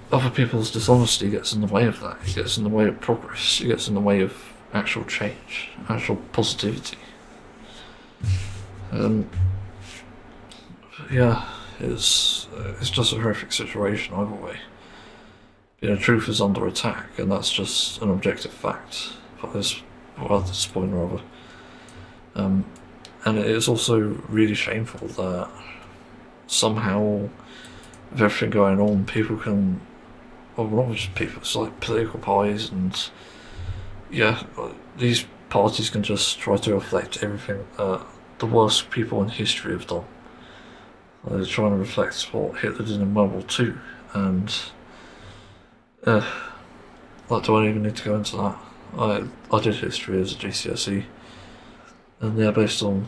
other people's dishonesty gets in the way of that. It gets in the way of progress. It gets in the way of actual change, actual positivity. Yeah, it's just a horrific situation either way. You know, truth is under attack, and that's just an objective fact at this point rather. And it is also really shameful that somehow, with everything going on, people can, well, not just people, it's like political parties, and yeah, these parties can just try to reflect everything that the worst people in history have done. They're trying to reflect what Hitler did in World War II, and like, do I even need to go into that? I did history as a GCSE, and yeah, based on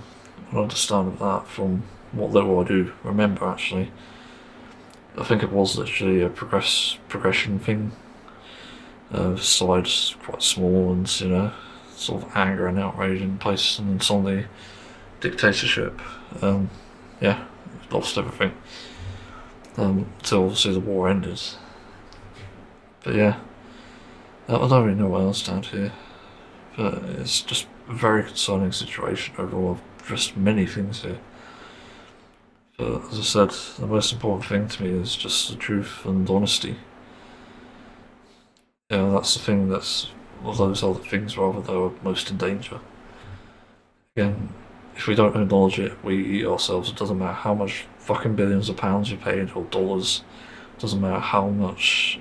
what I understand of that, from what little I do remember actually, I think it was literally a progression thing. Sides quite small, and you know, sort of anger and outrage in place, and then suddenly dictatorship. Yeah, lost everything. Until obviously the war ended. But yeah, I don't really know where else stand here. But it's just a very concerning situation overall. Just many things here. But as I said, the most important thing to me is just the truth and honesty. You know, that's the thing that's, well, those are the things rather that are most in danger. Again, if we don't acknowledge it, we eat ourselves. It doesn't matter how much fucking billions of pounds you paid or dollars. It doesn't matter how much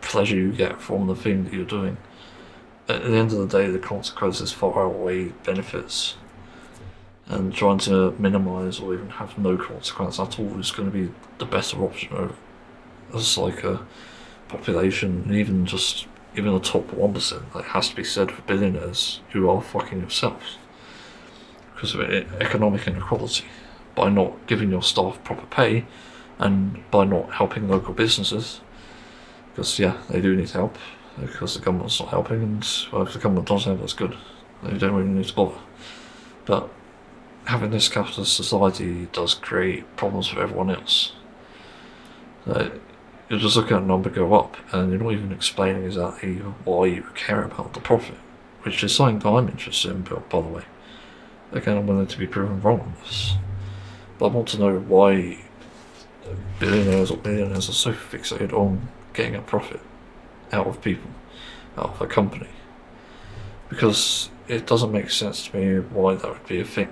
pleasure you get from the thing that you're doing. At the end of the day, the consequences far outweigh benefits. and trying to minimise or even have no consequence at all is going to be the better option as like a population, and even the top 1%. That has to be said for billionaires who are fucking yourselves because of economic inequality, by not giving your staff proper pay and by not helping local businesses, because yeah, they do need help because the government's not helping, and well, if the government does help, that's good. They don't really need to bother. But having this capitalist society does create problems for everyone else. You're just looking at a number go up, and you're not even explaining exactly why you care about the profit, which is something that I'm interested in, by the way. Again, I'm willing to be proven wrong on this. But I want to know why billionaires or millionaires are so fixated on getting a profit out of people, out of a company. Because it doesn't make sense to me why that would be a thing.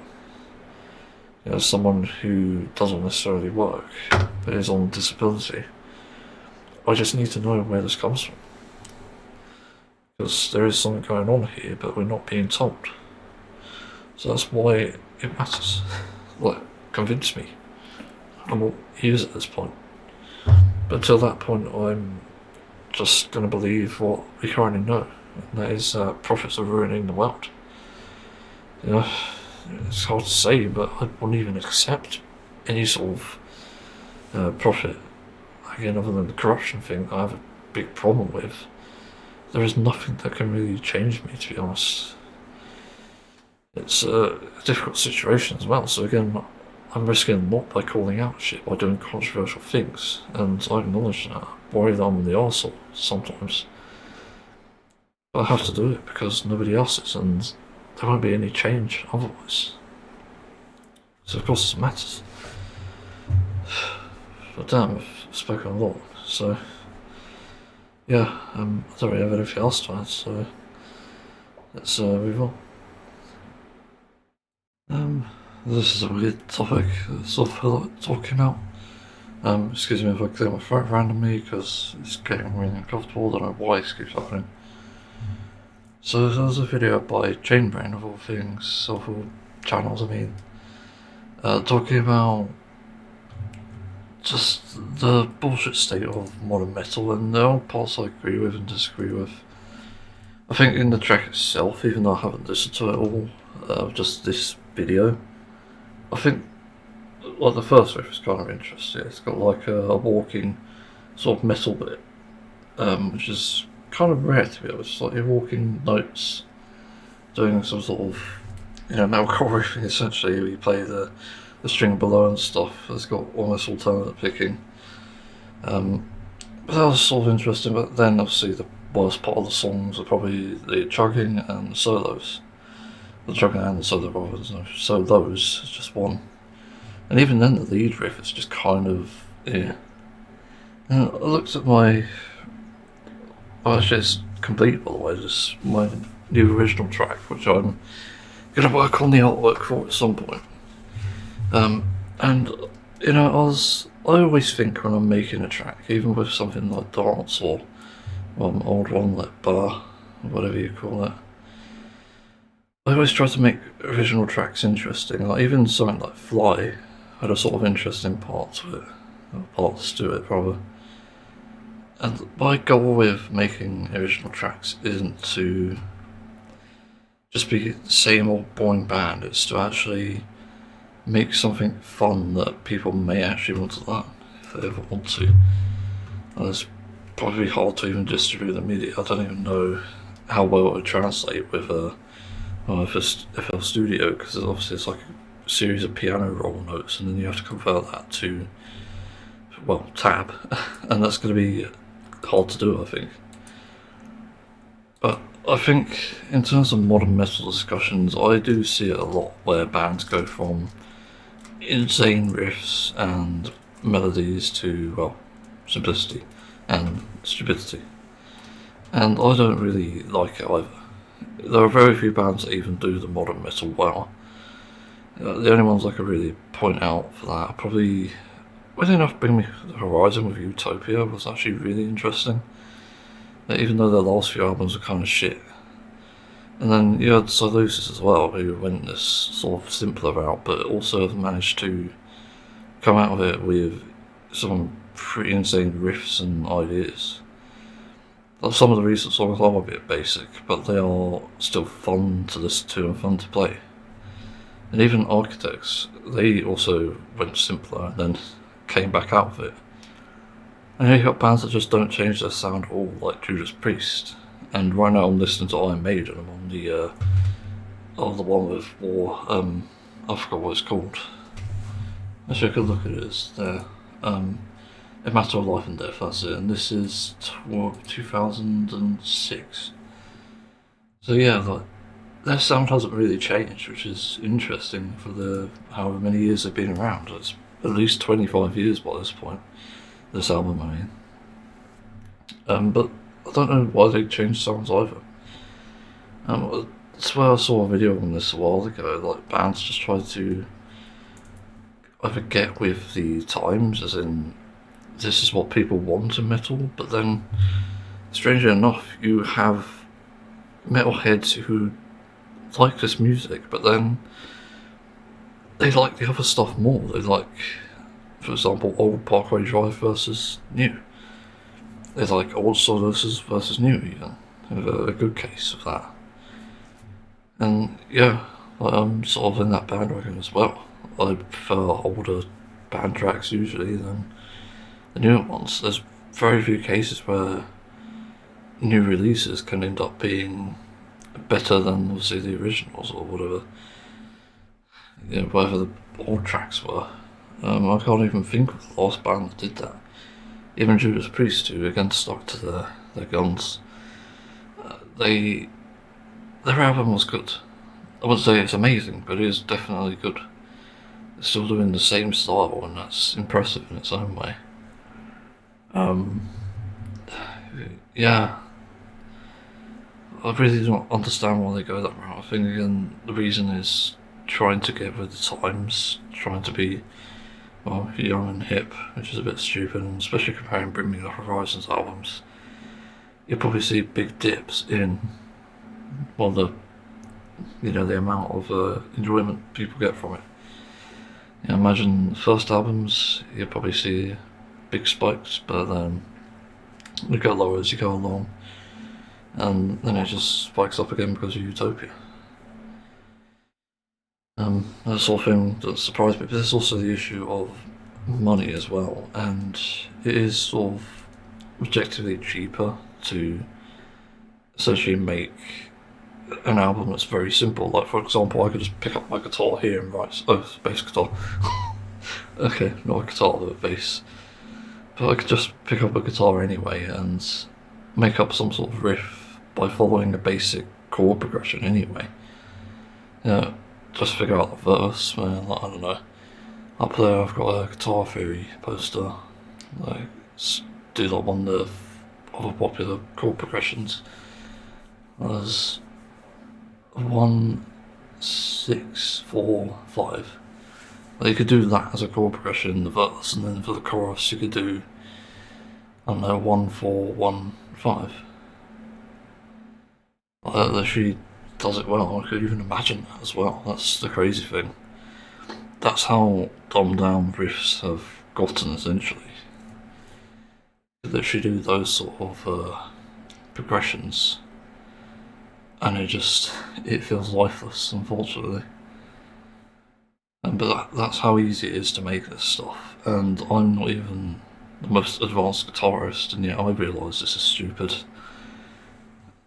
You know, someone who doesn't necessarily work, but is on disability, I just need to know where this comes from. Because there is something going on here, but we're not being told. So that's why it matters. Like, convince me. I'm all ears at this point. But until that point, I'm just going to believe what we currently know. And that is profits are ruining the world. You know, it's hard to say, but I wouldn't even accept any sort of profit. Again, other than the corruption thing, I have a big problem with. There is nothing that can really change me, to be honest. It's a difficult situation as well, so again, I'm risking a lot by calling out shit, by doing controversial things, and I acknowledge that. I worry that I'm the arsehole sometimes. But I have to do it because nobody else is, and there won't be any change otherwise. So of course it matters. But damn, I've spoken a lot, so yeah, I don't really have anything else to add, so let's move on. This is a weird topic that sort of feel like talking about. Excuse me if I clear my throat randomly because it's getting really uncomfortable. I don't know why this keeps happening. So there was a video by Chainbrain of all things, of all channels I mean, talking about just the bullshit state of modern metal, and there are parts I agree with and disagree with. I think in the track itself, even though I haven't listened to it all, just this video, I think like the first riff is kind of interesting. It's got like a walking sort of metal bit, which is kind of rare to be honest. Like you're walking notes, doing some sort of, you know, metalcore riffing essentially. Where you play the string below and stuff. It's got almost alternate picking. But that was sort of interesting. But then obviously the worst part of the songs are probably the chugging and the solos. The chugging and the solo rather than solos, it's just one. And even then the lead riff is just kind of, yeah. And I looked at my, well actually it's complete by the way, just my new original track, which I'm going to work on the artwork for at some point. And you know, I always think when I'm making a track, even with something like dance or an old one like bar, or whatever you call it, I always try to make original tracks interesting. Like even something like Fly had a sort of interesting part to it, or parts to it rather. And my goal with making original tracks isn't to just be the same old boring band, it's to actually make something fun that people may actually want to learn, if they ever want to. And it's probably hard to even distribute the media. I don't even know how well it would translate with FL Studio, because obviously it's like a series of piano roll notes, and then you have to convert that to, well, tab, and that's going to be hard to do, I think. But I think in terms of modern metal discussions, I do see it a lot where bands go from insane riffs and melodies to, well, simplicity and stupidity. And I don't really like it either. There are very few bands that even do the modern metal well. The only ones I could really point out for that are probably, weirdly enough, Bring Me the Horizon with Utopia was actually really interesting. Even though their last few albums were kind of shit, And then you had Silosis as well, who went this sort of simpler route, but also managed to come out of it with some pretty insane riffs and ideas. Some of the recent songs are a bit basic, but they are still fun to listen to and fun to play. And even Architects, they also went simpler and then came back out of it. And you got bands that just don't change their sound at all, like Judas Priest. And right now I'm listening to Iron Maiden. I'm on the one with War. I forgot what it's called. Actually, I could look at it. It's there. A Matter of Life and Death. That's it. And this is 2006. So yeah, like their sound hasn't really changed, which is interesting for the however many years they've been around. It's at least 25 years by this point. This album, I mean. But I don't know why they changed songs either. I swear I saw a video on this a while ago, like bands just try to either get with the times, as in, this is what people want in metal, but then, strangely enough, you have metalheads who like this music, but then they like the other stuff more. They like, for example, old Parkway Drive versus new. They like old Silosis versus new, even. A good case of that. And yeah, I'm sort of in that bandwagon as well. I prefer older band tracks usually than the newer ones. There's very few cases where new releases can end up being better than obviously the originals or whatever. You know, whatever the old tracks were. I can't even think of the last band that did that. Even Judas Priest, who again stuck to their guns. Their album was good. I wouldn't say it's amazing, but it is definitely good. They're still doing the same style, and that's impressive in its own way. Yeah, I really don't understand why they go that route. I think again the reason is trying to get with the times, trying to be, well, young and hip, which is a bit stupid, and especially comparing Bring Me the Horizons albums, you'll probably see big dips in, well, the amount of enjoyment people get from it. You know, imagine the first albums, you'll probably see big spikes, but then you go lower as you go along, and then it just spikes up again because of Utopia. That sort of thing that surprised me, but there's also the issue of money as well, and it is sort of objectively cheaper to essentially make an album that's very simple. Like, for example, I could just pick up my guitar here and write, bass guitar. Okay, not a guitar, but a bass. But I could just pick up a guitar anyway and make up some sort of riff by following a basic chord progression anyway. You know, just figure out the verse, man, like, I don't know. Up there I've got a Guitar Theory poster. Like, do like one of the other popular chord progressions. There's 1, 6, 4, 5. Well, you could do that as a chord progression in the verse, and then for the chorus you could do, I don't know, 1, 4, 1, 5. She does it well. I could even imagine that as well. That's the crazy thing. That's how dumbed down riffs have gotten essentially. That she do those sort of progressions, and it feels lifeless, unfortunately. But that's how easy it is to make this stuff, and I'm not even the most advanced guitarist, and yet I realise this is stupid.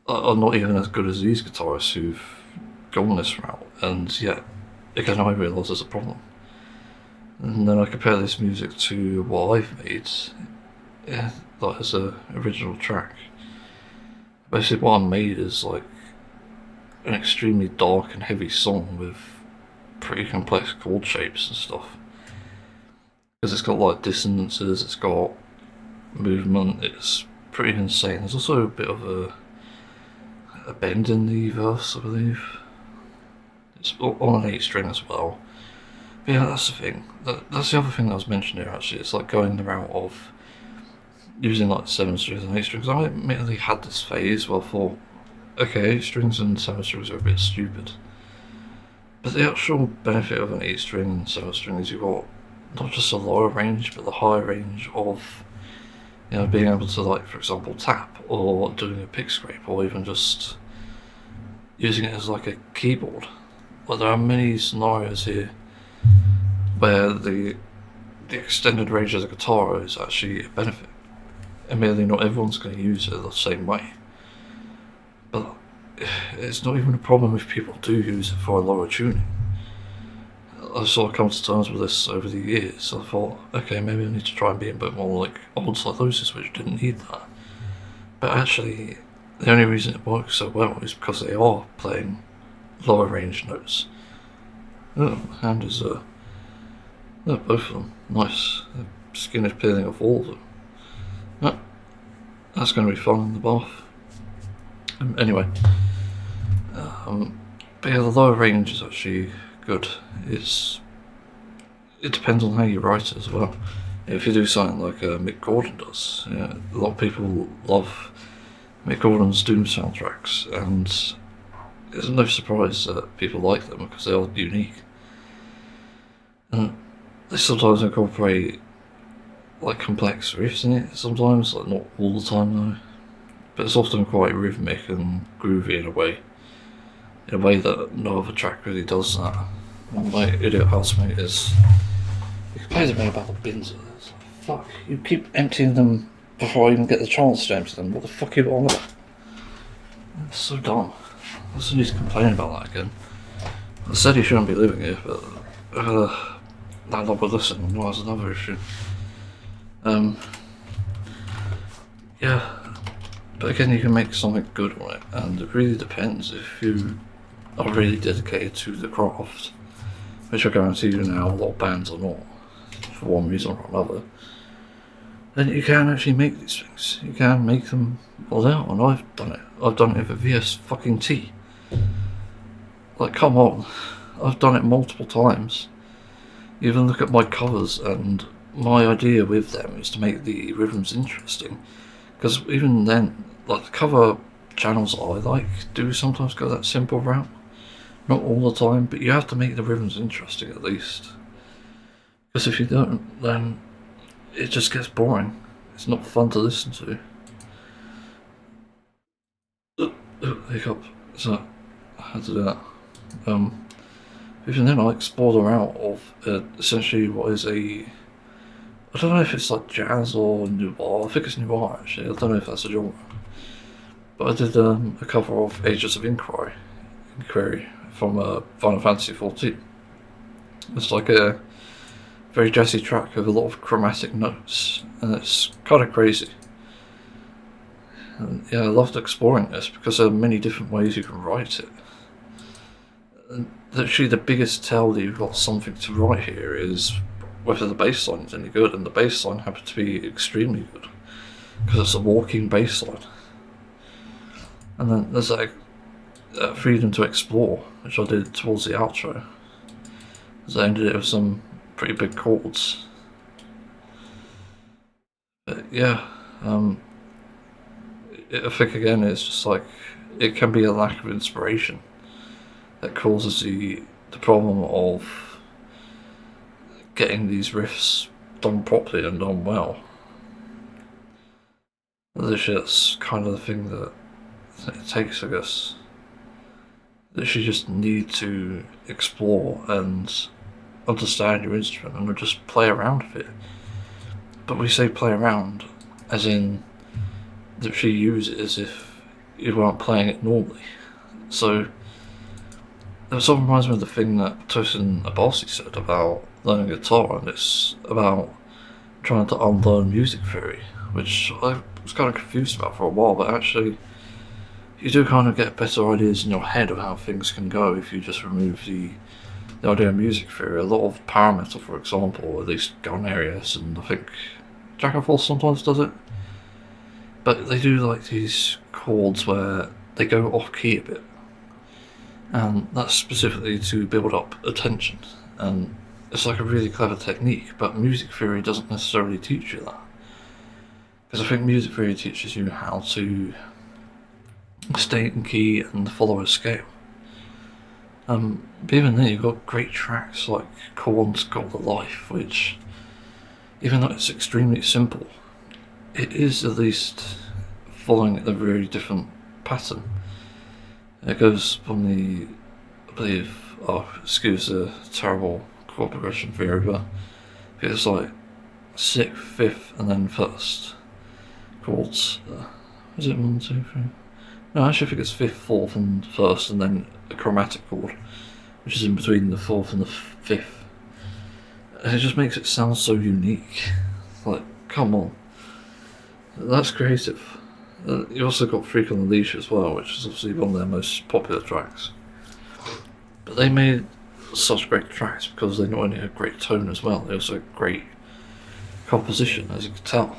I'm not even as good as these guitarists who've gone this route, and yet, again, I realise there's a problem. And then I compare this music to what I've made, yeah, like as a original track. Basically what I made is like an extremely dark and heavy song with pretty complex chord shapes and stuff. Because it's got like dissonances, it's got movement, it's pretty insane. There's also a bit of a bend in the verse, I believe. It's on an 8 string as well. But yeah, that's the thing. That's the other thing that was mentioned here actually. It's like going the route of using like 7 strings and 8 strings. I admittedly had this phase where I thought okay, 8 strings and 7 strings are a bit stupid. But the actual benefit of an 8 string and 7 string is you've got not just a lower range, but the higher range of, you know, being able to, like, for example, tap, or doing a pick scrape, or even just using it as like a keyboard. Well, there are many scenarios here where the extended range of the guitar is actually a benefit. Admittedly, not everyone's going to use it the same way, but it's not even a problem if people do use it for a lower tuning. I've sort of come to terms with this over the years. I thought, okay, maybe I need to try and be a bit more like old Cyclosis, which didn't need that. But actually, the only reason it works so well is because they are playing lower range notes. Oh, hand is both of them. Nice. The skin is peeling off all of them. Oh, that's going to be fun in the bath. Anyway, but yeah, the lower range is actually good. It depends on how you write it as well. If you do something like Mick Gordon does, yeah, a lot of people love Mick Gordon's Doom soundtracks, and it's no surprise that people like them because they are unique. And they sometimes incorporate like complex riffs in it, sometimes, like not all the time though. But it's often quite rhythmic and groovy in a way that no other track really does that. And my idiot housemate is, he complains about me about the bins of this. Fuck, you keep emptying them before I even get the chance to empty them. What the fuck are you on about? It's so dumb. I still need to complain about that again. I said he shouldn't be living here, but landlord would listen. Well, that's another issue. Yeah. But again, you can make something good on it, and it really depends if you are really dedicated to the craft, which I guarantee you now a lot of bands are not, for one reason or another. Then you can actually make these things. You can make them well out, and I've done it. I've done it with a VS fucking T. Like, come on. I've done it multiple times. You even look at my covers, and my idea with them is to make the rhythms interesting. Because even then, like, the cover channels I like do sometimes go that simple route. Not all the time, but you have to make the rhythms interesting at least. Because if you don't, then it just gets boring. It's not fun to listen to. Hiccup. So, I had to do that. Even then, I explored a route of essentially what is I don't know if it's like jazz or noir. I think it's noir actually. I don't know if that's a genre. But I did a cover of Ages of Inquiry from Final Fantasy XIV. It's like a very jazzy track with a lot of chromatic notes, and it's kind of crazy. And yeah, I loved exploring this because there are many different ways you can write it. And actually, the biggest tell that you've got something to write here is whether the bass line is any good, and the bass line happens to be extremely good because it's a walking bass line. And then there's like freedom to explore, which I did towards the outro, as I ended it with some pretty big chords. But yeah, I think again it's just like it can be a lack of inspiration that causes the problem of getting these riffs done properly and done well. That's kind of the thing that it takes, I guess. That you just need to explore and understand your instrument and just play around with it. But we say play around as in that you use it as if you weren't playing it normally. So it sort of reminds me of the thing that Tosin Abasi said about learning guitar, and it's about trying to unlearn music theory, which I was kind of confused about for a while, but actually you do kind of get better ideas in your head of how things can go if you just remove the idea of music theory. A lot of power metal, for example, or at least BILLONAIRES, and I think Jack and Falls sometimes does it, but they do like these chords where they go off key a bit, and that's specifically to build up attention, and it's like a really clever technique, but music theory doesn't necessarily teach you that. Because I think music theory teaches you how to stay in key and follow a scale. But even then, you've got great tracks like Korn's Got the Life, which, even though it's extremely simple, it is at least following a very different pattern. It goes from the, I believe, excuse the terrible chord progression theory, but it's like 6th, 5th, and then 1st chords. Is it 1, 2, 3? No, actually I think it's 5th, 4th, and 1st, and then a chromatic chord, which is in between the 4th and the 5th. And it just makes it sound so unique. Like, come on. That's creative. You also got Freak on the Leash as well, which is obviously one of their most popular tracks. But they made such great tracks because they not only had great tone as well, they also had great composition, as you can tell.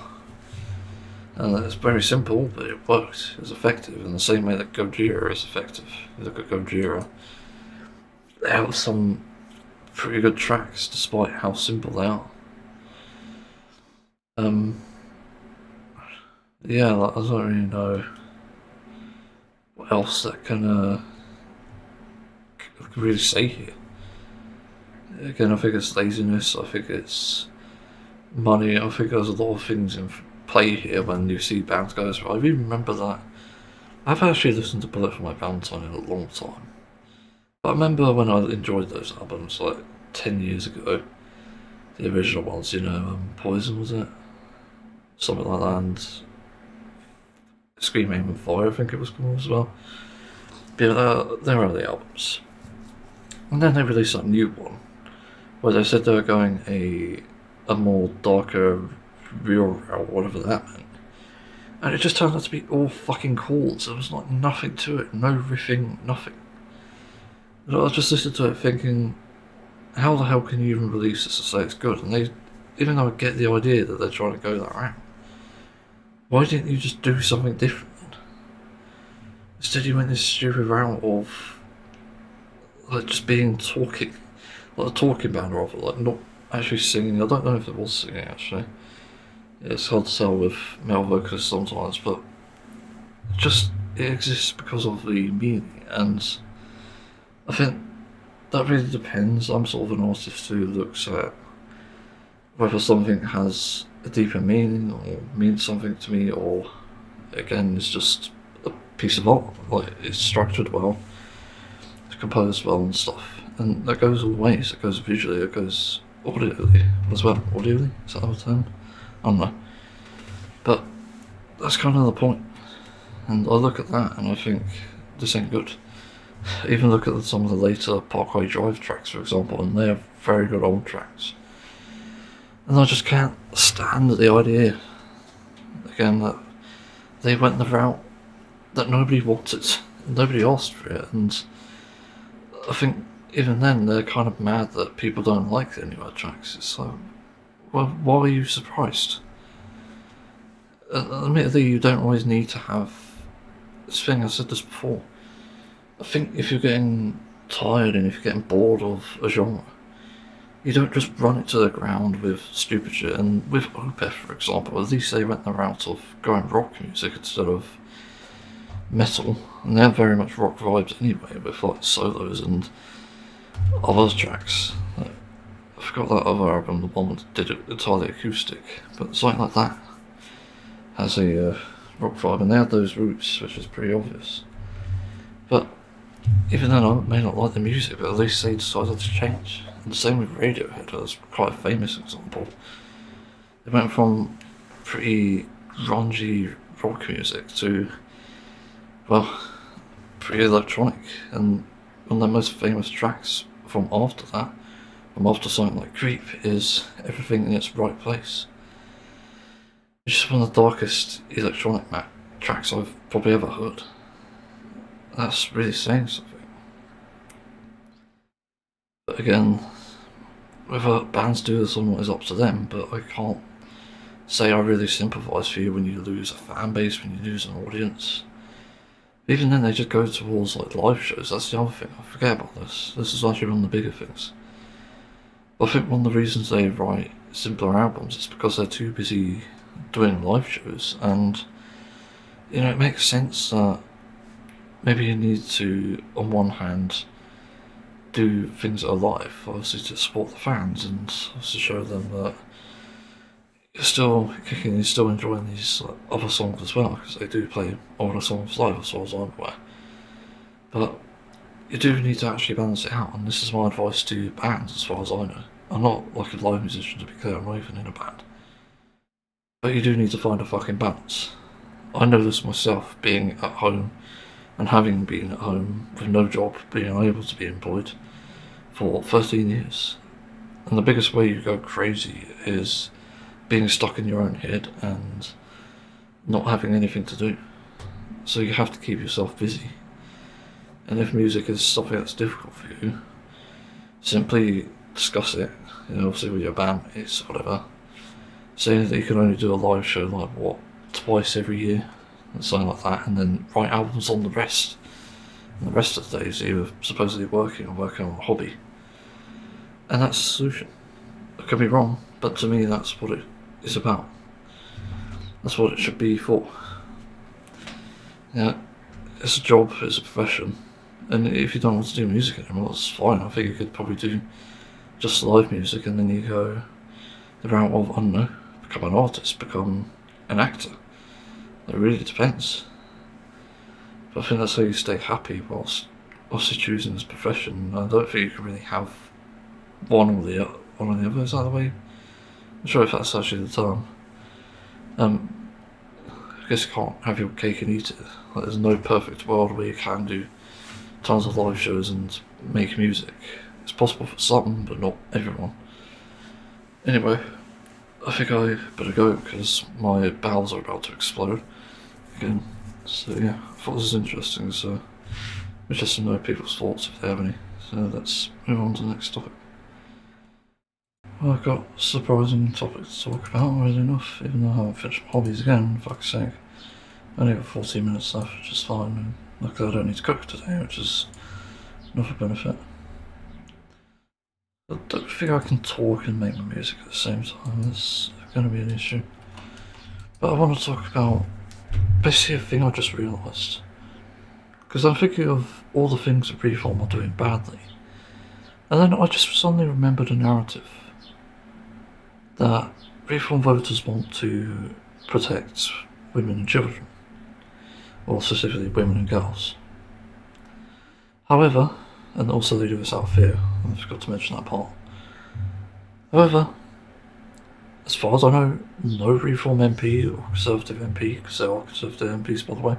And it's very simple, but it worked. It was effective in the same way that Gojira is effective. You look at Gojira, they have some pretty good tracks despite how simple they are. Yeah, like, I don't really know what else that can really say here. Again, I think it's laziness, I think it's money, I think there's a lot of things in play here when you see bands go as well. I really remember that. I've actually listened to Bullet for My Valentine in a long time. But I remember when I enjoyed those albums like 10 years ago, the original ones, you know, Poison, was it? Something like that, and Scream Aim and Fire, I think it was called as well. But yeah, they're early albums. And then they released that new one, where they said they were going a more darker, real, or whatever that meant. And it just turned out to be all fucking chords. There was like nothing to it, no riffing, nothing. And I just listened to it thinking, how the hell can you even release this to say it's good? And they, even though I get the idea that they're trying to go that route, why didn't you just do something different? Instead you went this stupid route of like just being talking, like a talking band rather, like not actually singing. I don't know if it was singing actually. It's hard to tell with male vocalists sometimes, but just it exists because of the meaning, and I think that really depends. I'm sort of an artist who looks at whether something has a deeper meaning or means something to me, or again it's just a piece of art. Like, it's structured well, it's composed well and stuff, and that goes all ways. It goes visually, it goes audibly as well. Audibly? Is that the term? I don't know. But that's kind of the point. And I look at that and I think this ain't good. Even look at some of the later Parkway Drive tracks, for example, and they are very good old tracks. And I just can't stand the idea, again, that they went the route that nobody wanted. Nobody asked for it, and I think even then they're kind of mad that people don't like the Anywhere tracks. It's like, well, why are you surprised? Admittedly, you don't always need to have this thing. I said this before. I think if you're getting tired and if you're getting bored of a genre, you don't just run it to the ground with stupid shit. And with Opeth, for example, at least they went the route of going rock music instead of metal, and they have very much rock vibes anyway, with like solos and other tracks. I forgot that other album, the one that did it entirely acoustic, but something like that has a rock vibe, and they had those roots, which is pretty obvious. But even then, I may not like the music, but at least they decided to change. And the same with Radiohead, that's quite a famous example. They went from pretty grungy rock music to, well, pretty electronic, and one of their most famous tracks from after that, from after something like Creep, is Everything in Its Right Place. It's just one of the darkest electronic tracks I've probably ever heard. That's really saying something. But again, whether bands do this or not is up to them, but I can't say I really sympathise for you when you lose a fan base, when you lose an audience. Even then, they just go towards like live shows. That's the other thing. I forget about this. This is actually one of the bigger things. I think one of the reasons they write simpler albums is because they're too busy doing live shows, and you know, it makes sense that maybe you need to, on one hand, do things that are live, obviously to support the fans and obviously show them that you're still kicking, you're still enjoying these other songs as well, because they do play older songs live as far as I'm aware. But you do need to actually balance it out, and this is my advice to bands as far as I know. I'm not like a live musician, to be clear, I'm not even in a band. But you do need to find a fucking balance. I know this myself, being at home and having been at home with no job, being unable to be employed for 13 years. And the biggest way you go crazy is being stuck in your own head and not having anything to do. So you have to keep yourself busy. And if music is something that's difficult for you, simply discuss it, obviously with your bandmates or whatever. Say that you can only do a live show like twice every year, and something like that, and then write albums on the rest. And the rest of the days you're supposedly working or working on a hobby. And that's the solution. I could be wrong, but to me that's what it is about. That's what it should be for. Yeah, it's a job, it's a profession. And if you don't want to do music anymore, that's fine. I think you could probably do just live music, and then you go the route of, I don't know, become an artist, become an actor. It really depends. But I think that's how you stay happy whilst obviously choosing this profession. I don't think you can really have one or the other. Is that the way? I'm not sure if that's actually the term. I guess you can't have your cake and eat it. Like, there's no perfect world where you can do tons of live shows and make music. It's possible for some, but not everyone. Anyway, I think I better go because my bowels are about to explode again. So yeah, I thought this was interesting, so it's just to know people's thoughts if they have any. So let's move on to the next topic. Well, I've got a surprising topic to talk about, weirdly enough, even though I haven't finished my hobbies again, for fuck's sake. I only got 14 minutes left, which is fine, and luckily I don't need to cook today, which is another benefit. I don't think I can talk and make my music at the same time, that's going to be an issue. But I want to talk about basically a thing I just realised. Because I'm thinking of all the things that Reform are doing badly. And then I just suddenly remembered a narrative that Reform voters want to protect women and children. Or specifically women and girls. However, and also they do this out of fear, I forgot to mention that part. However, as far as I know, no Reform MP or Conservative MP, because there are Conservative MPs by the way,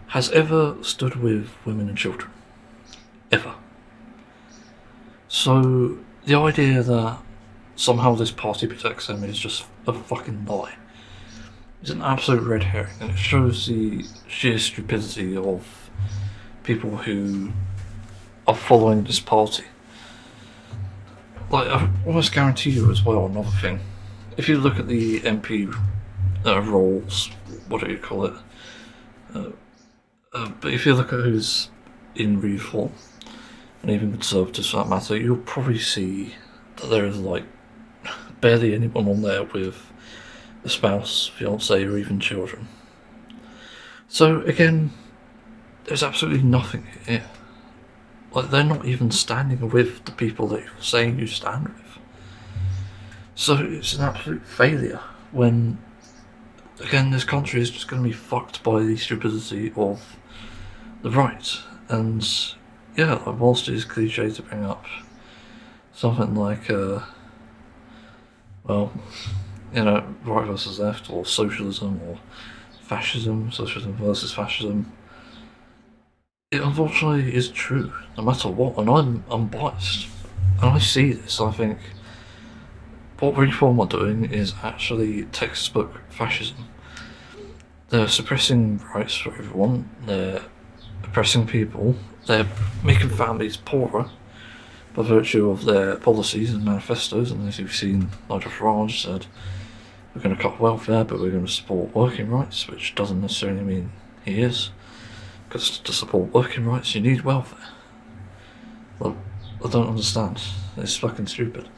has ever stood with women and children. Ever. So, the idea that somehow this party protects them is just a fucking lie. It's an absolute red herring, and it shows the sheer stupidity of people who are following this party. Like, I almost guarantee you as well, another thing. If you look at the MP roles, what do you call it? But if you look at who's in Reform, and even Conservatives for that matter, you'll probably see that there is like barely anyone on there with a spouse, fiance, or even children. So again, there's absolutely nothing here. Like, they're not even standing with the people that you're saying you stand with. So it's an absolute failure when, again, this country is just going to be fucked by the stupidity of the right. And yeah, like, whilst it is cliche to bring up something like, well, right versus left, or socialism, or fascism, socialism versus fascism, it unfortunately is true, no matter what, and I'm unbiased. And I see this, I think what Reform are doing is actually textbook fascism. They're suppressing rights for everyone, they're oppressing people, they're making families poorer by virtue of their policies and manifestos, and as you've seen, Nigel Farage said, we're going to cut welfare, but we're going to support working rights, which doesn't necessarily mean he is. Because to support working rights, you need welfare. Well, I don't understand. It's fucking stupid.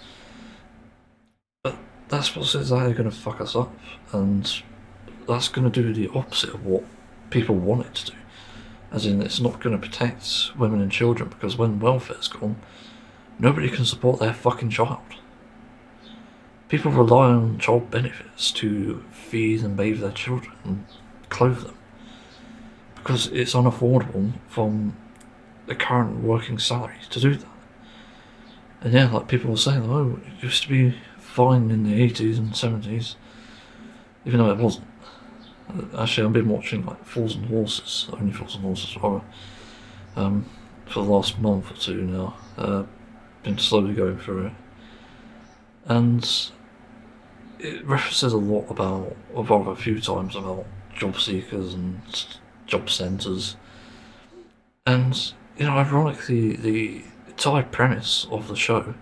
But that's what says they're going to fuck us up, and that's going to do the opposite of what people want it to do. As in, it's not going to protect women and children, because when welfare's gone, nobody can support their fucking child. People rely on child benefits to feed and bathe their children and clothe them, because it's unaffordable from the current working salary to do that. And yeah, like people were saying, oh, it used to be fine in the 80s and 70s, even though it wasn't. Actually, I've been watching like Fools and Horses, only Fools and Horses horror, for the last month or two now. Been slowly going through it, and it references a lot about, or a few times about job seekers and job centres, and you know, ironically, the entire premise of the show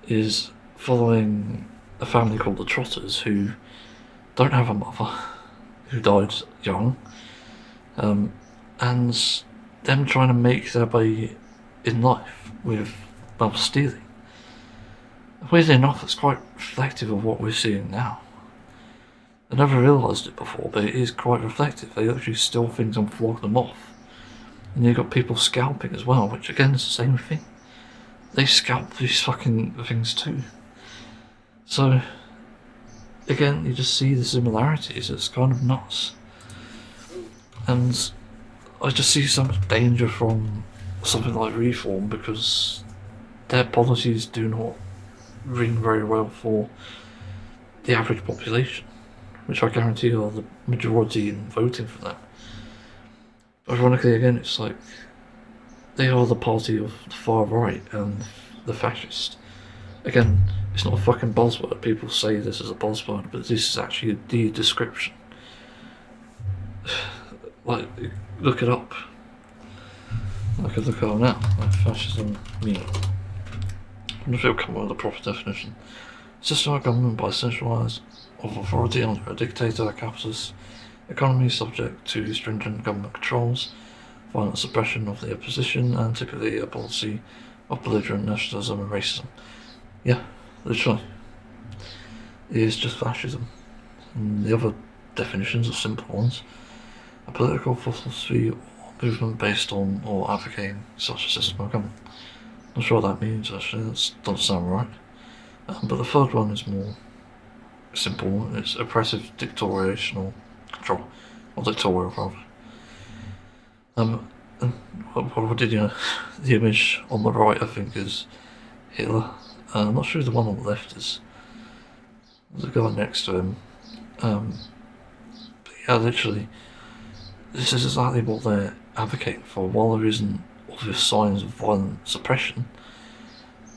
is following a family called the Trotters, who don't have a mother, who died young, and them trying to make their way in life with, well, stealing. Weirdly enough, it's quite reflective of what we're seeing now. I never realised it before, but it is quite reflective. They actually steal things and flog them off. And you've got people scalping as well, which again is the same thing. They scalp these fucking things too. So, again, you just see the similarities. It's kind of nuts. And I just see so much danger from something like Reform, because their policies do not ring very well for the average population, which I guarantee are the majority in voting for them. Ironically, again, it's like they are the party of the far right and the fascist. Again, it's not a fucking buzzword. People say this is a buzzword, but this is actually the description. Like, look it up. I could look it up now. Like, fascism meaning. I wonder if it'll come up with a proper definition. System of government by centralised of authority under a dictator, a capitalist economy subject to stringent government controls, violent suppression of the opposition, and typically a policy of belligerent nationalism and racism. Yeah, literally. It is just fascism. And the other definitions are simple ones. A political philosophy or movement based on or advocating such a system of government. Not sure what that means actually, that doesn't sound right. But the third one is more simple. It's oppressive dictatorial control, or dictatorial rather. And what did you know? The image on the right, I think, is Hitler. I'm not sure who the one on the left is. There's a guy next to him. But yeah, literally, this is exactly what they're advocating for. While there isn't obvious signs of violent suppression,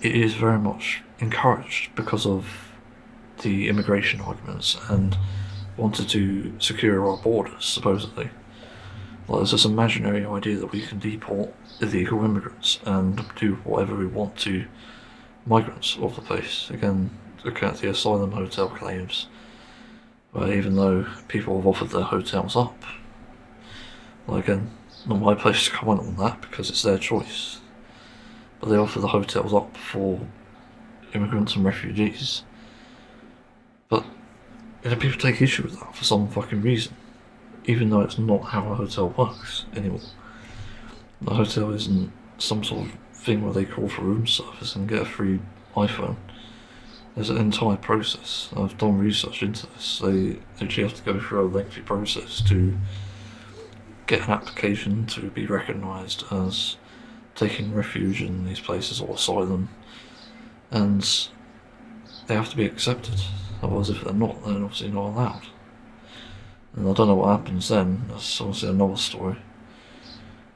it is very much encouraged because of the immigration arguments and wanted to secure our borders, supposedly. Like, there's this imaginary idea that we can deport illegal immigrants and do whatever we want to migrants of the place. Again, looking at the asylum hotel claims, where even though people have offered their hotels up, well, again, not my place to comment on that because it's their choice, but they offer the hotels up for immigrants and refugees. But you know, people take issue with that for some fucking reason, even though it's not how a hotel works anymore. The hotel isn't some sort of thing where they call for room service and get a free iPhone. There's an entire process. I've done research into this. They actually have to go through a lengthy process to get an application to be recognised as taking refuge in these places or asylum, and they have to be accepted. Otherwise, if they're not, they're obviously not allowed. And I don't know what happens then. That's obviously another story.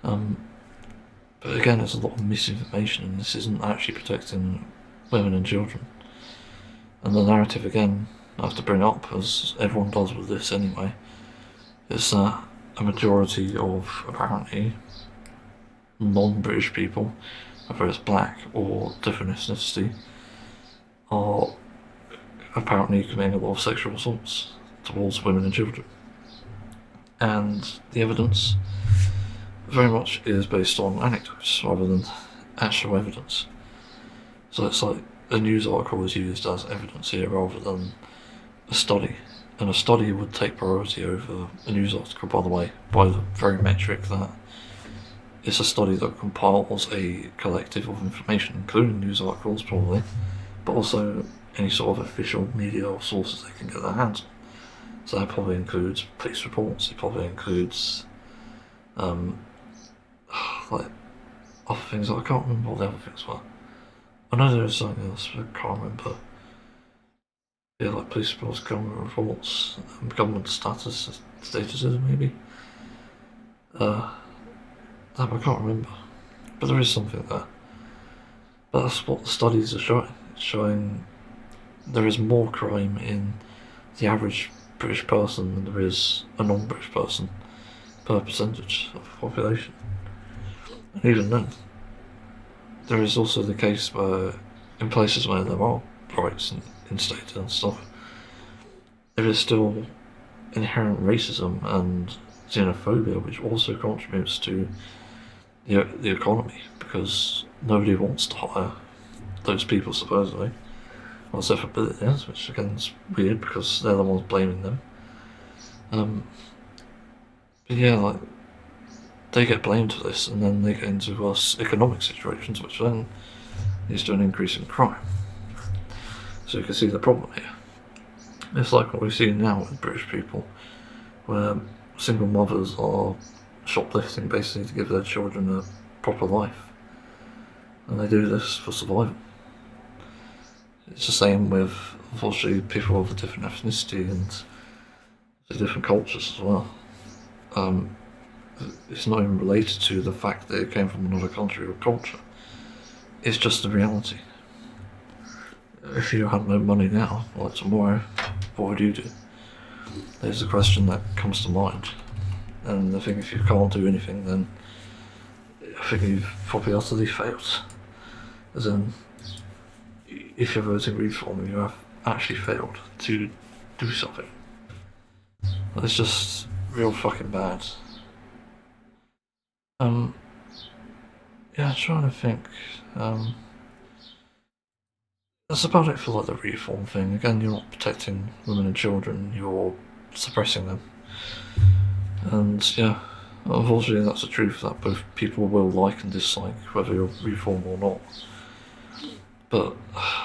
But again, there's a lot of misinformation, and this isn't actually protecting women and children. And the narrative, again, I have to bring up, as everyone does with this anyway, is that a majority of, apparently, non-British people, whether it's black or different ethnicity, are apparently committing a lot of sexual assaults towards women and children. And the evidence very much is based on anecdotes rather than actual evidence. So it's like a news article is used as evidence here rather than a study. And a study would take priority over a news article, by the way, by the very metric that it's a study that compiles a collective of information, including news articles probably, but also any sort of official media or sources they can get their hands on. So that probably includes police reports, it probably includes like other things. I can't remember what the other things were. I know there was something else, but I can't remember. Yeah, like police reports, government reports, government statuses maybe. That I can't remember. But there is something there. But that's what the studies are showing. It's showing there is more crime in the average British person than there is a non-British person per percentage of the population. And even then, there is also the case where, in places where there are rights instated and stuff, there is still inherent racism and xenophobia, which also contributes to the economy, because nobody wants to hire those people, supposedly. Well, except for billionaires, which again is weird because they're the ones blaming them. But yeah, like, they get blamed for this, and then they get into worse economic situations, which then leads to an increase in crime. So you can see the problem here. It's like what we see now with British people, where single mothers are shoplifting basically to give their children a proper life. And they do this for survival. It's the same with, unfortunately, people of a different ethnicity and different cultures as well. It's not even related to the fact that it came from another country or culture. It's just the reality. If you had no money now, like tomorrow, what would you do? There's a question that comes to mind. And I think if you can't do anything, then I think you've probably utterly failed. As in, if you're voting reform, you have actually failed to do something. It's just real fucking bad. Yeah, I'm trying to think. That's about it for like the reform thing. Again, you're not protecting women and children, you're suppressing them. And yeah, unfortunately that's the truth that both people will like and dislike, whether you're reform or not. But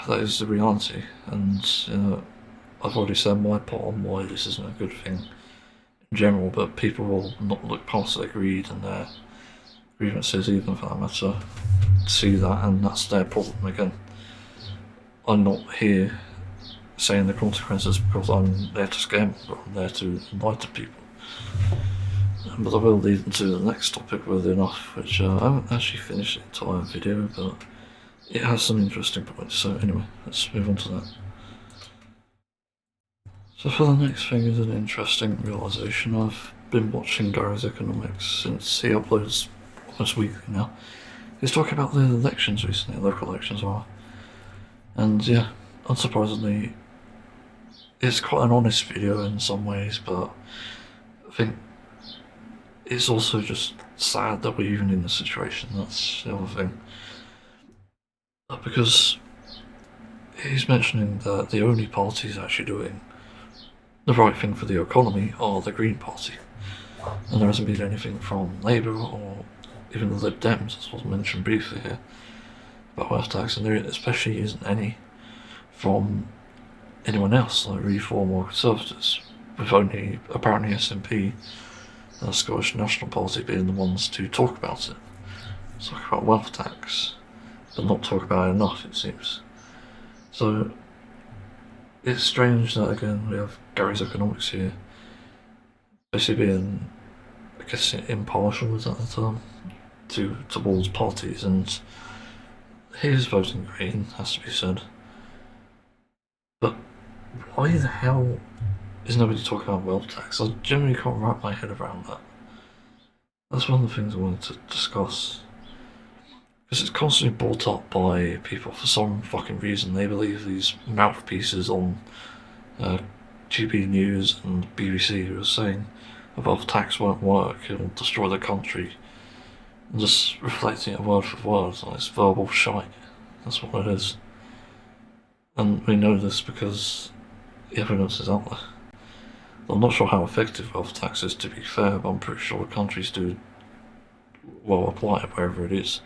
that is the reality, and I've already said my part on why this isn't a good thing in general, but people will not look past their greed and their grievances, even for that matter, see that, and that's their problem again. I'm not here saying the consequences because I'm there to scare people, I'm there to enlighten people. But I will lead into the next topic with enough, which I haven't actually finished the entire video, but it has some interesting points. So anyway, let's move on to that. So for the next thing is an interesting realisation. I've been watching Gary's Economics since he uploads almost weekly now. He's talking about the elections recently, local elections are. And yeah, unsurprisingly, it's quite an honest video in some ways, but I think it's also just sad that we're even in this situation. That's the other thing. Because he's mentioning that the only parties actually doing the right thing for the economy are the Green Party. And there hasn't been anything from Labour or even the Lib Dems, as was mentioned briefly here, about wealth tax, and there especially isn't any from anyone else, like Reform or Conservatives, with only apparently SNP and the Scottish National Party being the ones to talk about it. Talk about wealth tax, but not talk about it enough, it seems. So it's strange that again we have Gary's Economics here, basically being, I guess, impartial, is that the term, towards parties, and he is voting Green, has to be said. But why the hell is nobody talking about wealth tax? I generally can't wrap my head around that. That's one of the things I wanted to discuss. Because it's constantly brought up by people for some fucking reason. They believe these mouthpieces on GB News and BBC who are saying wealth tax won't work, it'll destroy the country. And just reflecting it word for word, like it's verbal shite. That's what it is. And we know this because the evidence is out there. I'm not sure how effective wealth tax is, to be fair, but I'm pretty sure countries do well apply it wherever it is.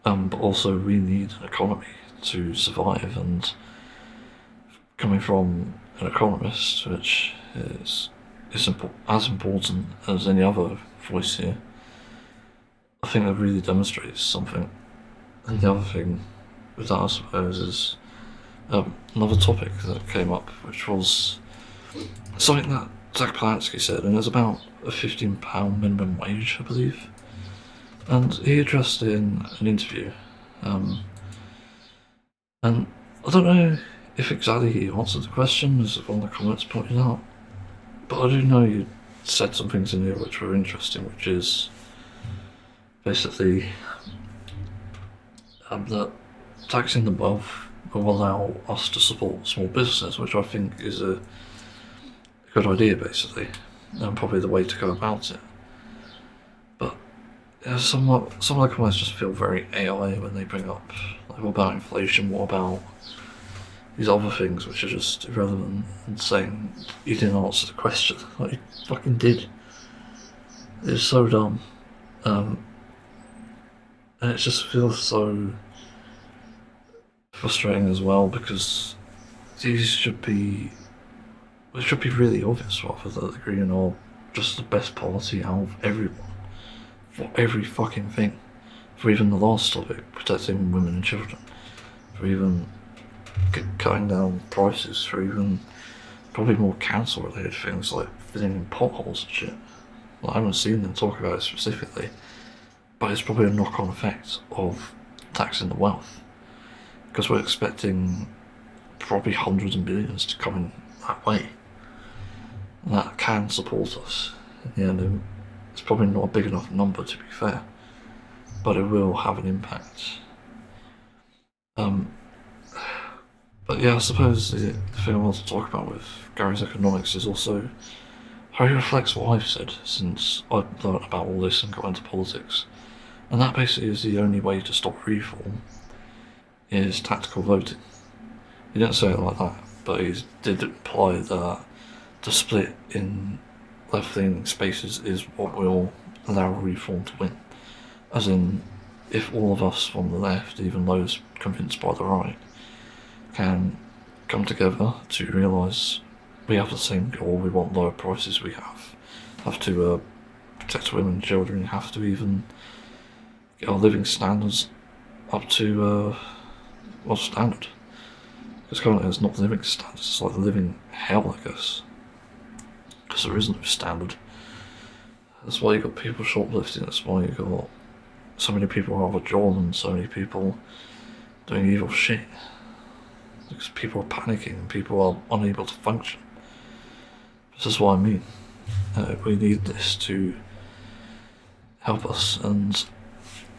But also we need an economy to survive, and coming from an economist, which is as important as any other voice here, I think that really demonstrates something. And the other thing with that, I suppose, is another topic that came up, which was something that Zack Polanski said, and it's about a £15 minimum wage, I believe. And he addressed it in an interview. And I don't know if exactly he answered the question, as one of the comments pointed out, but I do know you said some things in here which were interesting, which is basically that taxing the wealth will allow us to support small businesses, which I think is a good idea, basically, and probably the way to go about it. But yeah, some of the comments just feel very AI when they bring up, like, what about inflation, what about these other things which are just irrelevant, and saying you didn't answer the question. Like, you fucking did. It's so dumb. And it just feels so frustrating as well, because these should be really obvious, rather than the Green are just the best policy out of everyone, for every fucking thing. For even the last topic, protecting women and children, for even cutting down prices, for even probably more council related things like filling in potholes and shit. Well, I haven't seen them talk about it specifically, but it's probably a knock-on effect of taxing the wealth, because we're expecting probably hundreds of billions to come in that way, and that can support us. In the end, it's probably not a big enough number, to be fair, but it will have an impact. But yeah, I suppose the thing I want to talk about with Gary's economics is also how he reflects what I've said since I've learnt about all this and got into politics. And that basically is the only way to stop reform is tactical voting. He didn't say it like that, but he did imply that the split in left-leaning spaces is what will allow reform to win. As in, if all of us from the left, even those convinced by the right, can come together to realise we have the same goal, we want lower prices, we have to protect women and children, have to even get our living standards up to standard. Because currently it's not living standards, it's like the living hell, I guess. Because there is no standard. That's why you got people shoplifting, that's why you got so many people out of a job and so many people doing evil shit. Because people are panicking and people are unable to function. This is what I mean. We need this to help us, and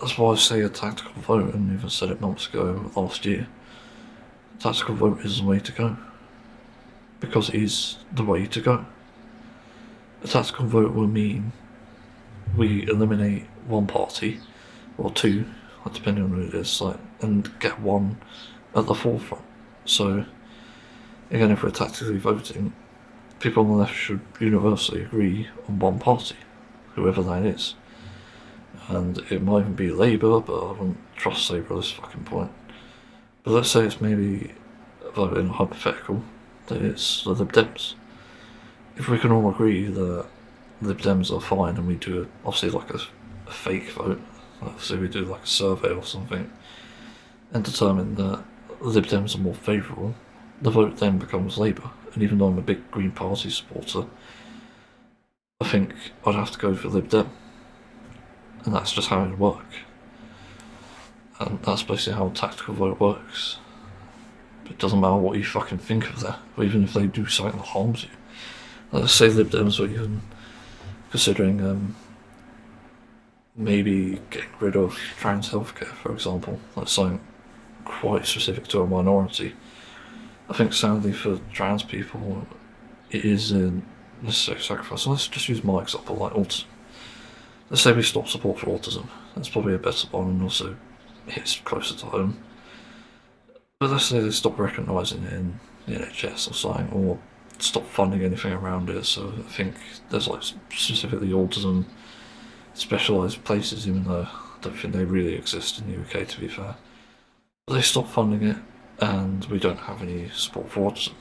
that's why I say a tactical vote, and even said it months ago, last year. A tactical vote is the way to go. Because it is the way to go. A tactical vote will mean we eliminate one party, or two, depending on who it is, and get one at the forefront. So, again, if we're tactically voting, people on the left should universally agree on one party, whoever that is. And it might even be Labour, but I wouldn't trust Labour at this fucking point. But let's say it's maybe, in a hypothetical, that it's the Lib Dems. If we can all agree that Lib Dems are fine, and we do obviously like a fake vote, obviously we do like a survey or something, and determine that Lib Dems are more favourable, the vote then becomes Labour. And even though I'm a big Green Party supporter, I think I'd have to go for Lib Dem. And that's just how it would work. And that's basically how a tactical vote works. It doesn't matter what you fucking think of that, or even if they do something that harms you. Let's say Lib Dems were even considering maybe getting rid of trans healthcare, for example. That's something quite specific to a minority. I think sadly for trans people, it is a necessary sacrifice. So let's just use my example, like autism. Let's say we stop support for autism. That's probably a better one and also hits closer to home. But let's say they stop recognising it in the NHS or something, or stopped funding anything around it. So I think there's like specifically autism specialised places, even though I don't think they really exist in the UK, to be fair. But they stopped funding it, and we don't have any support for autism.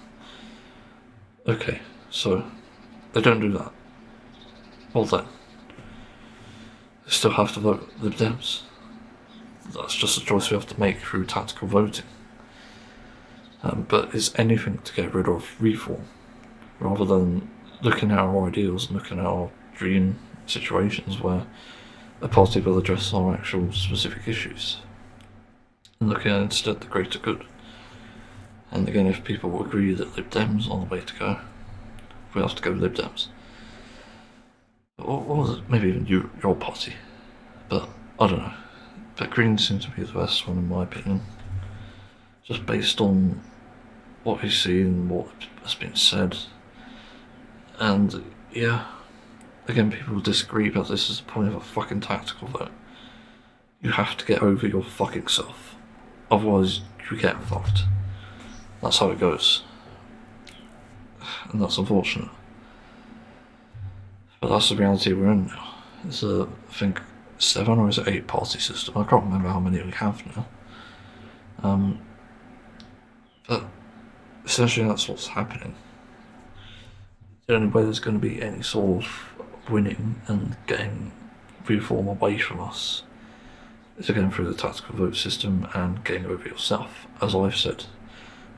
Okay, so they don't do that. Well then, they still have to vote Lib Dems. That's just a choice we have to make through tactical voting. But it's anything to get rid of reform, rather than looking at our ideals and looking at our dream situations where a party will address our actual specific issues, and looking at instead the greater good. And again, if people agree that Lib Dems are the way to go, we have to go Lib Dems. Or maybe even your party, but I don't know. But Green seems to be the best one in my opinion, just based on what we see and what has been said. And yeah, again, people disagree, but this is the point of a fucking tactical vote. You have to get over your fucking self, otherwise you get fucked. That's how it goes, and that's unfortunate. But that's the reality we're in now. It's I think 7 or is it 8 party system? I can't remember how many we have now. But essentially that's what's happening. The only way there's going to be any sort of winning and getting reform away from us is again through the tactical vote system and getting over yourself. As I've said,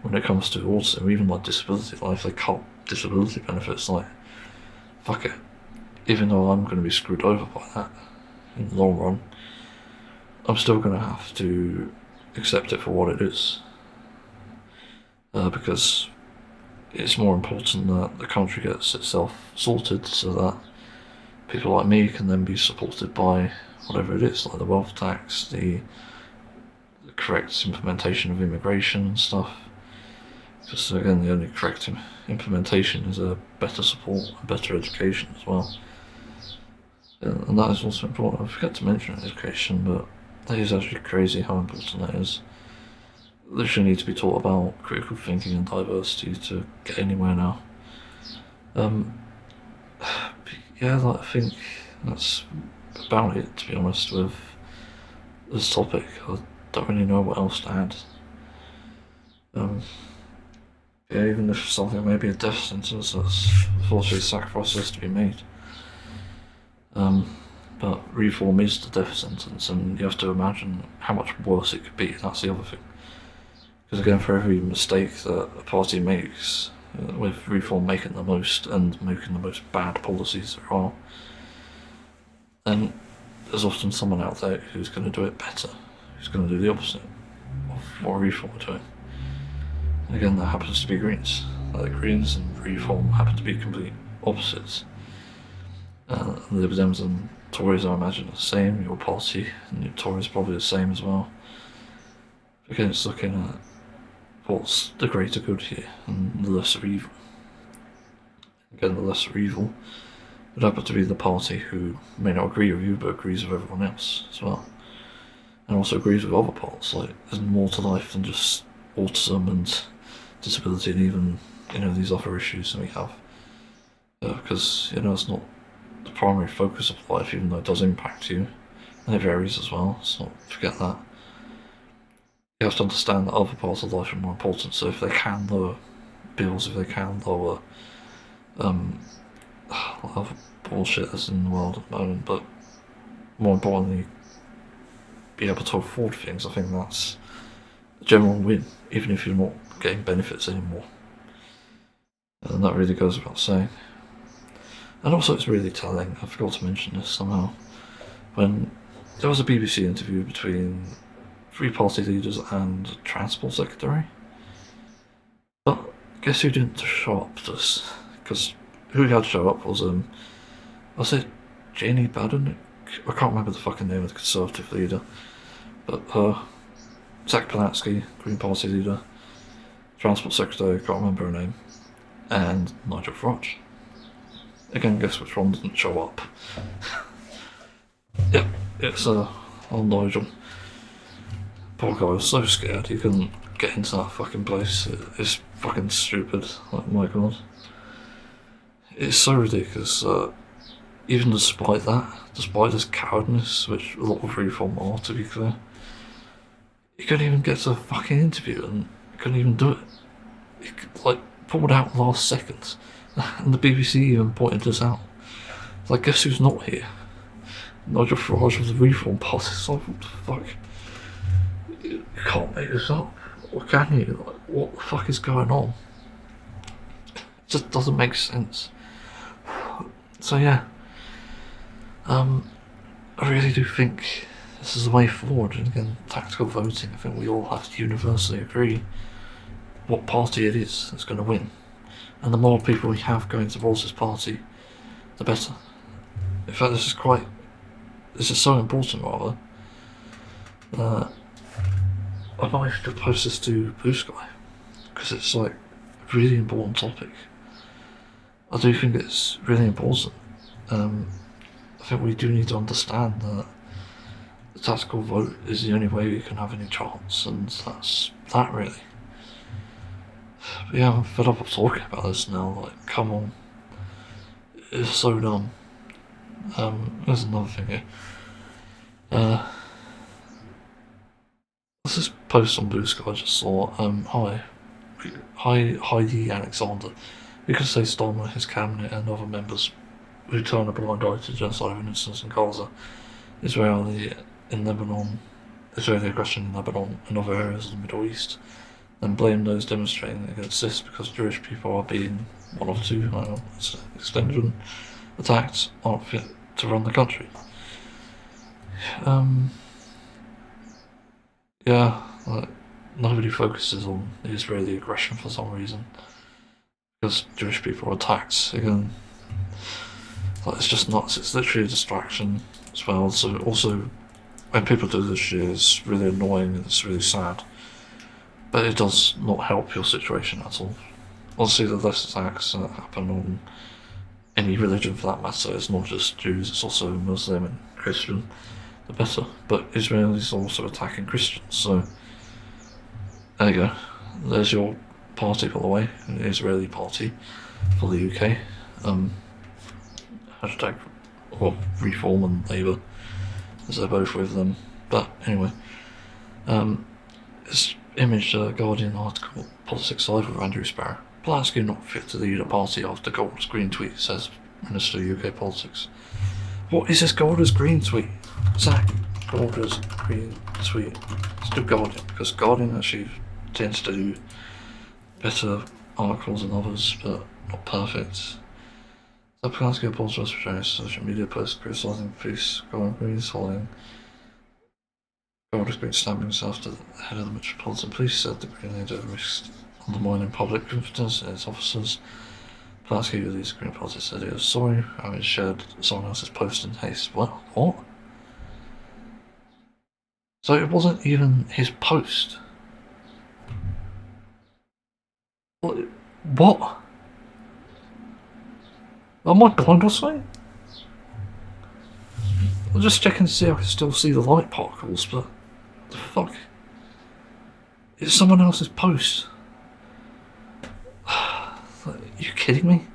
when it comes to autism, even like disability, like if they cut disability benefits, like, fuck it. Even though I'm going to be screwed over by that in the long run, I'm still going to have to accept it for what it is. Because it's more important that the country gets itself sorted so that people like me can then be supported by whatever it is, like the wealth tax, the correct implementation of immigration and stuff. Because again, the only correct implementation is a better support, a better education as well. And that is also important. I forget to mention education, but that is actually crazy how important that is. Literally need to be taught about critical thinking and diversity to get anywhere now. Yeah, like, I think that's about it, to be honest, with this topic. I don't really know what else to add. Yeah, even if something may be a death sentence, that's unfortunately a sacrifice has to be made. But reform is the death sentence, and you have to imagine how much worse it could be. That's the other thing. Because again, for every mistake that a party makes, with reform making the most and making the most bad policies there are, then there's often someone out there who's going to do it better, who's going to do the opposite of what reform are doing. And again, that happens to be Greens. Like, Greens and reform happen to be complete opposites. Lib Dems and Tories, I imagine, are the same. Your party and your Tories probably the same as well. Again, it's looking at what's the greater good here and the lesser evil. Again, the lesser evil would happen to be the party who may not agree with you, but agrees with everyone else as well, and also agrees with other parts. Like, there's more to life than just autism and disability, and even these other issues that we have. Because it's not the primary focus of life, even though it does impact you, and it varies as well. So forget that. You have to understand that other parts of life are more important. So if they can lower bills, if they can lower other bullshit that's in the world at the moment, but more importantly, be able to afford things, I think that's a general win, even if you're not getting benefits anymore. And that really goes without saying. And also, it's really telling, I forgot to mention this somehow, when there was a BBC interview between 3 party leaders and a transport secretary. But guess who didn't show up to this? Because who had show up was it Janie Baden? I can't remember the fucking name of the Conservative leader, but Zack Polanski, Green Party leader, Transport Secretary, I can't remember her name, and Nigel Farage. Again, guess which one didn't show up? Yep, it's old Nigel. Poor guy was so scared he couldn't get into that fucking place. It's fucking stupid, like, my god. it's so ridiculous. Even despite that, despite his cowardness, which a lot of Reform are, to be clear, he couldn't even get to a fucking interview and he couldn't even do it. He like pulled out last second, and the BBC even pointed this out. It's like, guess who's not here? Nigel Farage of the Reform Party. It's like, what the fuck? You can't make this up. Or can you? Like, what the fuck is going on? It just doesn't make sense. So yeah, I really do think this is the way forward. And again, tactical voting, I think we all have to universally agree what party it is that's going to win. And the more people we have going towards this party, the better. In fact, this is so important, rather, I might have to post this to Bluesky, because it's like a really important topic. I do think it's really important. I think we do need to understand that the tactical vote is the only way we can have any chance, and that's that, really. But yeah, I'm fed up of talking about this now. Like, come on, it's so dumb. There's another thing here. Let's just post on Bluesky. I just saw. Hi, Heidi Alexander. We could say Stallman, his cabinet, and other members who turn a blind eye to genocidal incidents in Gaza, Israeli aggression in Lebanon and other areas of the Middle East, and blame those demonstrating against this because Jewish people are being one of two extended attacked, aren't fit to run the country. Yeah, like, nobody focuses on the Israeli aggression for some reason, because Jewish people are attacked again. Like, it's just nuts. It's literally a distraction as well. So also, when people do this shit, it's really annoying and it's really sad. But it does not help your situation at all. Obviously, the less attacks that happen on any religion for that matter, it's not just Jews, it's also Muslim and Christian, the better. But Israelis are also attacking Christians, so there you go. There's your party, by the way, an Israeli party for the UK. Hashtag Reform and Labour, as they're both with them. But anyway, this image, Guardian article, Politics Live with Andrew Sparrow. Polanski not fit to lead a party after Gold's green tweet, says Minister of UK Politics. What is this Gold's green tweet? Zack, Gold's green tweet. Let's do Guardian, because Guardian actually tends to do better articles than others, but not perfect. So Polanski apologised for sharing his social media post criticising police, Gold's green holding Gold's green stabbing himself to the head of the Metropolitan Police, said the Green Leader risked undermining public confidence in its officers. Polanski released Green Party said he was sorry, having shared someone else's post in haste. What? So it wasn't even his post. What? Am I blind or something? I'm just checking to see if I can still see the light particles, but the fuck? It's someone else's post. Are you kidding me?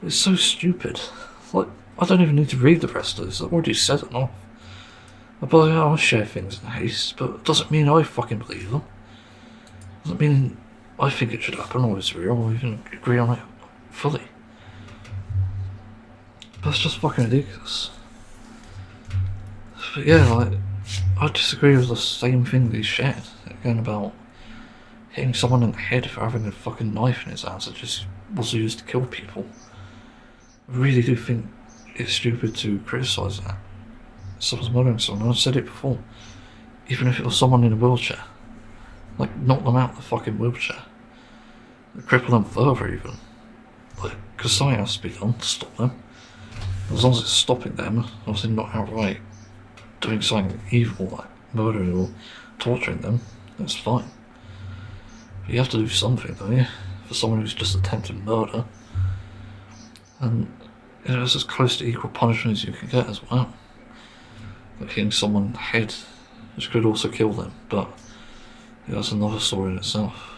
It's so stupid. Like, I don't even need to read the rest of this. I've already said it enough. But I'll share things in haste, but it doesn't mean I fucking believe them. It doesn't mean I think it should happen or it's real or even agree on it fully. But it's just fucking ridiculous. But yeah, like, I disagree with the same thing that he shared. Again, about hitting someone in the head for having a fucking knife in his hands that just was used to kill people. I really do think it's stupid to criticise that. Someone's murdering someone, I've said it before. Even if it was someone in a wheelchair. Like, knock them out of the fucking wheelchair. Cripple them further, even. Like, because something has to be done to stop them. As long as it's stopping them, obviously not outright doing something evil, like murdering or torturing them, that's fine. But you have to do something, don't you? For someone who's just attempted murder. And, you know, it's as close to equal punishment as you can get as well. Like hitting someone in the head, which could also kill them, but yeah, that's another story in itself.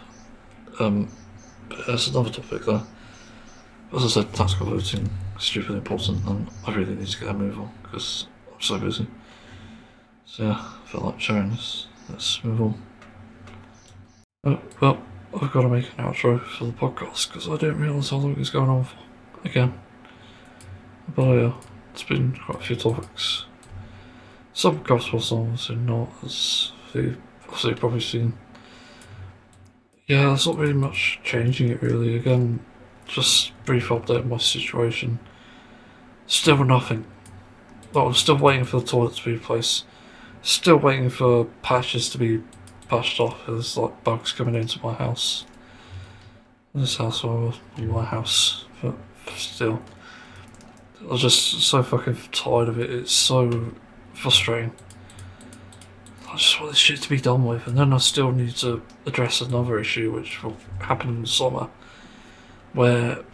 But that's another topic though. as I said, tactical voting is stupidly important, and I really need to get a move on because I'm so busy. So yeah, I felt like sharing this. Let's move on. Oh, well, I've got to make an outro for the podcast because I didn't realise how long it was going on for. Again. But it's been quite a few topics. Some gospel songs and not, as you've probably seen. Yeah, there's not really much changing it really. Again, just brief update on my situation. Still nothing. Like, I'm still waiting for the toilet to be replaced. Still waiting for patches to be patched off. There's like bugs coming into my house. This house or my house, but still. I'm just so fucking tired of it. It's so frustrating. I just want this shit to be done with, and then I still need to address another issue which will happen in the summer, where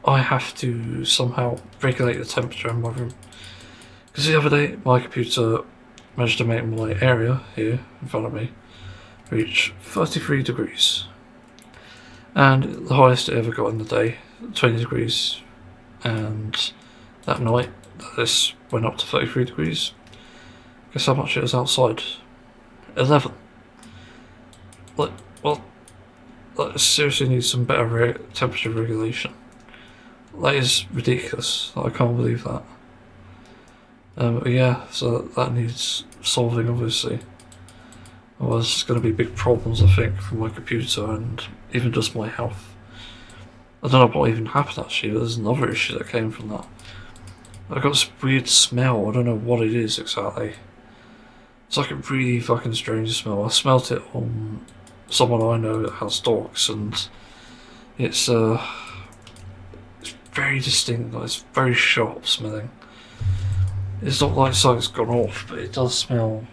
I have to somehow regulate the temperature in my room. Because the other day, my computer managed to make my area here in front of me reach 33 degrees. And the highest it ever got in the day, 20 degrees. And that night, this went up to 33 degrees. Guess how much it was outside? 11. Like, well, that seriously needs some better temperature regulation. That is ridiculous. I can't believe that. But yeah, so that needs solving, obviously. Otherwise, there's going to be big problems, I think, for my computer and even just my health. I don't know what even happened actually. There's another issue that came from that. I got this weird smell. I don't know what it is exactly. It's like a really fucking strange smell. I smelt it on someone I know that has dogs, and it's very distinct. Like, it's very sharp smelling. It's not like something's gone off, but it does smell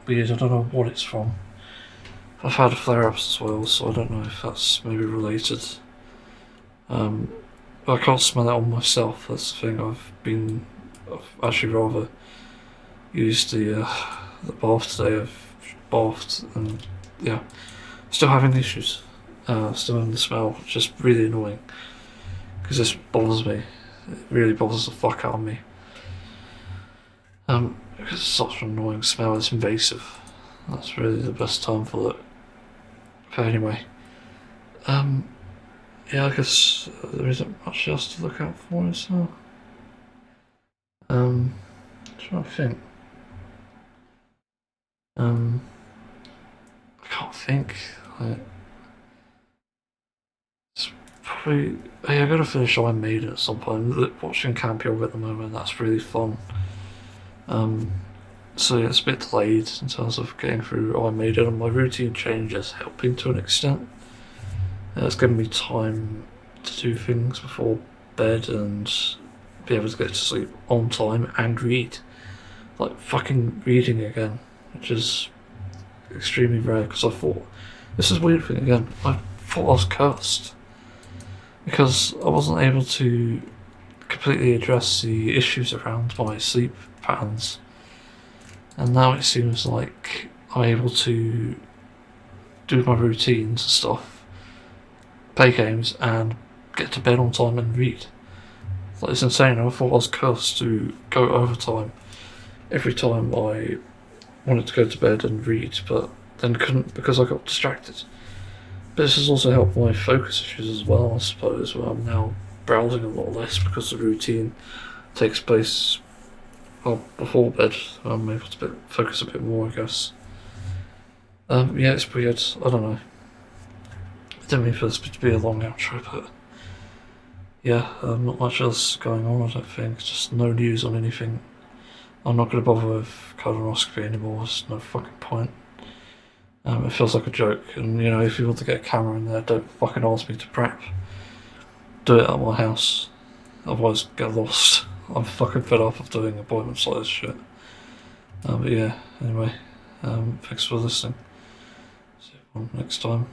weird. I don't know what it's from. I've had flare-ups as well, so I don't know if that's maybe related. But I can't smell it on myself. That's the thing. I've actually rather used the bath today. I've bathed and yeah, still having issues. Still having the smell, which is really annoying because this bothers me. It really bothers the fuck out of me. Because it's such an annoying smell. It's invasive. That's really the best term for it. But anyway, yeah, I guess there isn't much else to look out for, is there? I'm trying to think. I can't think. It's probably. Hey, I gotta finish I Made It at some point. Watching Camp Yoga at the moment, that's really fun. So yeah, it's a bit delayed in terms of getting through I Made It, and my routine change is helping to an extent. It's giving me time to do things before bed and be able to get to sleep on time and read. Like fucking reading again, which is extremely rare because I thought, this is a weird thing again, I thought I was cursed because I wasn't able to completely address the issues around my sleep patterns, and now it seems like I'm able to do my routines and stuff, play games and get to bed on time and read. Like, it's insane. I thought I was cursed to go overtime every time I wanted to go to bed and read, but then couldn't because I got distracted. But this has also helped my focus issues as well, I suppose, where I'm now browsing a lot less because the routine takes place before bed. I'm able to focus a bit more, I guess. Yeah, it's weird. I don't know. I didn't mean for this to be a long outro, but yeah, not much else going on, I don't think. Just no news on anything. I'm not going to bother with colonoscopy anymore. There's no fucking point. It feels like a joke, and you know, if you want to get a camera in there, don't fucking ask me to prep. Do it at my house. Otherwise, get lost. I'm fucking fed up of doing appointments like this shit. But yeah, anyway, thanks for listening. See you next time.